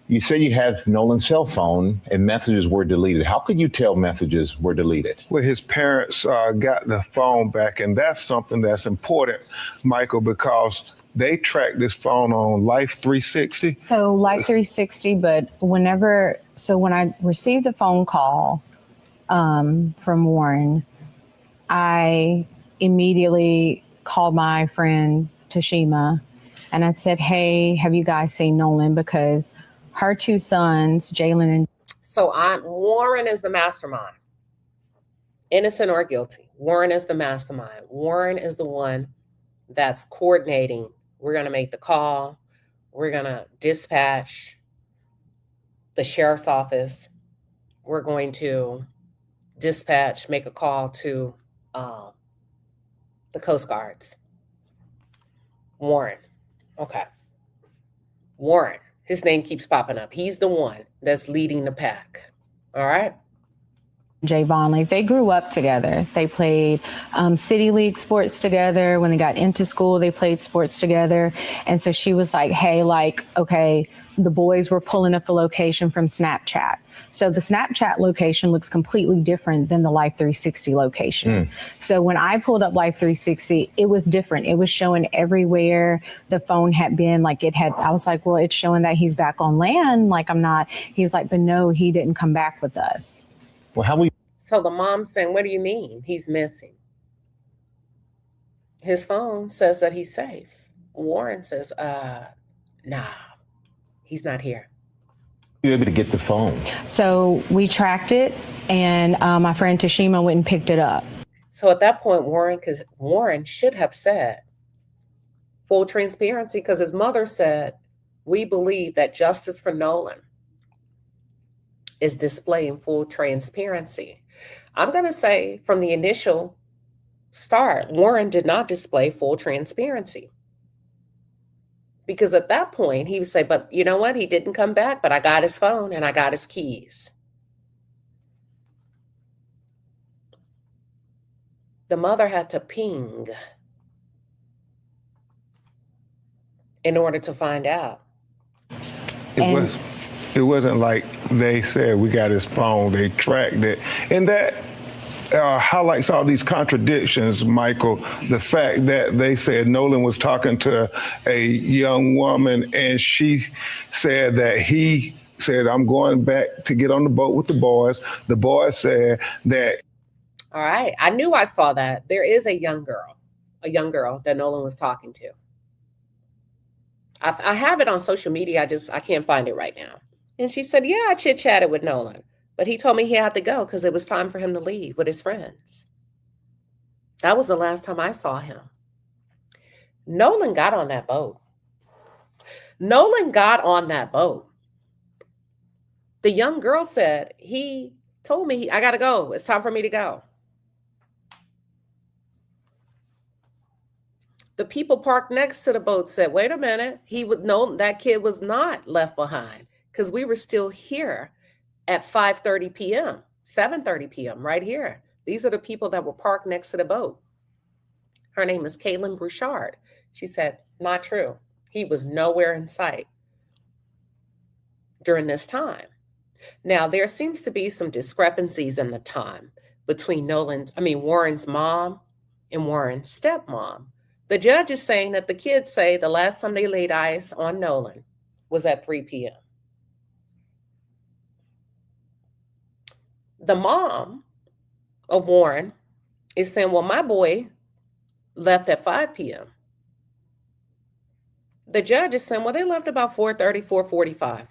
you say you have Nolan's cell phone and messages were deleted. How could you tell messages were deleted? Well, his parents got the phone back, and that's something that's important, Michael, because they tracked this phone on Life 360. So Life 360, but when I received the phone call from Warren, I immediately called my friend Tashima and I said, hey, have you guys seen Nolan? Because her two sons, Jalen and... So Warren is the mastermind. Innocent or guilty. Warren is the mastermind. Warren is the one that's coordinating. We're going to make the call. We're going to dispatch the sheriff's office. We're going to make a call to the Coast Guards. Warren. Okay. Warren. His name keeps popping up. He's the one that's leading the pack. All right. Jay Vonley, they grew up together. They played City League sports together. When they got into school, they played sports together. And so she was like, hey, okay, the boys were pulling up the location from Snapchat. So the Snapchat location looks completely different than the Life 360 location. So when I pulled up Life 360, it was different. It was showing everywhere the phone had been. I was like, well, it's showing that he's back on land. He's like, but no, he didn't come back with us. Well, So the mom's saying, what do you mean he's missing? His phone says that he's safe. Warren says, nah, he's not here. You were able to get the phone? So we tracked it, and my friend Tashima went and picked it up. So at that point, Warren should have said full transparency, because his mother said, we believe that justice for Nolan is displaying full transparency. I'm going to say from the initial start, Warren did not display full transparency. Because at that point, he would say, but you know what? He didn't come back, but I got his phone and I got his keys. The mother had to ping in order to find out. It wasn't like they said we got his phone, they tracked it. And that highlights all these contradictions, Michael. The fact that they said Nolan was talking to a young woman and she said that he said, I'm going back to get on the boat with the boys. The boys said that. All right. I knew I saw that. There is a young girl that Nolan was talking to. I have it on social media. I can't find it right now. And she said, yeah, I chit-chatted with Nolan, but he told me he had to go because it was time for him to leave with his friends. That was the last time I saw him. Nolan got on that boat. Nolan got on that boat. The young girl said, he told me, I got to go. It's time for me to go. The people parked next to the boat said, wait a minute. That kid was not left behind because we were still here at 5:30 p.m., 7:30 p.m. right here. These are the people that were parked next to the boat. Her name is Kaylin Bouchard. She said, not true. He was nowhere in sight during this time. Now, there seems to be some discrepancies in the time between Warren's mom and Warren's stepmom. The judge is saying that the kids say the last time they laid eyes on Nolan was at 3 p.m. The mom of Warren is saying, well, my boy left at 5 p.m. The judge is saying, well, they left about 4:30, 4:45.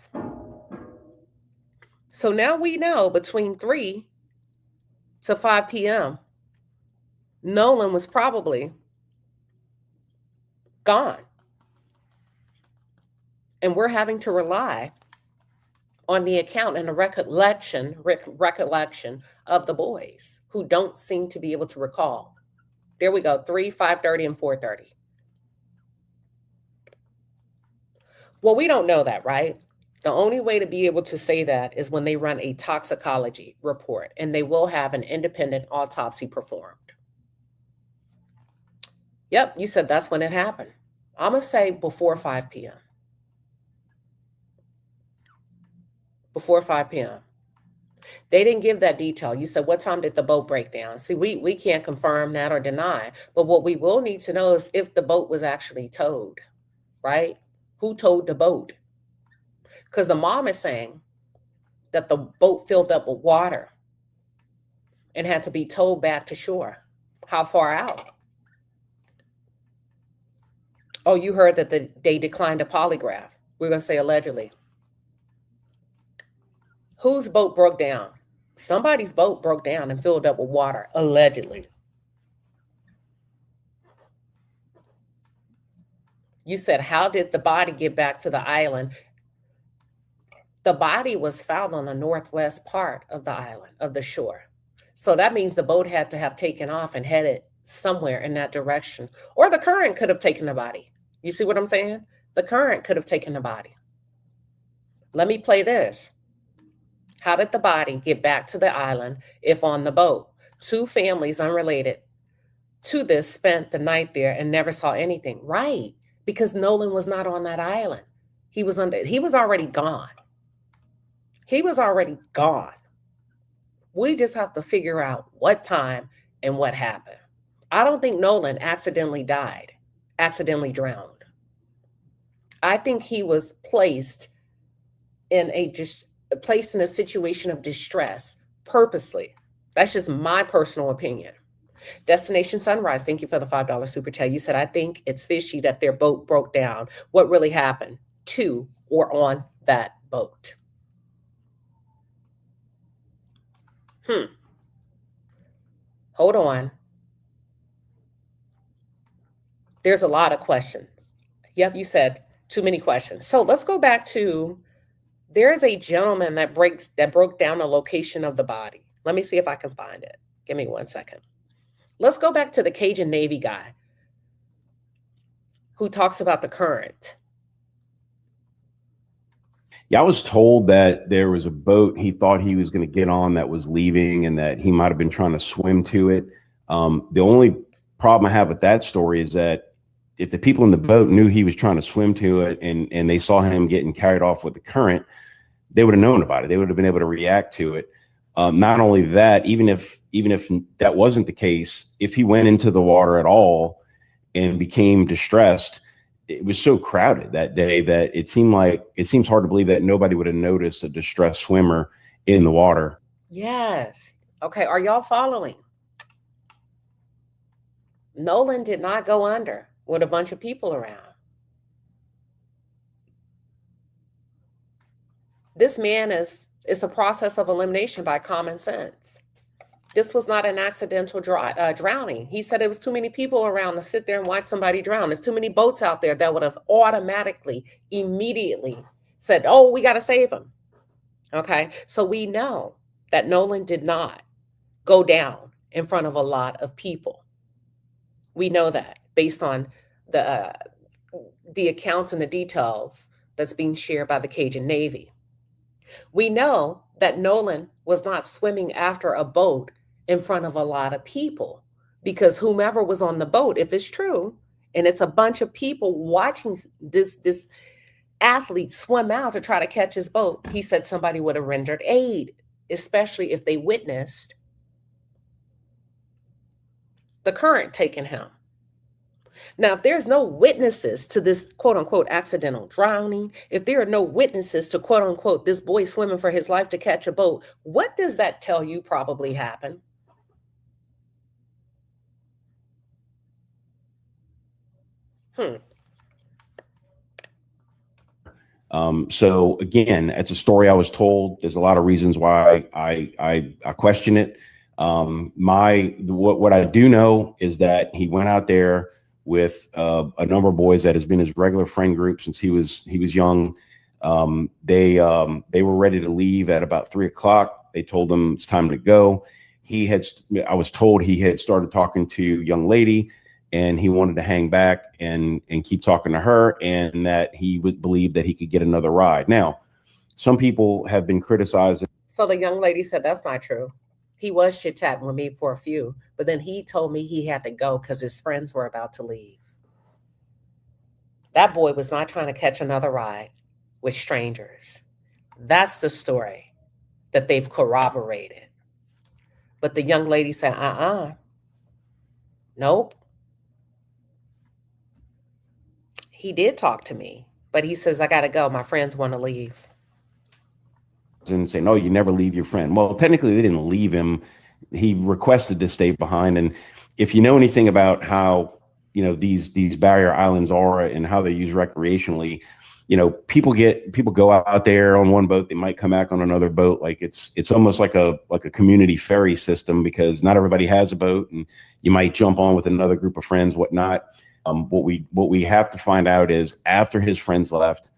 So now we know between 3 to 5 p.m., Nolan was probably gone. And we're having to rely on the account and the recollection of the boys who don't seem to be able to recall. There we go, 3, 5:30, and 4:30. Well, we don't know that, right? The only way to be able to say that is when they run a toxicology report, and they will have an independent autopsy performed. Yep, you said that's when it happened. I'm going to say before 5 p.m. Before 5 p.m. They didn't give that detail. You said, what time did the boat break down? See, we can't confirm that or deny, but what we will need to know is if the boat was actually towed, right? Who towed the boat? Because the mom is saying that the boat filled up with water and had to be towed back to shore. How far out? Oh, you heard that they declined a polygraph. We're going to say allegedly. Whose boat broke down? Somebody's boat broke down and filled up with water, allegedly. You said, how did the body get back to the island? The body was found on the northwest part of the island, of the shore. So that means the boat had to have taken off and headed somewhere in that direction. Or the current could have taken the body. You see what I'm saying? The current could have taken the body. Let me play this. How did the body get back to the island if on the boat? 2 families unrelated to this spent the night there and never saw anything. Right, because Nolan was not on that island. He was already gone. He was already gone. We just have to figure out what time and what happened. I don't think Nolan accidentally died, accidentally drowned. I think he was placed in a situation of distress purposely. That's just my personal opinion. Destination Sunrise, thank you for the $5 super chat. You said, I think it's fishy that their boat broke down. What really happened to or on that boat? Hold on. There's a lot of questions. Yep, you said too many questions. So let's go back to, there's a gentleman that broke down the location of the body. Let me see if I can find it. Give me 1 second. Let's go back to the Cajun Navy guy who talks about the current. Yeah, I was told that there was a boat he thought he was going to get on that was leaving and that he might have been trying to swim to it. The only problem I have with that story is that if the people in the boat knew he was trying to swim to it and they saw him getting carried off with the current, they would have known about it. They would have been able to react to it. Not only that, even if that wasn't the case, if he went into the water at all and became distressed, it was so crowded that day that it seems hard to believe that nobody would have noticed a distressed swimmer in the water. Yes. Okay. Are y'all following? Nolan did not go under with a bunch of people around. This man it's a process of elimination by common sense. This was not an accidental drowning. He said it was too many people around to sit there and watch somebody drown. There's too many boats out there that would have automatically, immediately said, oh, we got to save him. Okay. So we know that Nolan did not go down in front of a lot of people. We know that based on the accounts and the details that's being shared by the Cajun Navy. We know that Nolan was not swimming after a boat in front of a lot of people, because whomever was on the boat, if it's true, and it's a bunch of people watching this athlete swim out to try to catch his boat, he said somebody would have rendered aid, especially if they witnessed the current taking him. Now, if there's no witnesses to this quote unquote accidental drowning, if there are no witnesses to quote unquote this boy swimming for his life to catch a boat, what does that tell you probably happened? So again, it's a story I was told. There's a lot of reasons why I question it. What I do know is that he went out there with a number of boys that has been his regular friend group since he was young. They were ready to leave at about 3 o'clock. They told him it's time to go. I was told he had started talking to a young lady, and he wanted to hang back and keep talking to her, and that he would believe that he could get another ride. Now, some people have been criticizing. So the young lady said, that's not true. He was chit-chatting with me for a few, but then he told me he had to go because his friends were about to leave. That boy was not trying to catch another ride with strangers. That's the story that they've corroborated. But the young lady said, nope. He did talk to me, but he says, I got to go. My friends want to leave. And say, no, you never leave your friend. Well, technically they didn't leave him. He requested to stay behind. And if you know anything about how, these barrier islands are and how they're used recreationally, people go out there on one boat, they might come back on another boat. Like it's almost like a community ferry system, because not everybody has a boat, and you might jump on with another group of friends, whatnot. What we have to find out is, after his friends left,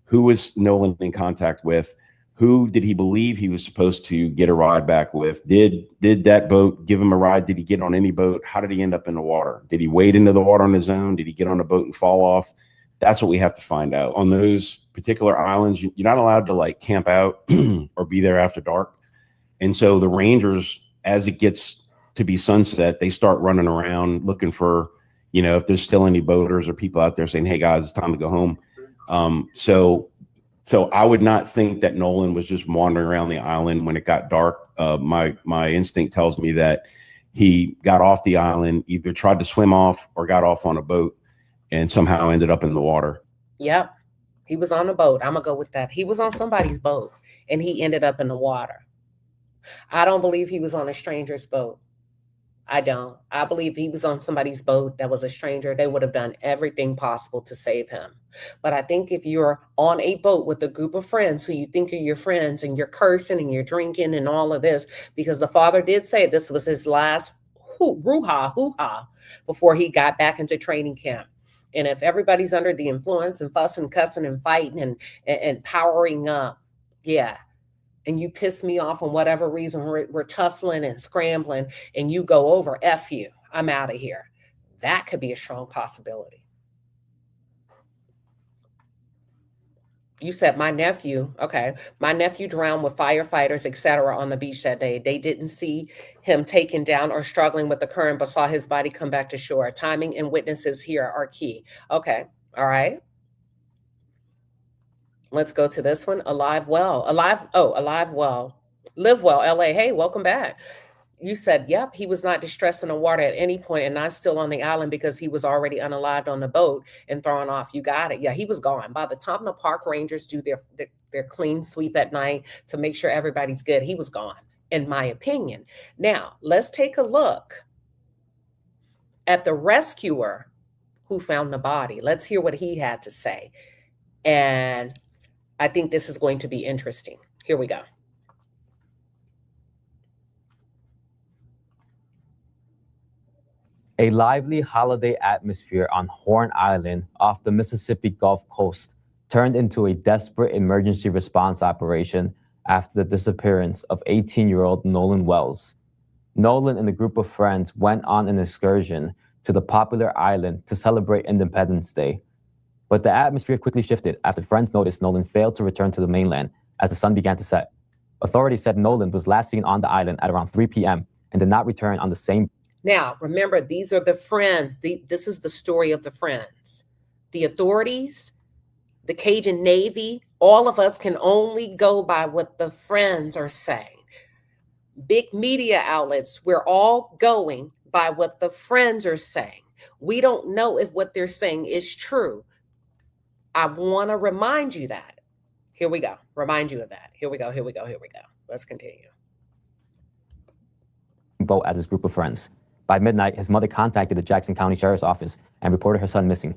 who was Nolan in contact with? Who did he believe he was supposed to get a ride back with? Did that boat give him a ride? Did he get on any boat? How did he end up in the water? Did he wade into the water on his own? Did he get on a boat and fall off? That's what we have to find out. On those particular islands, you're not allowed to camp out or be there after dark. And so the rangers, as it gets to be sunset, they start running around looking for, if there's still any boaters or people out there saying, hey guys, it's time to go home. So I would not think that Nolan was just wandering around the island when it got dark. My instinct tells me that he got off the island, either tried to swim off or got off on a boat and somehow ended up in the water. Yep. He was on a boat. I'm going to go with that. He was on somebody's boat and he ended up in the water. I don't believe he was on a stranger's boat. I don't. I believe he was on somebody's boat that was a stranger. They would have done everything possible to save him. But I think if you're on a boat with a group of friends who you think are your friends, and you're cursing and you're drinking and all of this, because the father did say this was his last hoo-ha before he got back into training camp. And if everybody's under the influence and fussing, cussing, and fighting and powering up, yeah, and you piss me off on whatever reason, we're tussling and scrambling, and you go over, F you, I'm out of here. That could be a strong possibility. You said my nephew, okay. My nephew drowned with firefighters, etc. on the beach that day. They didn't see him taken down or struggling with the current, but saw his body come back to shore. Timing and witnesses here are key. Okay, all right. Let's go to this one. Alive well. Live well, LA. Hey, welcome back. You said, yep, he was not distressed in the water at any point and not still on the island because he was already unalived on the boat and thrown off. You got it. Yeah, he was gone. By the time the park rangers do their clean sweep at night to make sure everybody's good, he was gone, in my opinion. Now, let's take a look at the rescuer who found the body. Let's hear what he had to say. And I think this is going to be interesting. Here we go. A lively holiday atmosphere on Horn Island off the Mississippi Gulf Coast turned into a desperate emergency response operation after the disappearance of 18-year-old Nolan Wells. Nolan and a group of friends went on an excursion to the popular island to celebrate Independence Day. But the atmosphere quickly shifted after friends noticed Nolan failed to return to the mainland as the sun began to set. Authorities said Nolan was last seen on the island at around 3 p.m. and did not return on the same. Now, remember, these are the friends. This is the story of the friends. The authorities, the Cajun Navy, all of us can only go by what the friends are saying. Big media outlets, we're all going by what the friends are saying. We don't know if what they're saying is true. I want to remind you that. Here we go. Remind you of that. Here we go. Here we go. Here we go. Let's continue. Boat as his group of friends. By midnight, his mother contacted the Jackson County Sheriff's Office and reported her son missing.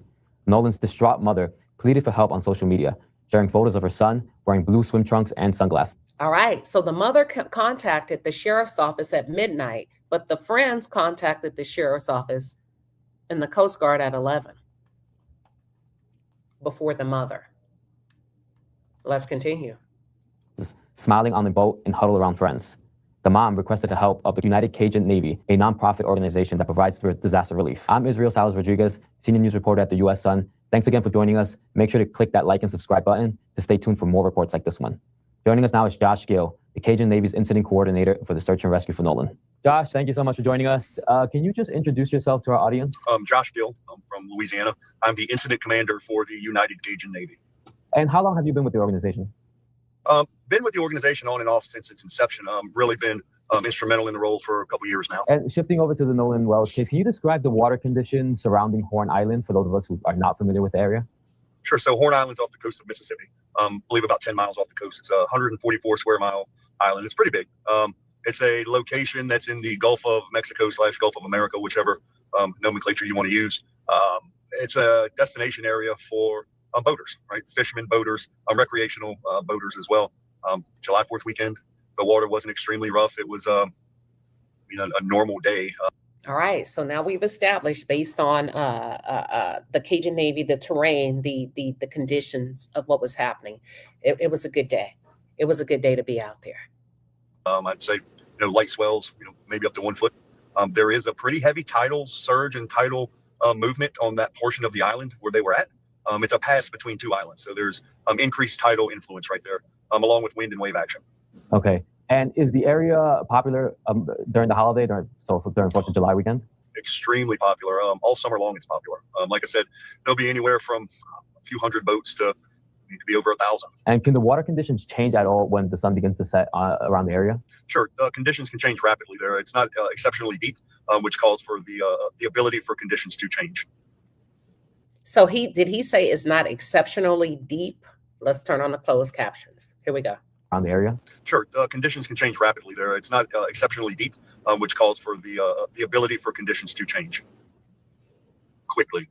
Nolan's distraught mother pleaded for help on social media, sharing photos of her son wearing blue swim trunks and sunglasses. All right. So the mother contacted the sheriff's office at midnight, but the friends contacted the sheriff's office and the Coast Guard at 11 before the mother. Let's continue. Smiling on the boat and huddled around friends. The mom requested the help of the United Cajun Navy, a nonprofit organization that provides disaster relief. I'm Israel Salas Rodriguez, senior news reporter at the U.S. Sun. Thanks again for joining us. Make sure to click that like and subscribe button to stay tuned for more reports like this one. Joining us now is Josh Gill, the Cajun Navy's incident coordinator for the search and rescue for Nolan. Josh, thank you so much for joining us. Can you just introduce yourself to our audience? Josh Gill. I'm from Louisiana. I'm the incident commander for the United Cajun Navy. And how long have you been with the organization? Been with the organization on and off since its inception. Really been instrumental in the role for a couple years now. And shifting over to the Nolan Wells case, can you describe the water conditions surrounding Horn Island for those of us who are not familiar with the area? Sure. So Horn Island's off the coast of Mississippi. I believe about 10 miles off the coast. It's a 144 square mile island. It's pretty big. It's a location that's in the Gulf of Mexico / Gulf of America, whichever nomenclature you want to use. It's a destination area for boaters, right? Fishermen, boaters, recreational boaters as well. July 4th weekend, the water wasn't extremely rough. It was a normal day. All right. So now we've established, based on the Cajun Navy, the terrain, the conditions of what was happening. It was a good day. It was a good day to be out there. I'd say, light swells, maybe up to 1 foot. There is a pretty heavy tidal surge and tidal movement on that portion of the island where they were at. It's a pass between two islands. So there's increased tidal influence right there, along with wind and wave action. Okay. And is the area popular during the holiday, during 4th of July weekend? Extremely popular. All summer long, it's popular. Like I said, there'll be anywhere from a few hundred boats to be over 1,000. And can the water conditions change at all when the sun begins to set around the area? Sure. Conditions can change rapidly there. It's not exceptionally deep, which calls for the ability for conditions to change. So did he say it's not exceptionally deep? Let's turn on the closed captions. Here we go. Around the area? Sure. Conditions can change rapidly there. It's not exceptionally deep, which calls for the ability for conditions to change quickly.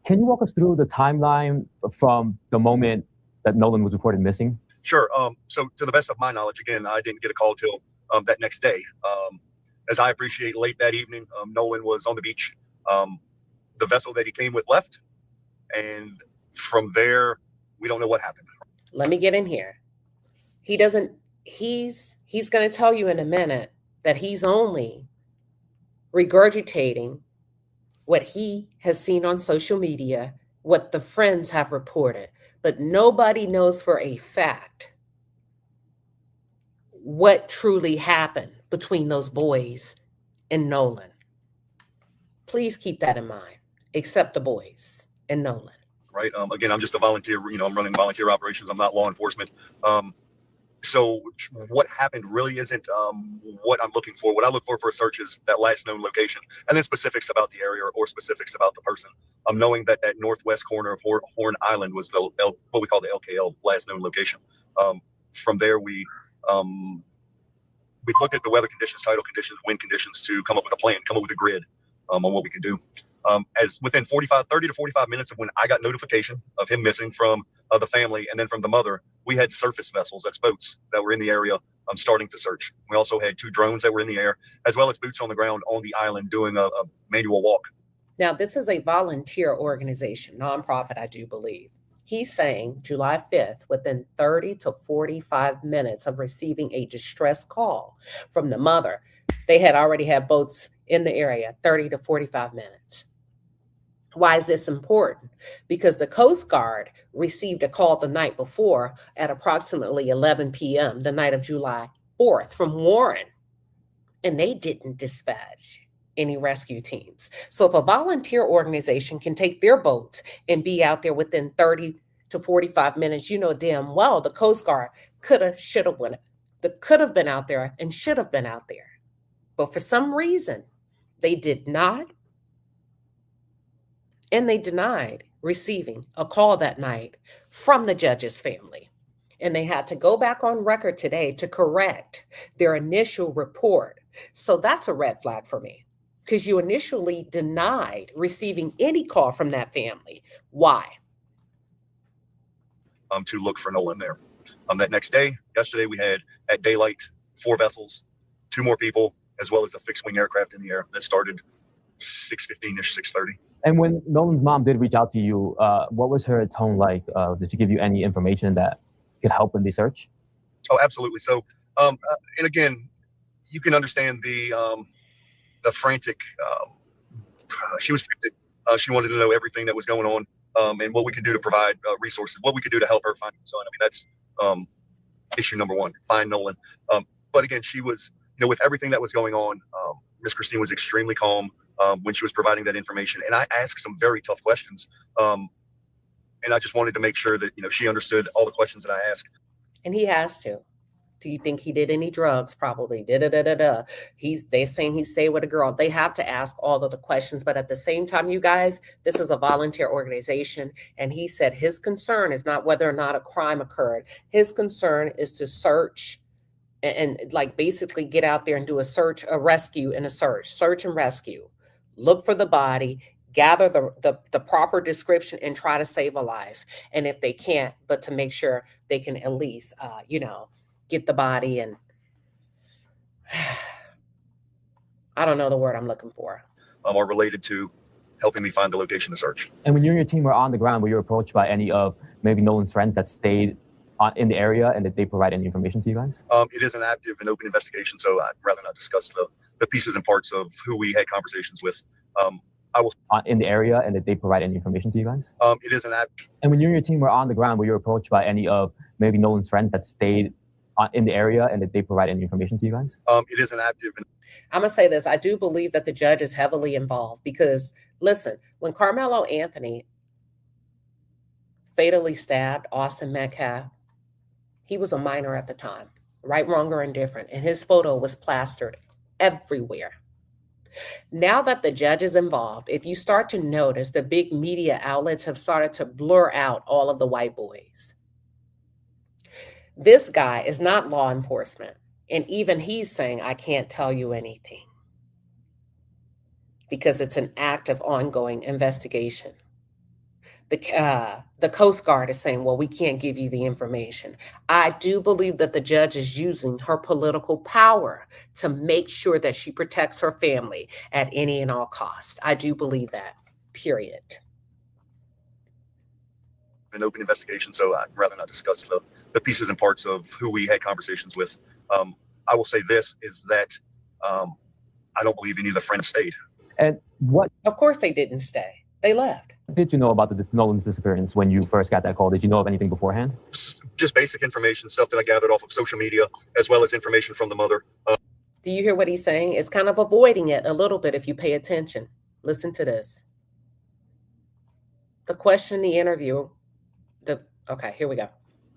Can you walk us through the timeline from the moment that Nolan was reported missing? Sure. So to the best of my knowledge, again, I didn't get a call till that next day. As I appreciate, late that evening, Nolan was on the beach. The vessel that he came with left. And from there, we don't know what happened. Let me get in here. He's going to tell you in a minute that he's only regurgitating what he has seen on social media, what the friends have reported, but nobody knows for a fact what truly happened between those boys and Nolan. Please keep that in mind, except the boys and Nolan. Right. Again, I'm just a volunteer. I'm running volunteer operations. I'm not law enforcement. So what happened really isn't what I'm looking for. What I look for a search is that last known location, and then specifics about the area or specifics about the person. Knowing that that northwest corner of Horn Island was what we call the LKL, last known location. From there, we looked at the weather conditions, tidal conditions, wind conditions to come up with a plan, come up with a grid on what we can do. As within 30 to 45 minutes of when I got notification of him missing from the family and then from the mother, we had surface vessels, that's boats, that were in the area starting to search. We also had 2 drones that were in the air, as well as boots on the ground on the island doing a manual walk. Now, this is a volunteer organization, nonprofit, I do believe. He's saying July 5th, within 30 to 45 minutes of receiving a distress call from the mother, they had already had boats in the area, 30 to 45 minutes. Why is this important? Because the Coast Guard received a call the night before at approximately 11 p.m., the night of July 4th, from Warren, and they didn't dispatch any rescue teams. So if a volunteer organization can take their boats and be out there within 30 to 45 minutes, you know damn well the Coast Guard could have been out there and should have been out there. But for some reason, they did not. And they denied receiving a call that night from the judge's family. And they had to go back on record today to correct their initial report. So that's a red flag for me, because you initially denied receiving any call from that family. Why? To look for Nolan there. That next day, yesterday, we had at daylight 4 vessels, 2 more people, as well as a fixed wing aircraft in the air that started 6:15-ish, 6:30. And when Nolan's mom did reach out to you, what was her tone like? Did she give you any information that could help in the search? Oh, absolutely. So, and again, you can understand the frantic. She was frantic. She wanted to know everything that was going on, and what we could do to provide resources, what we could do to help her find her son. I mean, that's issue number 1: find Nolan. But again, she was, with everything that was going on, Miss Christine was extremely calm when she was providing that information. And I asked some very tough questions. And I just wanted to make sure that, she understood all the questions that I asked. And he has to. Do you think he did any drugs? Probably. They're saying he stayed with a girl. They have to ask all of the questions. But at the same time, you guys, this is a volunteer organization. And he said his concern is not whether or not a crime occurred. His concern is to search and like basically get out there and do a rescue and a search and rescue. Look for the body, gather the proper description, and try to save a life. And if they can't, but to make sure they can at least, get the body. And I don't know the word I'm looking for. Are related to helping me find the location to search. And when you and your team were on the ground, were you approached by any of maybe Nolan's friends that stayed in the area, and did they provide any information to you guys? It is an active and open investigation, so I'd rather not discuss the pieces and parts of who we had conversations with. I will in the area, and did they provide any information to you guys? It is an active. And when you and your team were on the ground, were you approached by any of maybe Nolan's friends that stayed in the area, and did they provide any information to you guys? It is an active. I'm gonna say this: I do believe that the judge is heavily involved, because listen, when Carmelo Anthony fatally stabbed Austin Metcalf, he was a minor at the time, right, wrong, or indifferent, and his photo was plastered everywhere. Now that the judge is involved, if you start to notice, the big media outlets have started to blur out all of the white boys. This guy is not law enforcement, and even he's saying, I can't tell you anything, because it's an active, ongoing investigation. The Coast Guard is saying, well, we can't give you the information. I do believe that the judge is using her political power to make sure that she protects her family at any and all costs. I do believe that, period. An open investigation, so I'd rather not discuss the pieces and parts of who we had conversations with. I will say this, is that I don't believe any of the friends stayed. And what? Of course they didn't stay. They left. Did you know about Nolan's disappearance when you first got that call? Did you know of anything beforehand? Just basic information, stuff that I gathered off of social media, as well as information from the mother. Do you hear what he's saying? It's kind of avoiding it a little bit if you pay attention. Listen to this. The question, the interview, okay, here we go.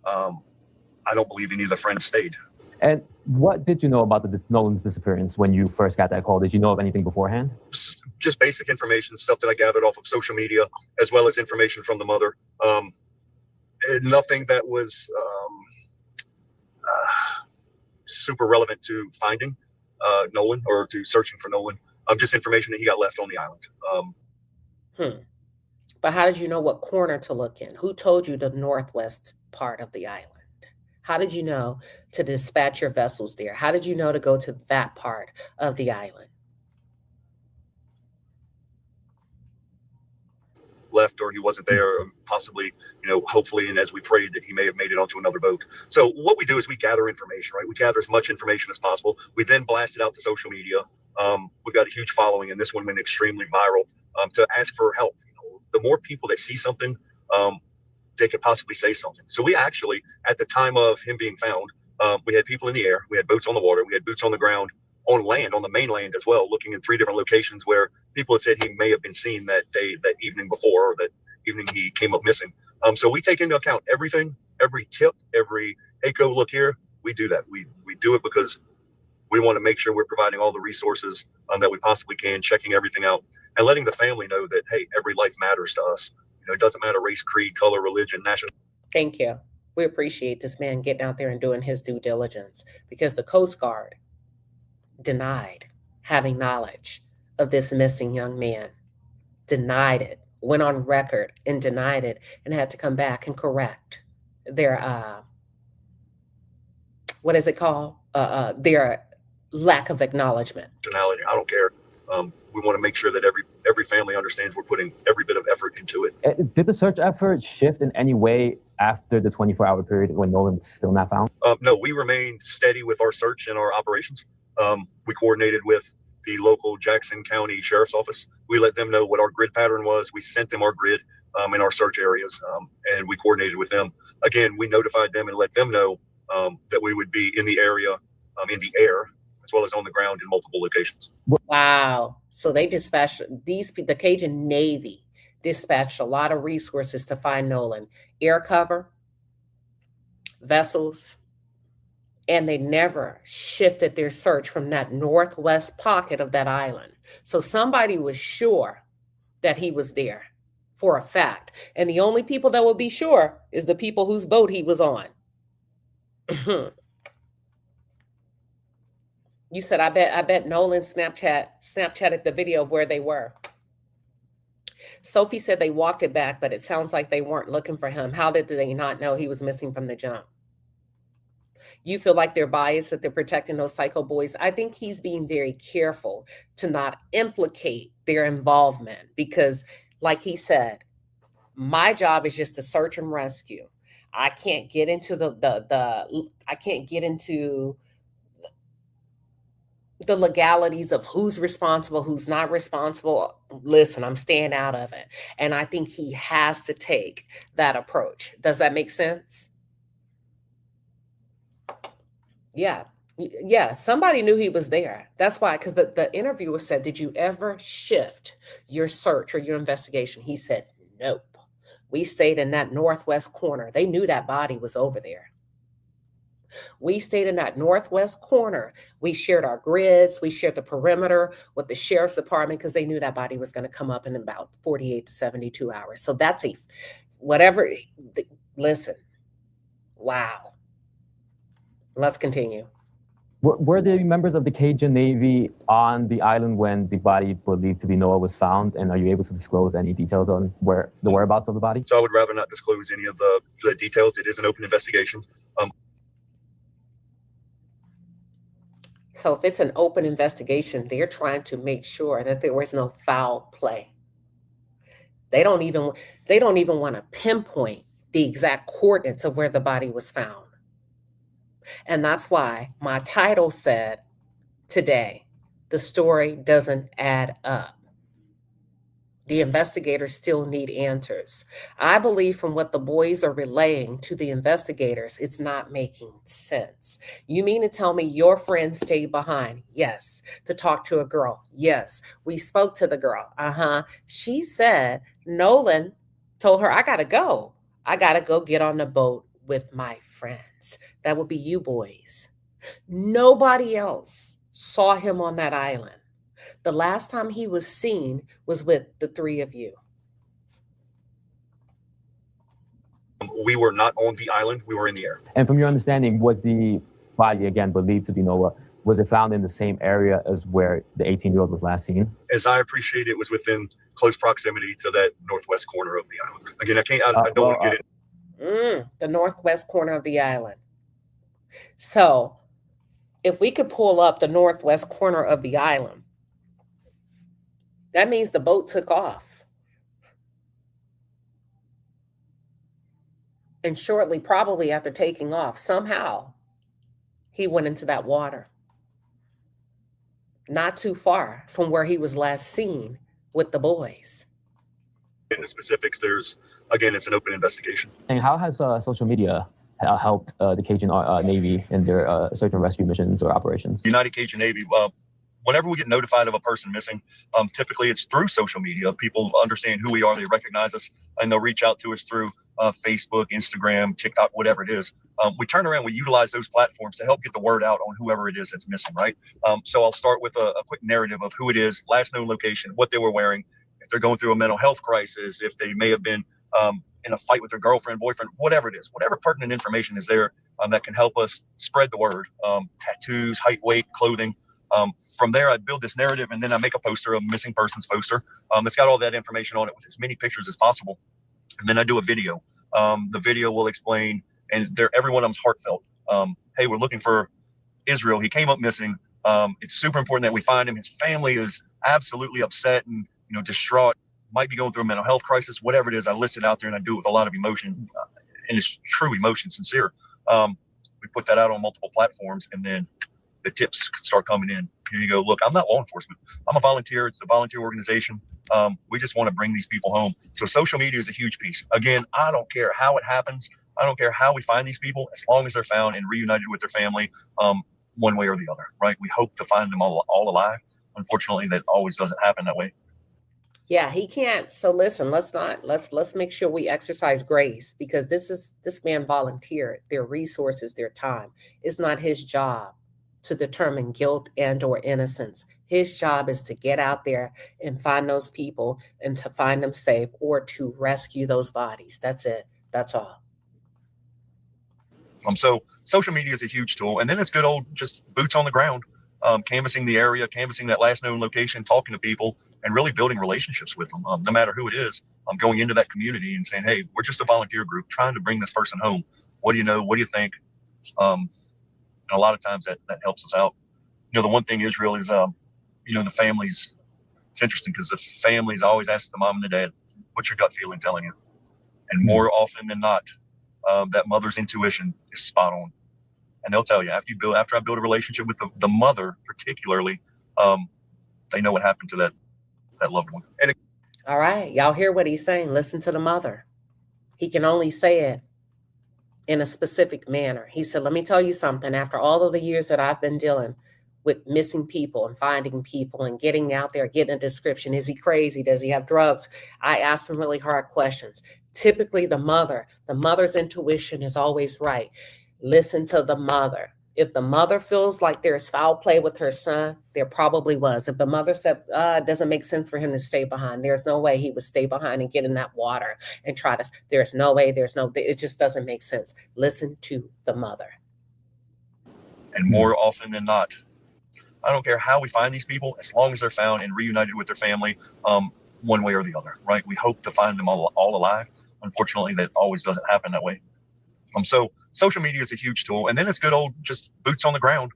I don't believe any of the friends stayed. And what did you know about Nolan's disappearance when you first got that call? Did you know of anything beforehand? Just basic information, stuff that I gathered off of social media, as well as information from the mother. Nothing that was super relevant to finding Nolan or to searching for Nolan. Just information that he got left on the island. But how did you know what corner to look in? Who told you the northwest part of the island? How did you know to dispatch your vessels there? How did you know to go to that part of the island? Left, or he wasn't there, possibly, hopefully, and as we prayed, that he may have made it onto another boat. So what we do is we gather information, right? We gather as much information as possible. We then blast it out to social media. We've got a huge following, and this one went extremely viral, to ask for help. The more people that see something, they could possibly say something. So we actually, at the time of him being found, we had people in the air, we had boats on the water, we had boots on the ground, on land, on the mainland as well, looking in 3 different locations where people had said he may have been seen that day, that evening before, or that evening he came up missing. So we take into account everything, every tip, every, hey, go look here. We do that. We do it because we want to make sure we're providing all the resources that we possibly can, checking everything out, and letting the family know that, hey, every life matters to us. It doesn't matter race, creed, color, religion, national. Thank you. We appreciate this man getting out there and doing his due diligence, because the Coast Guard denied having knowledge of this missing young man, denied it, went on record and denied it, and had to come back and correct their, what is it called? Their lack of acknowledgement. I don't care. We want to make sure that every family understands we're putting every bit of effort into it. Did the search effort shift in any way after the 24-hour period when Nolan's still not found? No, we remained steady with our search and our operations. We coordinated with the local Jackson County Sheriff's Office. We let them know what our grid pattern was. We sent them our grid in our search areas, and we coordinated with them. Again, we notified them and let them know that we would be in the area, in the air, as well as on the ground in multiple locations. Wow. So they dispatched the Cajun Navy dispatched a lot of resources to find Nolan. Air cover, vessels, and they never shifted their search from that northwest pocket of that island. So somebody was sure that he was there for a fact. And the only people that will be sure is the people whose boat he was on. You said, I bet Nolan Snapchatted the video of where they were. Sophie said they walked it back, but it sounds like they weren't looking for him. How did they not know he was missing from the jump? You feel like they're biased, that they're protecting those psycho boys. I think he's being very careful to not implicate their involvement, because like he said, my job is just to search and rescue. I can't get into I can't get into the legalities of who's responsible, who's not responsible. Listen, I'm staying out of it. And I think he has to take that approach. Does that make sense? Yeah. Yeah. Somebody knew he was there. That's why, because the interviewer said, did you ever shift your search or your investigation? He said, nope. We stayed in that northwest corner. They knew that body was over there. We stayed in that northwest corner. We shared our grids. We shared the perimeter with the sheriff's department because they knew that body was going to come up in about 48 to 72 hours. So that's listen. Wow. Let's continue. Were the members of the Cajun Navy on the island when the body believed to be Noah was found? And are you able to disclose any details on where the whereabouts of the body? So I would rather not disclose any of the details. It is an open investigation. So if it's an open investigation, they're trying to make sure that there was no foul play. They don't even want to pinpoint the exact coordinates of where the body was found. And that's why my title said today, the story doesn't add up. The investigators still need answers. I believe from what the boys are relaying to the investigators, it's not making sense. You mean to tell me your friend stayed behind? Yes. To talk to a girl? Yes. We spoke to the girl. She said Nolan told her, I got to go. I got to go get on the boat with my friends. That would be you boys. Nobody else saw him on that island. The last time he was seen was with the three of you. We were not on the island. We were in the air. And from your understanding, was the body, again, believed to be Noah, was it found in the same area as where the 18-year-old was last seen? As I appreciate it, was within close proximity to that northwest corner of the island. Again, I don't want to get in. The northwest corner of the island. So if we could pull up the northwest corner of the island, that means the boat took off. And shortly, probably after taking off, somehow he went into that water. Not too far from where he was last seen with the boys. In the specifics, it's an open investigation. And how has social media helped the Cajun Navy in their search and rescue missions or operations? United Cajun Navy, whenever we get notified of a person missing, typically it's through social media. People understand who we are, they recognize us, and they'll reach out to us through Facebook, Instagram, TikTok, whatever it is. We turn around, we utilize those platforms to help get the word out on whoever it is that's missing, right? So I'll start with a quick narrative of who it is, last known location, what they were wearing, if they're going through a mental health crisis, if they may have been in a fight with their girlfriend, boyfriend, whatever it is, whatever pertinent information is there that can help us spread the word. Tattoos, height, weight, clothing. From there, I build this narrative, and then I make a poster, a missing persons poster. It's got all that information on it with as many pictures as possible. And then I do a video. The video will explain, and every one of them's heartfelt. Hey, we're looking for Israel. He came up missing. It's super important that we find him. His family is absolutely upset and distraught. Might be going through a mental health crisis, whatever it is. I list it out there, and I do it with a lot of emotion, and it's true emotion, sincere. We put that out on multiple platforms, and then the tips start coming in. Here you go. Look, I'm not law enforcement. I'm a volunteer. It's a volunteer organization. We just want to bring these people home. So social media is a huge piece. Again, I don't care how it happens. I don't care how we find these people, as long as they're found and reunited with their family, one way or the other, right? We hope to find them all alive. Unfortunately, that always doesn't happen that way. Yeah, he can't. So listen, let's make sure we exercise grace, because this man volunteered their resources, their time. It's not his job to determine guilt and or innocence. His job is to get out there and find those people and to find them safe, or to rescue those bodies. That's it. That's all. So social media is a huge tool. And then it's good old just boots on the ground, canvassing the area, canvassing that last known location, talking to people, and really building relationships with them, no matter who it is. Going into that community and saying, hey, we're just a volunteer group trying to bring this person home. What do you know? What do you think? And a lot of times that helps us out. The one thing Israel is, the families, it's interesting because the families always ask the mom and the dad, what's your gut feeling telling you? And more often than not, that mother's intuition is spot on. And they'll tell you, after I build a relationship with the mother, particularly, they know what happened to that loved one. And all right, y'all hear what he's saying. Listen to the mother. He can only say it in a specific manner. He said, let me tell you something. After all of the years that I've been dealing with missing people and finding people and getting out there, getting a description, is he crazy? Does he have drugs? I asked some really hard questions. Typically the mother's intuition is always right. Listen to the mother. If the mother feels like there's foul play with her son, there probably was. If the mother said, it doesn't make sense for him to stay behind, there's no way he would stay behind and get in that water and try to, there's no way, it just doesn't make sense. Listen to the mother. And more often than not, I don't care how we find these people, as long as they're found and reunited with their family, one way or the other, right? We hope to find them all alive. Unfortunately, that always doesn't happen that way. So social media is a huge tool. And then it's good old just boots on the ground,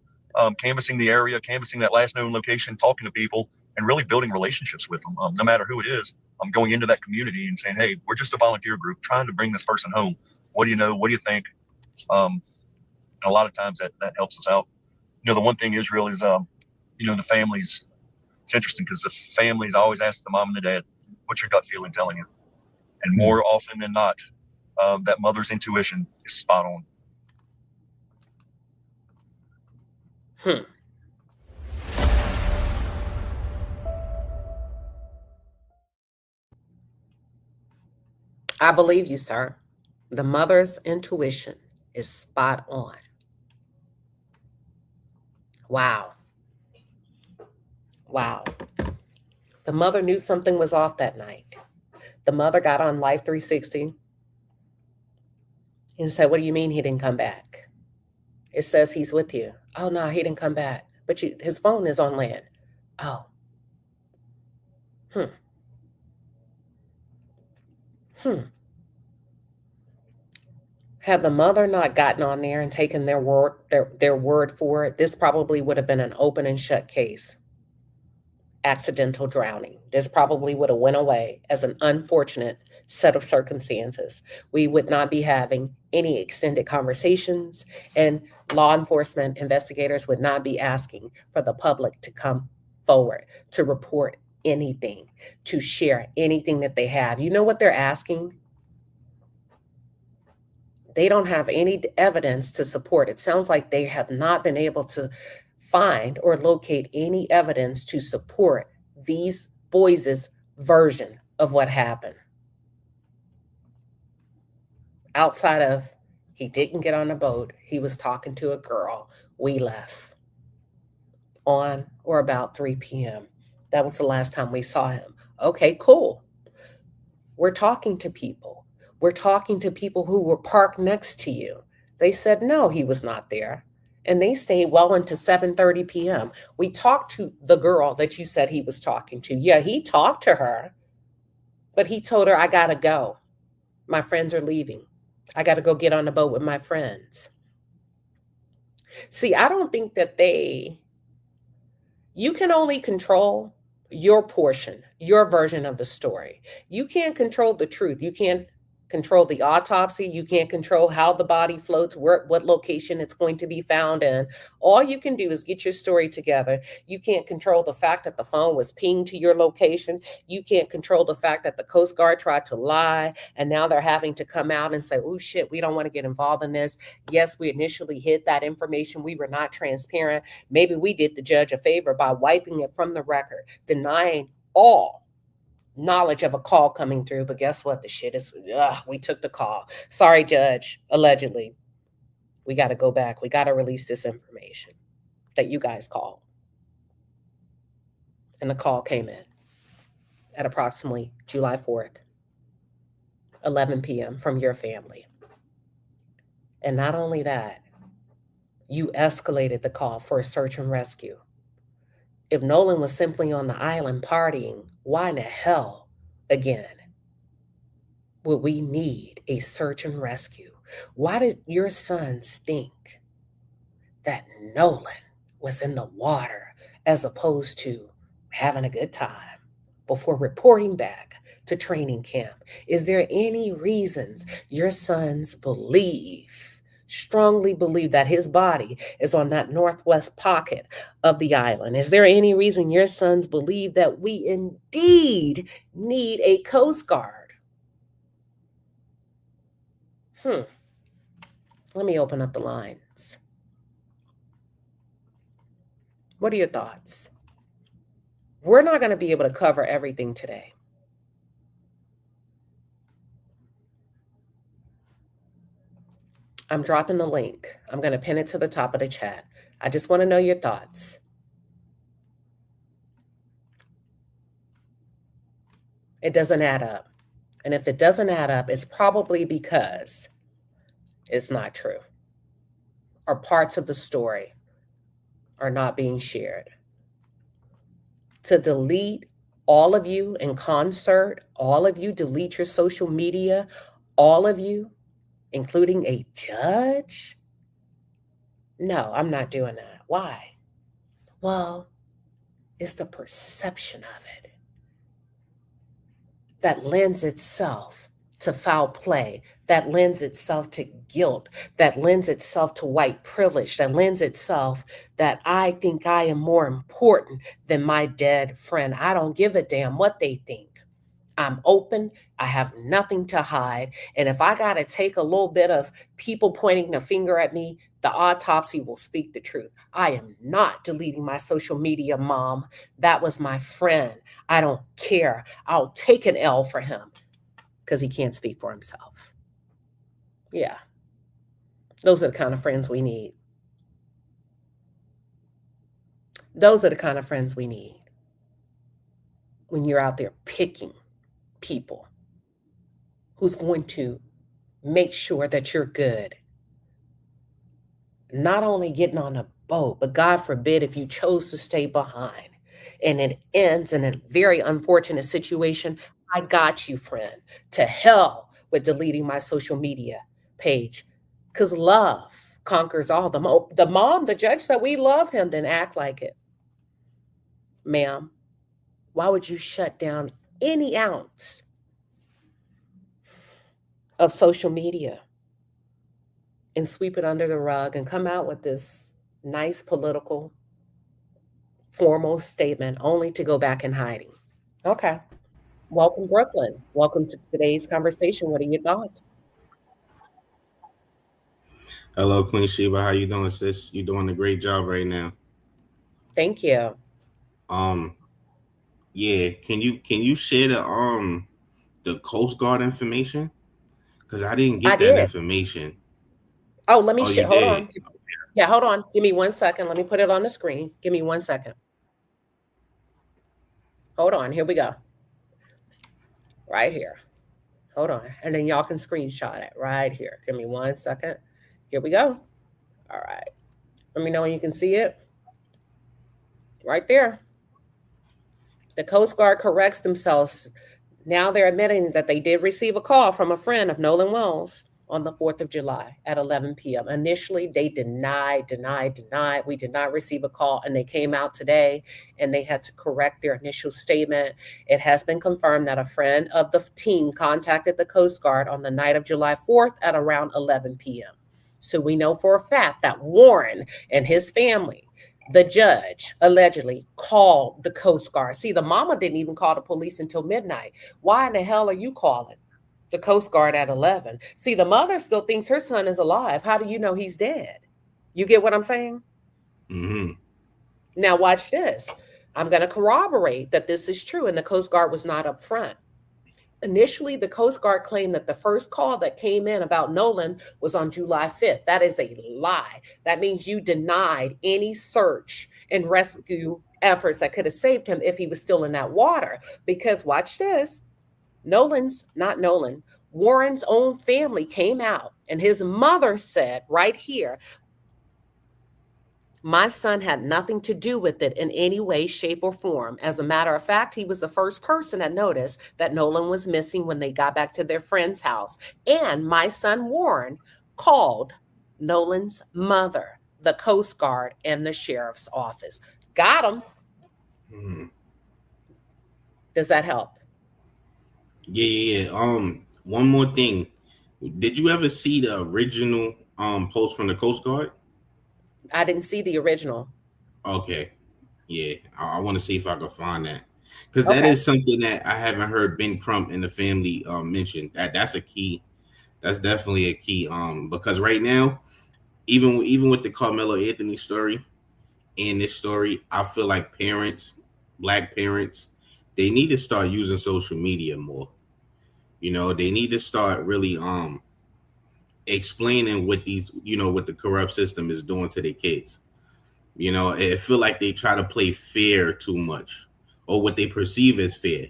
canvassing the area, canvassing that last known location, talking to people, and really building relationships with them, no matter who it is. Going into that community and saying, hey, we're just a volunteer group trying to bring this person home. What do you know? What do you think? And a lot of times that helps us out. The one thing Israel is, the families, it's interesting because the families always ask the mom and the dad, what's your gut feeling telling you? And more often than not, that mother's intuition is spot on. I believe you, sir. The mother's intuition is spot on. Wow. Wow. The mother knew something was off that night. The mother got on Life 360 and said, what do you mean he didn't come back? It says he's with you. Oh, no, he didn't come back. But his phone is on land. Oh. Had the mother not gotten on there and taken their word for it, this probably would have been an open and shut case. Accidental drowning. This probably would have went away as an unfortunate set of circumstances. We would not be having any extended conversations, and law enforcement investigators would not be asking for the public to come forward, to report anything, to share anything that they have. You know what they're asking? They don't have any evidence to support. It sounds like they have not been able to find or locate any evidence to support these boys' version of what happened. Outside of, he didn't get on a boat, he was talking to a girl, we left on or about 3 p.m. That was the last time we saw him. Okay, cool. We're talking to people. We're talking to people who were parked next to you. They said, no, he was not there. And they stayed well into 7:30 p.m. We talked to the girl that you said he was talking to. Yeah, he talked to her, but he told her, I got to go. My friends are leaving. I got to go get on the boat with my friends. See, I don't think that you can only control your portion, your version of the story. You can't control the truth. You can't control the autopsy. You can't control how the body floats, what location it's going to be found in. All you can do is get your story together. You can't control the fact that the phone was pinged to your location. You can't control the fact that the Coast Guard tried to lie, and now they're having to come out and say, oh shit, we don't want to get involved in this. Yes, we initially hid that information. We were not transparent. Maybe we did the judge a favor by wiping it from the record, denying all knowledge of a call coming through. But guess what? The shit is, we took the call. Sorry, judge, allegedly. We got to go back. We got to release this information that you guys called. And the call came in at approximately July 4th, 11 p.m. from your family. And not only that, you escalated the call for a search and rescue. If Nolan was simply on the island partying, why in the hell, again, would we need a search and rescue? Why did your sons think that Nolan was in the water as opposed to having a good time before reporting back to training camp? Is there any reasons your sons strongly believe that his body is on that northwest pocket of the island? Is there any reason your sons believe that we indeed need a Coast Guard? Let me open up the lines. What are your thoughts? We're not going to be able to cover everything today. I'm dropping the link. I'm going to pin it to the top of the chat. I just want to know your thoughts. It doesn't add up. And if it doesn't add up, it's probably because it's not true, or parts of the story are not being shared. To delete all of you in concert, all of you delete your social media, all of you, including a judge? No, I'm not doing that. Why? Well, it's the perception of it that lends itself to foul play, that lends itself to guilt, that lends itself to white privilege, that lends itself that I think I am more important than my dead friend. I don't give a damn what they think. I'm open. I have nothing to hide. And if I got to take a little bit of people pointing the finger at me, the autopsy will speak the truth. I am not deleting my social media, Mom. That was my friend. I don't care. I'll take an L for him because he can't speak for himself. Yeah. Those are the kind of friends we need. Those are the kind of friends we need when you're out there picking people who's going to make sure that you're good. Not only getting on a boat, but God forbid if you chose to stay behind and it ends in a very unfortunate situation. I got you, friend. To hell with deleting my social media page. Because love conquers all. The judge said we love him, then act like it. Ma'am, why would you shut down any ounce of social media and sweep it under the rug and come out with this nice political formal statement only to go back in hiding? Okay. Welcome, Brooklyn. Welcome to today's conversation. What are your thoughts? Hello, Queen Shiba. How you doing, sis? You're doing a great job right now. Thank you. Yeah. Can you share the Coast Guard information? Because I didn't I get that did. information. Oh, let me Oh, you hold did. on. Yeah, hold on. Give me 1 second. Let me put it on the screen. Give me 1 second. Hold on. Here we go. Right here. Hold on. And then y'all can screenshot it right here. Give me 1 second. Here we go. All right. Let me know when you can see it. Right there. The Coast Guard corrects themselves. Now they're admitting that they did receive a call from a friend of Nolan Wells on the 4th of July at 11 p.m. Initially, they denied. We did not receive a call, and they came out today and they had to correct their initial statement. It has been confirmed that a friend of the team contacted the Coast Guard on the night of July 4th at around 11 p.m. So we know for a fact that Warren and his family, the judge, allegedly called the Coast Guard. See, the mama didn't even call the police until midnight. Why in the hell are you calling the Coast Guard at 11? See, the mother still thinks her son is alive. How do you know he's dead? You get what I'm saying? Mm-hmm. Now watch this. I'm going to corroborate that this is true, and the Coast Guard was not up front. Initially, the Coast Guard claimed that the first call that came in about Nolan was on July 5th. That is a lie. That means you denied any search and rescue efforts that could have saved him if he was still in that water. Because watch this. Warren's own family came out and his mother said right here, my son had nothing to do with it in any way, shape, or form. As a matter of fact, he was the first person that noticed that Nolan was missing when they got back to their friend's house. And my son Warren called Nolan's mother, the Coast Guard, and the sheriff's office. Got him. Mm-hmm. Does that help? Yeah. One more thing. Did you ever see the original post from the Coast Guard? I didn't see the original. Okay. Yeah. I want to see if I can find that. Because that is something that I haven't heard Ben Crump and the family mention. That's a key. That's definitely a key. Because right now, even with the Carmelo Anthony story and this story, I feel like Black parents, they need to start using social media more. You know, they need to start really explaining what what the corrupt system is doing to their kids. You know, I feel like they try to play fair too much, or what they perceive as fair,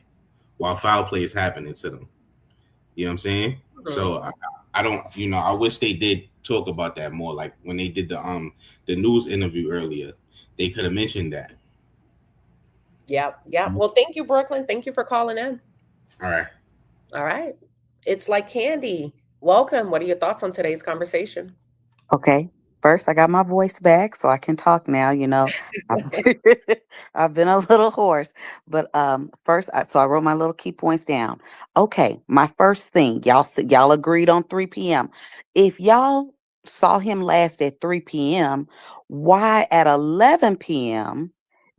while foul play is happening to them. You know what I'm saying? Mm-hmm. So I don't, I wish they did talk about that more. Like when they did the news interview earlier, they could have mentioned that. Yeah. Well, thank you, Brooklyn. Thank you for calling in. All right. It's like candy. Welcome. What are your thoughts on today's conversation? Okay. First, I got my voice back, so I can talk now. I've been a little hoarse, but first, so I wrote my little key points down. Okay, my first thing, y'all agreed on 3 p.m. If y'all saw him last at 3 p.m., why at 11 p.m.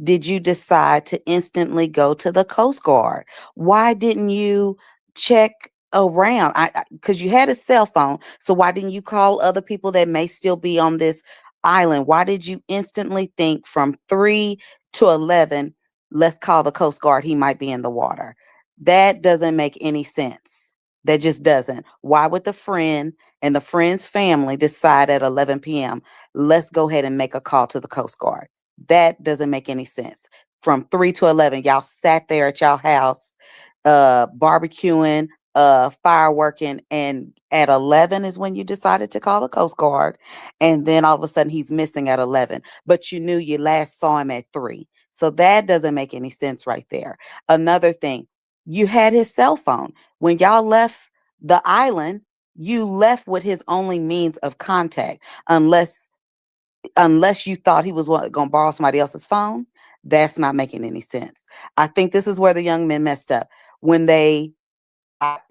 did you decide to instantly go to the Coast Guard? Why didn't you check around? Because you had a cell phone, so why didn't you call other people that may still be on this island? Why did you instantly think from 3 to 11, let's call the Coast Guard, he might be in the water? That doesn't make any sense. That just doesn't. Why would the friend and the friend's family decide at 11 p.m., let's go ahead and make a call to the Coast Guard? That doesn't make any sense. From 3 to 11, y'all sat there at y'all house, barbecuing, fireworking, and at 11 is when you decided to call the Coast Guard, and then all of a sudden he's missing at 11, but you knew you last saw him at 3. So that doesn't make any sense right there. Another thing, You had his cell phone. When y'all left the island, you left with his only means of contact, unless you thought he was going to borrow somebody else's phone. That's not making any sense. I think this is where the young men messed up when they,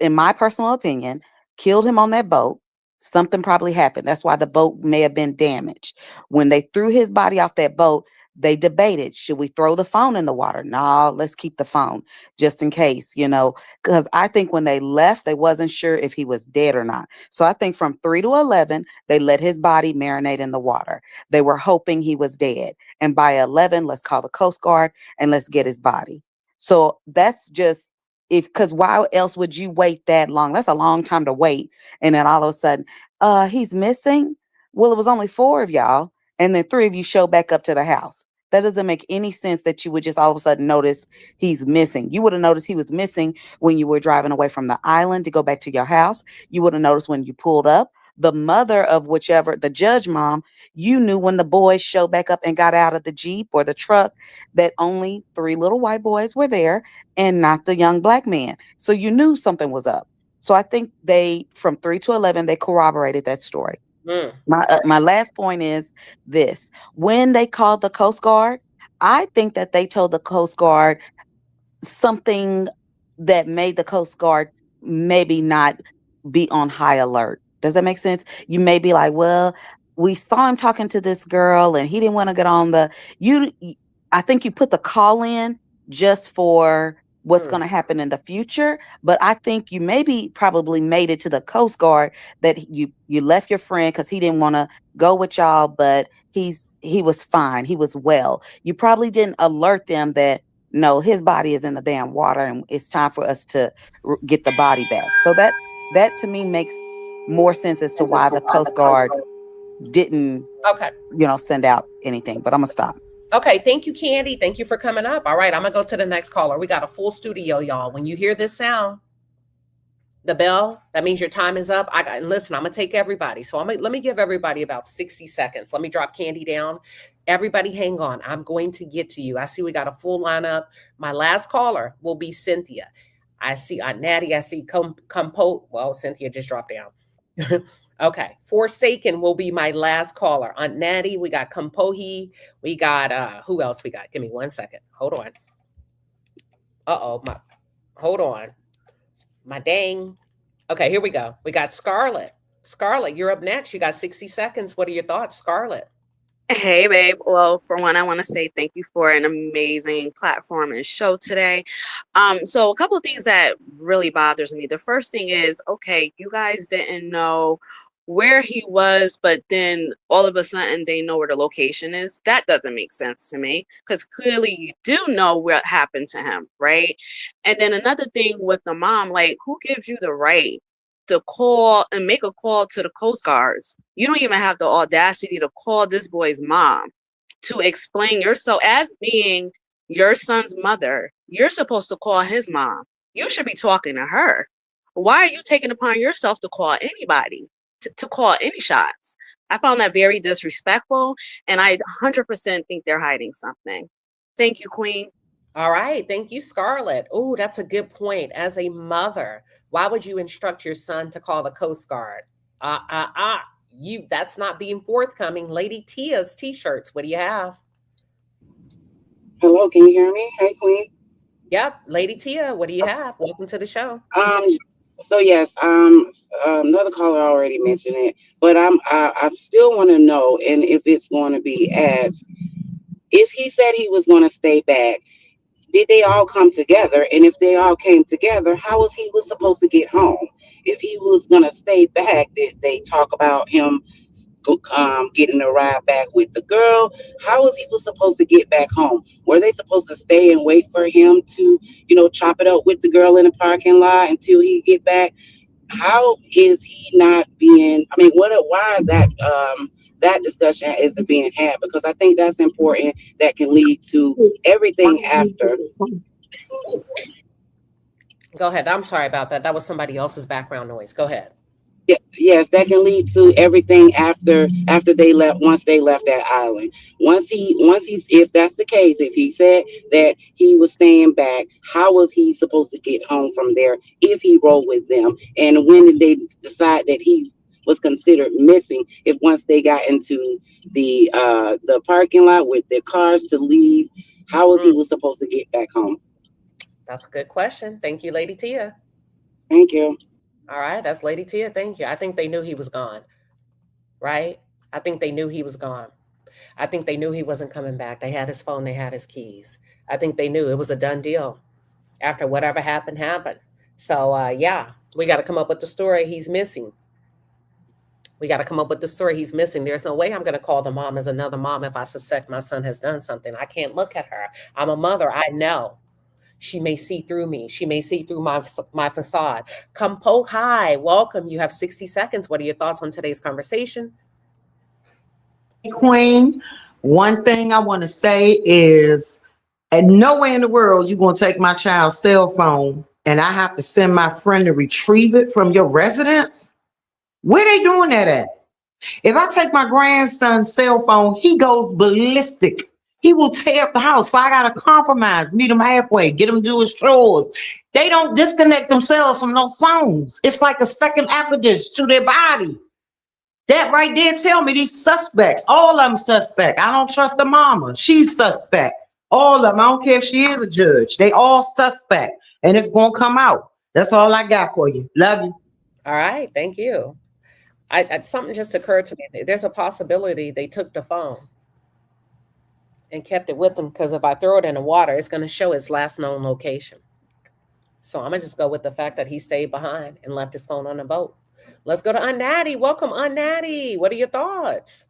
in my personal opinion, killed him on that boat. Something probably happened. That's why the boat may have been damaged. When they threw his body off that boat, they debated, should we throw the phone in the water? No, let's keep the phone just in case, because I think when they left, they wasn't sure if he was dead or not. So I think from 3 to 11, they let his body marinate in the water. They were hoping he was dead. And by 11, let's call the Coast Guard and let's get his body. So that's just, because why else would you wait that long? That's a long time to wait. And then all of a sudden, he's missing. Well, it was only 4 of y'all, and then 3 of you show back up to the house. That doesn't make any sense that you would just all of a sudden notice he's missing. You would have noticed he was missing when you were driving away from the island to go back to your house. You would have noticed when you pulled up. The mother of whichever, the judge mom, you knew when the boys showed back up and got out of the Jeep or the truck that only 3 little white boys were there and not the young black man. So you knew something was up. So I think they, from 3 to 11, they corroborated that story. My last point is this. When they called the Coast Guard, I think that they told the Coast Guard something that made the Coast Guard maybe not be on high alert. Does that make sense? You may be like, well, we saw him talking to this girl and he didn't want to get on I think you put the call in just for what's going to happen in the future. But I think you probably made it to the Coast Guard that you left your friend because he didn't want to go with y'all, but he was fine. He was well. You probably didn't alert them that, no, his body is in the damn water and it's time for us to get the body back. So that to me makes more sense as to why the Coast Guard didn't, send out anything. But I'm going to stop. Okay, thank you, Candy. Thank you for coming up. All right, I'm going to go to the next caller. We got a full studio, y'all. When you hear this sound, the bell, that means your time is up. Listen, I'm going to take everybody. So let me give everybody about 60 seconds. Let me drop Candy down. Everybody hang on. I'm going to get to you. I see we got a full lineup. My last caller will be Cynthia. I see Natty. I see Compo. Well, Cynthia just dropped down. Okay. Forsaken will be my last caller. Aunt Natty, we got Compohi. We got, who else we got? Give me 1 second. Hold on. Hold on. My dang. Okay, here we go. We got Scarlett. Scarlett, you're up next. You got 60 seconds. What are your thoughts, Scarlett? Hey, babe. Well, for one, I want to say thank you for an amazing platform and show today. So a couple of things that really bothers me. The first thing is, okay, you guys didn't know where he was, but then all of a sudden they know where the location is. That doesn't make sense to me because clearly you do know what happened to him, right? And then another thing with the mom, like, who gives you the right to call and make a call to the Coast Guards? You don't even have the audacity to call this boy's mom to explain yourself as being your son's mother. You're supposed to call his mom. You should be talking to her. Why are you taking upon yourself to call anybody, to call any shots? I found that very disrespectful, and I 100% think they're hiding something. Thank you, Queen. All right. Thank you, Scarlett. Oh, that's a good point. As a mother, why would you instruct your son to call the Coast Guard? That's not being forthcoming. Lady Tia's t-shirts. What do you have? Hello, can you hear me? Hey, Queen. Yep. Lady Tia, what do you have? Welcome to the show. So yes, another caller already mentioned it, but I still want to know, and if it's going to be as, if he said he was going to stay back, did they all come together? And if they all came together, how was he supposed to get home? If he was going to stay back, did they talk about him getting a ride back with the girl? How was he supposed to get back home? Were they supposed to stay and wait for him to, chop it up with the girl in the parking lot until he get back? How is he not being, why that discussion isn't being had? Because I think that's important. That can lead to everything after. Go ahead. I'm sorry about that. That was somebody else's background noise. Go ahead. Yes, that can lead to everything after they left. Once they left that island, once he, if that's the case, if he said that he was staying back, how was he supposed to get home from there if he rode with them? And when did they decide that he was considered missing? If once they got into the parking lot with their cars to leave, how was he was supposed to get back home? That's a good question. Thank you, Lady Tia. Thank you. All right, that's Lady Tia. Thank you. I think they knew he was gone, right? I think they knew he was gone. I think they knew he wasn't coming back. They had his phone, they had his keys. I think they knew it was a done deal after whatever happened, happened. So, yeah, we got to come up with the story he's missing. We got to come up with the story he's missing. There's no way I'm going to call the mom as another mom if I suspect my son has done something. I can't look at her. I'm a mother. I know. She may see through me. She may see through my facade. Compo, hi, welcome. You have 60 seconds. What are your thoughts on today's conversation? Queen, one thing I want to say is, and nowhere in the world you're going to take my child's cell phone and I have to send my friend to retrieve it from your residence. Where they doing that at? If I take my grandson's cell phone, he goes ballistic. He will tear up the house. So I got to compromise, meet him halfway, get him to do his chores. They don't disconnect themselves from those phones. It's like a second appendage to their body. That right there tell me these suspects, all of them suspect. I don't trust the mama. She's suspect. All of them. I don't care if she is a judge. They all suspect. And it's going to come out. That's all I got for you. Love you. All right. Thank you. Something just occurred to me. There's a possibility they took the phone and kept it with them, because if I throw it in the water, it's going to show its last known location. So I'm going to just go with the fact that he stayed behind and left his phone on the boat. Let's go to Unnatty. Welcome, Unnatty. What are your thoughts?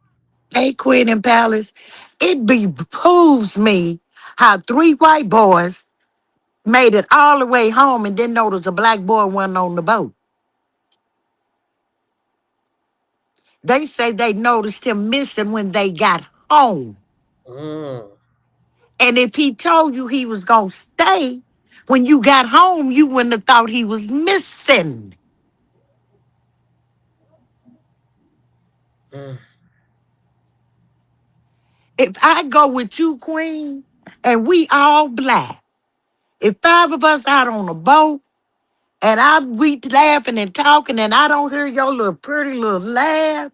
Hey, Queen and Palace. It behooves me how 3 white boys made it all the way home and didn't notice a black boy wasn't on the boat. They say they noticed him missing when they got home. And if he told you he was going to stay, when you got home, you wouldn't have thought he was missing. If I go with you, Queen, and we all black, if 5 of us out on a boat, and we laughing and talking, and I don't hear your little pretty little laugh,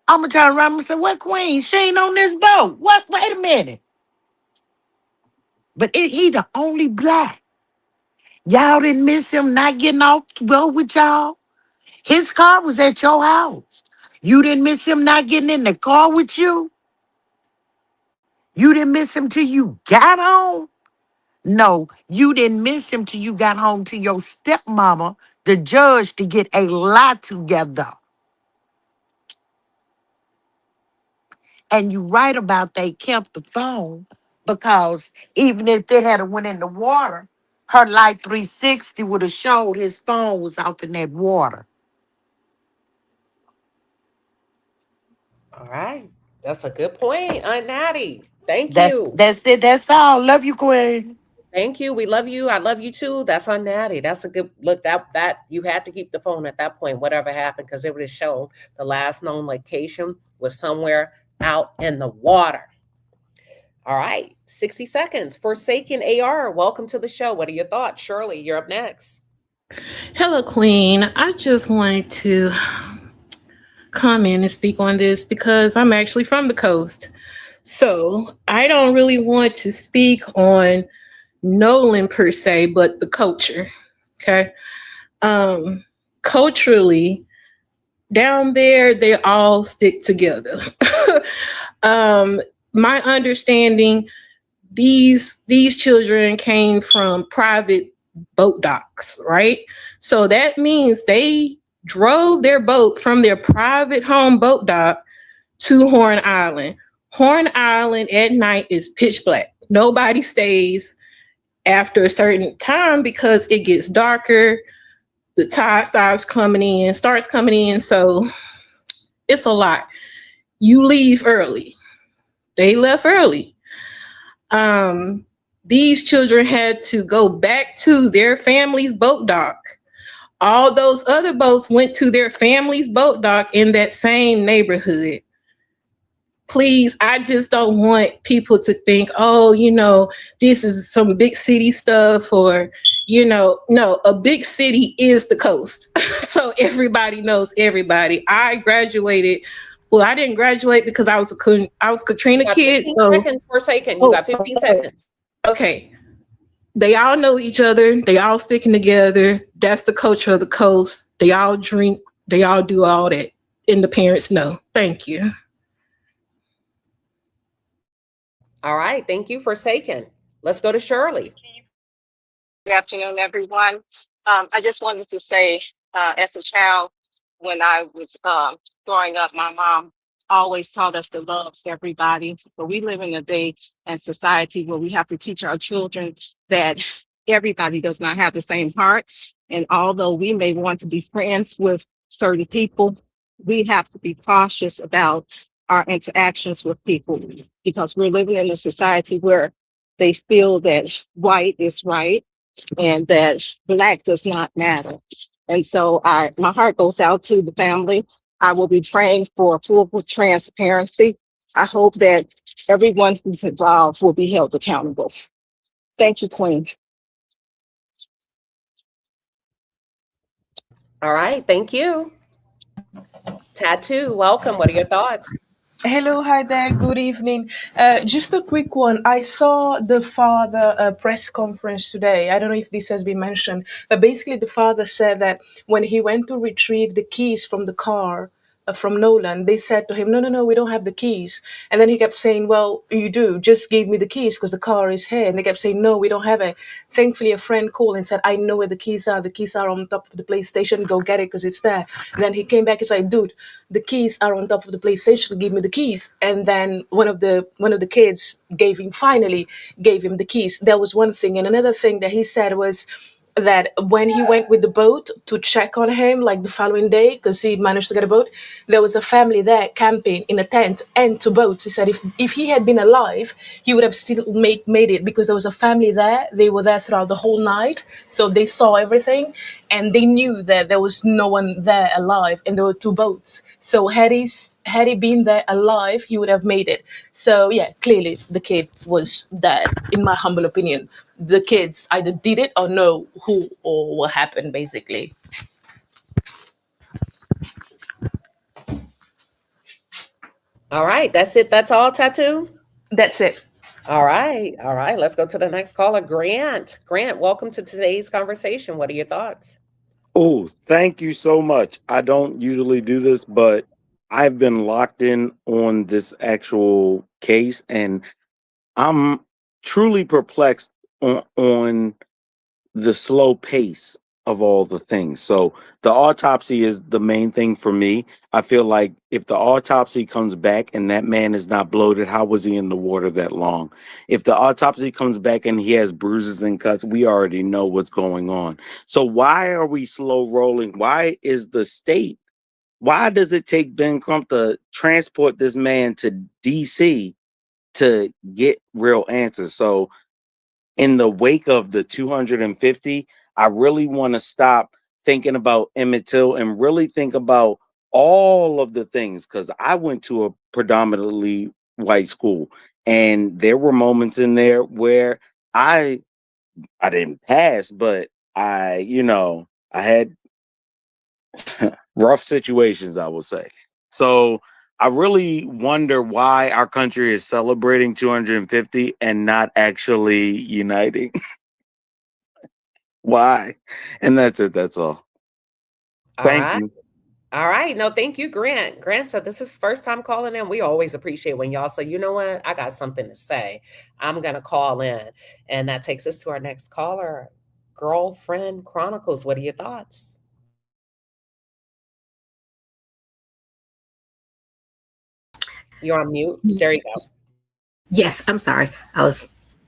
I'm going to turn around and say, what, Queen? She ain't on this boat. What? Wait a minute. But he the only black. Y'all didn't miss him not getting off the boat with y'all. His car was at your house. You didn't miss him not getting in the car with you. You didn't miss him till you got home. No, you didn't miss him till you got home to your stepmama, the judge, to get a lot together. And you right about they kept the phone, because even if they had went in the water, her light 360 would have showed his phone was out in that water. All right. That's a good point, Unnatty. Thank That's you. it. That's all. Love you, Queen. Thank you. We love you. I love you too. That's Unnatty. That's a good look. That you had to keep the phone at that point, whatever happened, because it would have shown the last known location was somewhere out in the water. All right. 60 seconds. Forsaken AR. Welcome to the show. What are your thoughts? Shirley, you're up next. Hello, Queen. I just wanted to comment and speak on this because I'm actually from the coast. So I don't really want to speak on Nolan per se, but the culture. Okay. Culturally, down there, they all stick together. My understanding, these children came from private boat docks, right? So that means they drove their boat from their private home boat dock to Horn Island. Horn Island at night is pitch black. Nobody stays after a certain time because it gets darker. The tide starts coming in. So it's a lot. You leave early. They left early. These children had to go back to their family's boat dock all those other boats went to their family's boat dock in that same neighborhood. Please, I just don't want people to think, oh, this is some big city stuff, or, no, a big city is the coast. So everybody knows everybody. I graduated. Well, I didn't graduate because I was Katrina You got kid. 15 So, seconds, Forsaken. You got 15 seconds. okay. They all know each other. They all sticking together. That's the culture of the coast. They all drink. They all do all that. And the parents know. Thank you. All right. Thank you, Forsaken. Let's go to Shirley. Good afternoon, everyone. I just wanted to say, as a child, when I was growing up, my mom always taught us to love everybody. But we live in a day and society where we have to teach our children that everybody does not have the same heart. And although we may want to be friends with certain people, we have to be cautious about our interactions with people, because we're living in a society where they feel that white is right and that Black does not matter. And so my heart goes out to the family. I will be praying for full transparency. I hope that everyone who's involved will be held accountable. Thank you, Queen. All right. Thank you. Tattoo, welcome. What are your thoughts? Hello, hi there. Good evening. Just a quick one. I saw the father press conference today. I don't know if this has been mentioned, but basically the father said that when he went to retrieve the keys from the car from Nolan, they said to him, no, we don't have the keys. And then he kept saying, well, you do. Just give me the keys because the car is here. And they kept saying, no, we don't have it. Thankfully, a friend called and said, I know where the keys are. The keys are on top of the PlayStation. Go get it because it's there. And then he came back and said, dude, the keys are on top of the PlayStation. Give me the keys. And then one of the kids finally gave him the keys. That was one thing. And another thing that he said was that when he went with the boat to check on him, like the following day, because he managed to get a boat, there was a family there camping in a tent and two boats. He said if he had been alive, he would have still made it, because there was a family there. They were there throughout the whole night, so they saw everything, and they knew that there was no one there alive, and there were two boats. So had he been there alive, he would have made it. So yeah, clearly the kid was dead, in my humble opinion. The kids either did it or know who or what happened, basically. All right. That's it. That's all, Tattoo? That's it. All right. All right. Let's go to the next caller, Grant. Grant, welcome to today's conversation. What are your thoughts? Oh, thank you so much. I don't usually do this, but I've been locked in on this actual case, and I'm truly perplexed on the slow pace of all the things. So the autopsy is the main thing for me. I feel like if the autopsy comes back and that man is not bloated, how was he in the water that long? If the autopsy comes back and he has bruises and cuts, we already know what's going on. So why are we slow rolling? Why does it take Ben Crump to transport this man to DC to get real answers? So in the wake of the 250, I really want to stop thinking about Emmett Till and really think about all of the things, because I went to a predominantly white school, and there were moments in there where I didn't pass, but I had rough situations, I will say. So I really wonder why our country is celebrating 250 and not actually uniting. Why? And that's it. That's all. Thank you. All right. No, thank you, Grant. Grant said this is first time calling in. We always appreciate when y'all say, you know what? I got something to say. I'm going to call in. And that takes us to our next caller, Girlfriend Chronicles. What are your thoughts? You're on mute. There you go. Yes, I'm sorry.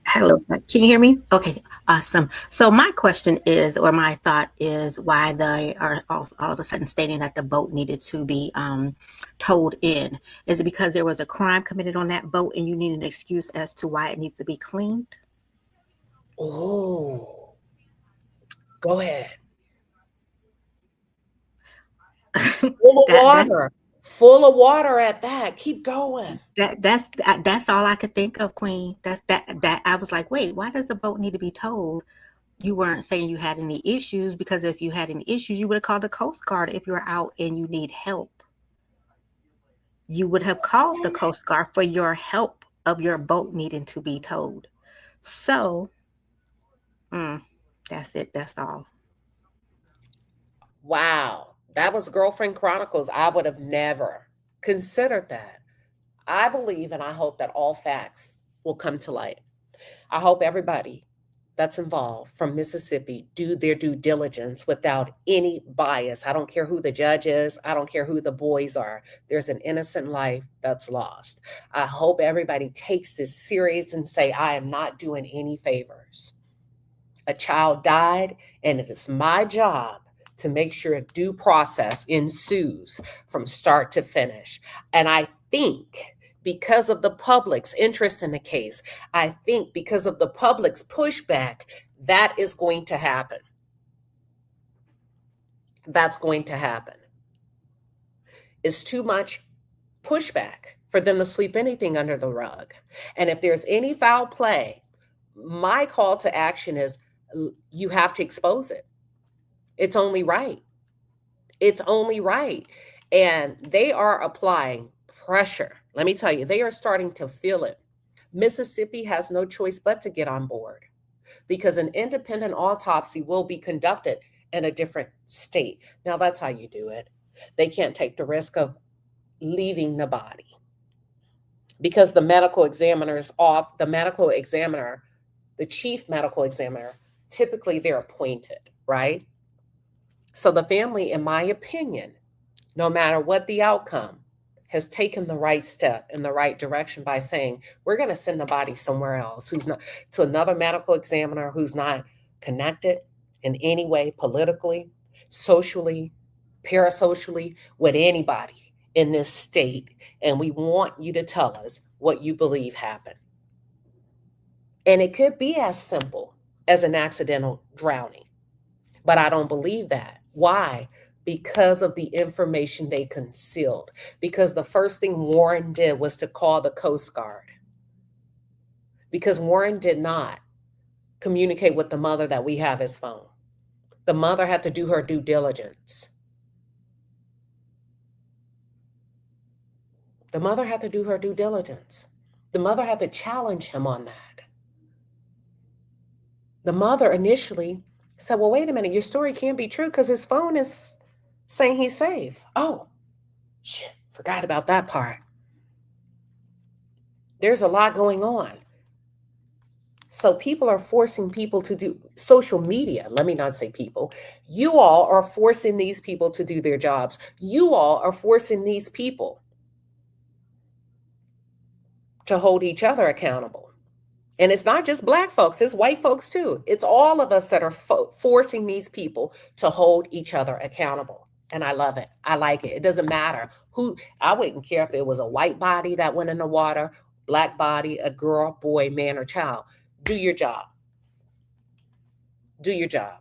Hello. Can you hear me? Okay, awesome. So my question is, or my thought is, why they are all of a sudden stating that the boat needed to be towed in? Is it because there was a crime committed on that boat and you need an excuse as to why it needs to be cleaned? Oh, go ahead. Full of That's water. Full of water at that. Keep going. that's all I could think of, Queen. That I was like, wait, why does the boat need to be towed? You weren't saying you had any issues, because if you had any issues, you would have called the Coast Guard. If you're out and you need help, you would have called the Coast Guard for your help of your boat needing to be towed. So, that's it. That's all. Wow. That was Girlfriend Chronicles. I would have never considered that. I believe and I hope that all facts will come to light. I hope everybody that's involved from Mississippi do their due diligence without any bias. I don't care who the judge is. I don't care who the boys are. There's an innocent life that's lost. I hope everybody takes this serious and say, I am not doing any favors. A child died, and it is my job to make sure a due process ensues from start to finish. And I think because of the public's interest in the case, I think because of the public's pushback, that is going to happen. That's going to happen. It's too much pushback for them to sweep anything under the rug. And if there's any foul play, my call to action is you have to expose it. It's only right. It's only right. And they are applying pressure. Let me tell you, they are starting to feel it. Mississippi has no choice but to get on board because an independent autopsy will be conducted in a different state. Now, that's how you do it. They can't take the risk of leaving the body because the medical examiner is off. The medical examiner, the chief medical examiner, typically they're appointed, right? So the family, in my opinion, no matter what the outcome, has taken the right step in the right direction by saying, we're going to send the body somewhere else, who's not to another medical examiner who's not connected in any way politically, socially, parasocially with anybody in this state. And we want you to tell us what you believe happened. And it could be as simple as an accidental drowning, but I don't believe that. Why? Because of the information they concealed. Because the first thing Warren did was to call the Coast Guard. Because Warren did not communicate with the mother that we have his phone. The mother had to do her due diligence. The mother had to do her due diligence. The mother had to challenge him on that. The mother initially said, well, wait a minute, your story can't be true because his phone is saying he's safe. Oh, shit, forgot about that part. There's a lot going on. So people are forcing people to do social media. Let me not say people. You all are forcing these people to do their jobs. You all are forcing these people to hold each other accountable. And it's not just Black folks, it's white folks too. It's all of us that are forcing these people to hold each other accountable. And I love it. I like it. It doesn't matter who. I wouldn't care if it was a white body that went in the water, Black body, a girl, boy, man, or child. Do your job. Do your job.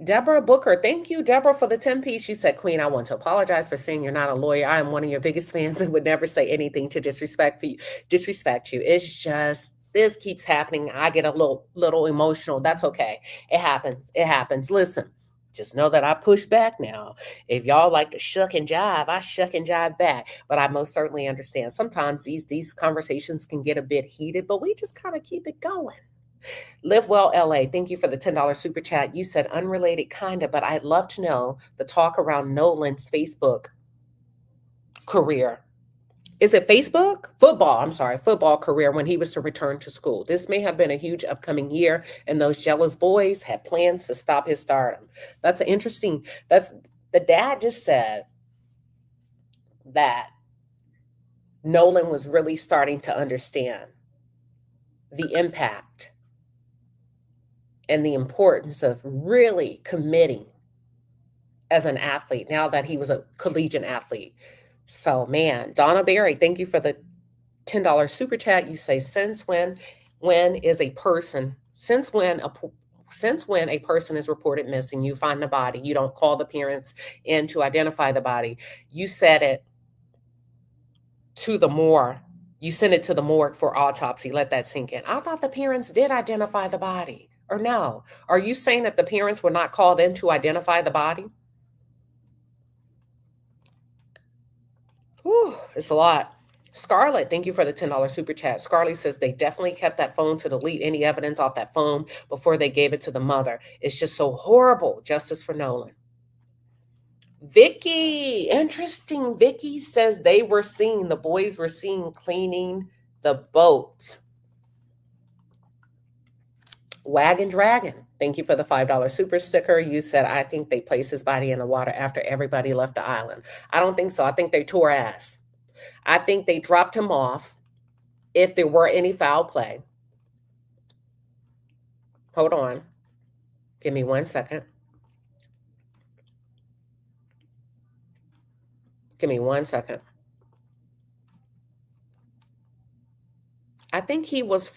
Deborah Booker, thank you, Deborah, for the 10-piece. She said, Queen, I want to apologize for saying you're not a lawyer. I am one of your biggest fans and would never say anything to disrespect you. It's just, this keeps happening. I get a little emotional. That's okay. It happens. It happens. Listen, just know that I push back now. If y'all like to shuck and jive, I shuck and jive back. But I most certainly understand. Sometimes these conversations can get a bit heated, but we just kind of keep it going. Live Well LA, thank you for the $10 super chat. You said unrelated, kinda, but I'd love to know the talk around Nolan's Facebook career. Is it Facebook? Football career when he was to return to school. This may have been a huge upcoming year, and those jealous boys had plans to stop his stardom. That's interesting. The dad just said that Nolan was really starting to understand the impact and the importance of really committing as an athlete now that he was a collegiate athlete. So, man, Donna Berry, thank you for the $10 super chat. You say, since when is a person, since when Since when a person is reported missing, you find the body, you don't call the parents in to identify the body. You send it to the morgue. You send it to the morgue for autopsy. Let that sink in. I thought the parents did identify the body, or no? Are you saying that the parents were not called in to identify the body? Whew, it's a lot. Scarlett, thank you for the $10 super chat. Scarlett says they definitely kept that phone to delete any evidence off that phone before they gave it to the mother. It's just so horrible. Justice for Nolan. Vicky, interesting. Vicky says the boys were seen cleaning the boat. Wagon Dragon, thank you for the $5 super sticker. You said, I think they placed his body in the water after everybody left the island. I don't think so. I think they tore ass. I think they dropped him off if there were any foul play. Hold on. Give me 1 second. Give me 1 second. I think he was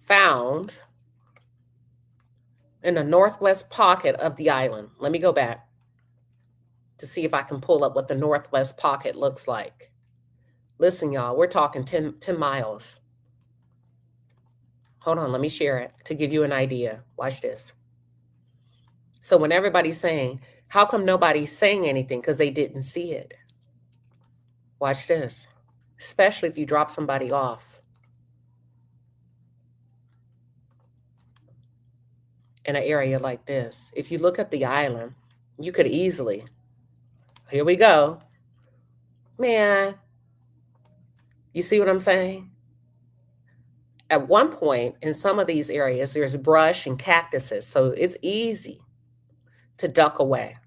found in the northwest pocket of the island. Let me go back to see if I can pull up what the northwest pocket looks like. Listen, y'all, we're talking 10 miles. Hold on, let me share it to give you an idea. Watch this. So when everybody's saying, how come nobody's saying anything? Because they didn't see it. Watch this, especially if you drop somebody off in an area like this. If you look at the island, you could easily, here we go. Man, you see what I'm saying? At one point in some of these areas, there's brush and cactuses, so it's easy to duck away.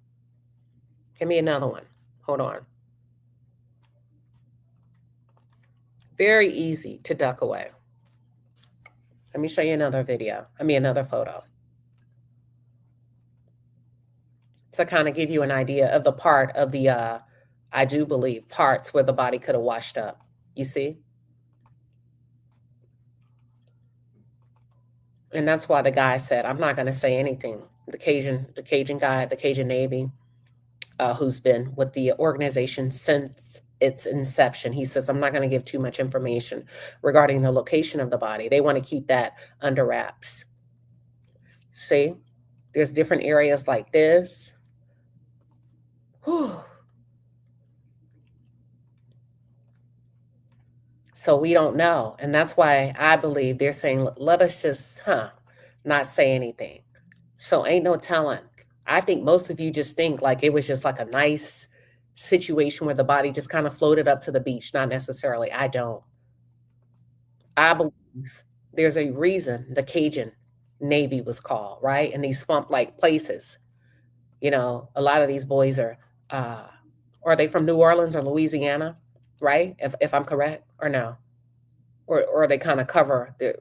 Give me another one. Hold on. Very easy to duck away. Let me show you another another photo. To kind of give you an idea of the part of the, I do believe, parts where the body could have washed up. You see? And that's why the guy said, I'm not going to say anything. The Cajun guy, the Cajun Navy, who's been with the organization since its inception. He says, I'm not going to give too much information regarding the location of the body. They want to keep that under wraps. See, there's different areas like this. Whew. So we don't know. And that's why I believe they're saying, let us just, not say anything. So ain't no telling. I think most of you just think like it was just like a nice situation where the body just kind of floated up to the beach. Not necessarily. I don't. I believe there's a reason the Cajun Navy was called, right? And these swamp-like places. You know, a lot of these boys are they from New Orleans or Louisiana, right? If I'm correct, or no? Or they kind of cover the,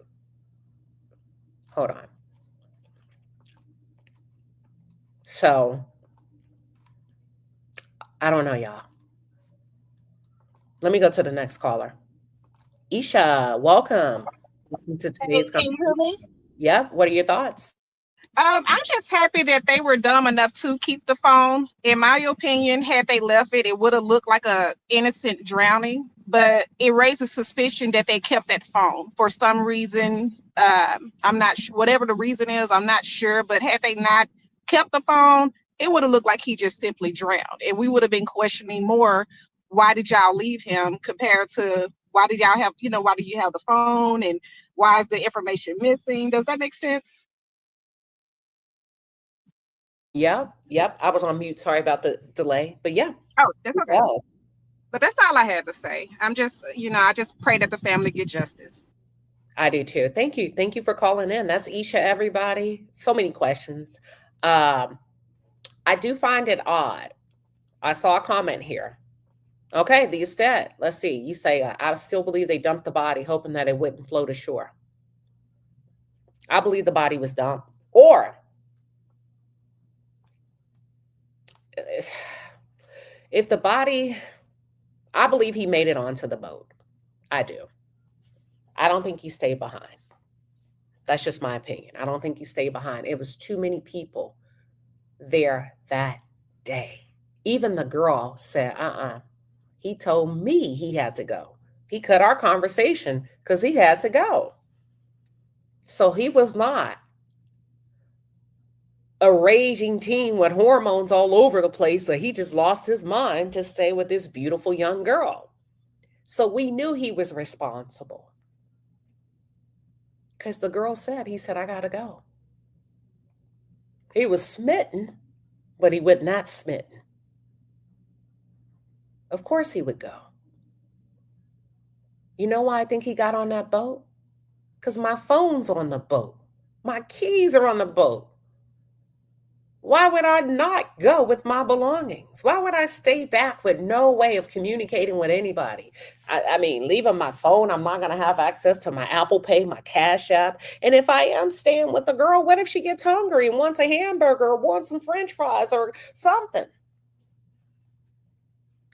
hold on. So, I don't know, y'all. Let me go to the next caller. Isha, welcome. Welcome to today's Can you hear me? Yep. What are your thoughts? I'm just happy that they were dumb enough to keep the phone. In my opinion, had they left it, it would have looked like a innocent drowning. But it raises suspicion that they kept that phone for some reason. I'm not sure. Whatever the reason is, I'm not sure. But had they not kept the phone, it would have looked like he just simply drowned, and we would have been questioning more. Why did y'all leave him? Compared to why did y'all have? Why do you have the phone, and why is the information missing? Does that make sense? Yep. I was on mute. Sorry about the delay. But yeah. Oh, that's okay. But that's all I had to say. I'm just, I just pray that the family get justice. I do too. Thank you. Thank you for calling in. That's Isha, everybody. So many questions. I do find it odd. I saw a comment here. Okay, the estate. Let's see. You say, I still believe they dumped the body, hoping that it wouldn't float ashore. I believe the body was dumped. Or if the body, I believe he made it onto the boat. I do. I don't think he stayed behind. That's just my opinion. I don't think he stayed behind. It was too many people there that day. Even the girl said, he told me he had to go. He cut our conversation because he had to go. So he was not a raging teen with hormones all over the place, that he just lost his mind to stay with this beautiful young girl. So we knew he was responsible. Because the girl said, he said, I gotta go. He was smitten, but he would not smitten. Of course he would go. You know why I think he got on that boat? Because my phone's on the boat. My keys are on the boat. Why would I not go with my belongings? Why would I stay back with no way of communicating with anybody? I mean, leaving my phone, I'm not going to have access to my Apple Pay, my Cash App. And if I am staying with a girl, what if she gets hungry and wants a hamburger or wants some French fries or something?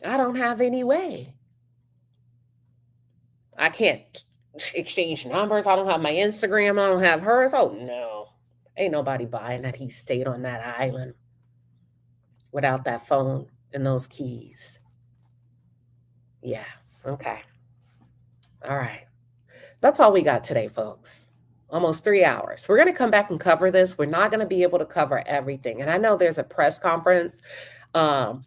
I don't have any way. I can't exchange numbers. I don't have my Instagram. I don't have hers. Oh, no. Ain't nobody buying that he stayed on that island without that phone and those keys. Yeah, okay. All right. That's all we got today, folks. Almost 3 hours. We're going to come back and cover this. We're not going to be able to cover everything. And I know there's a press conference. And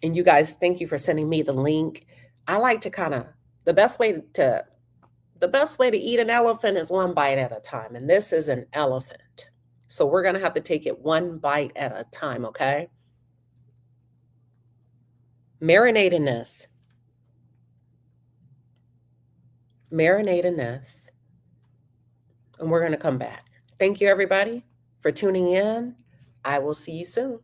you guys, thank you for sending me the link. I like to kind of, the best way to eat an elephant is one bite at a time. And this is an elephant. So we're going to have to take it one bite at a time, okay? Marinate in this. Marinate in this. And we're going to come back. Thank you, everybody, for tuning in. I will see you soon.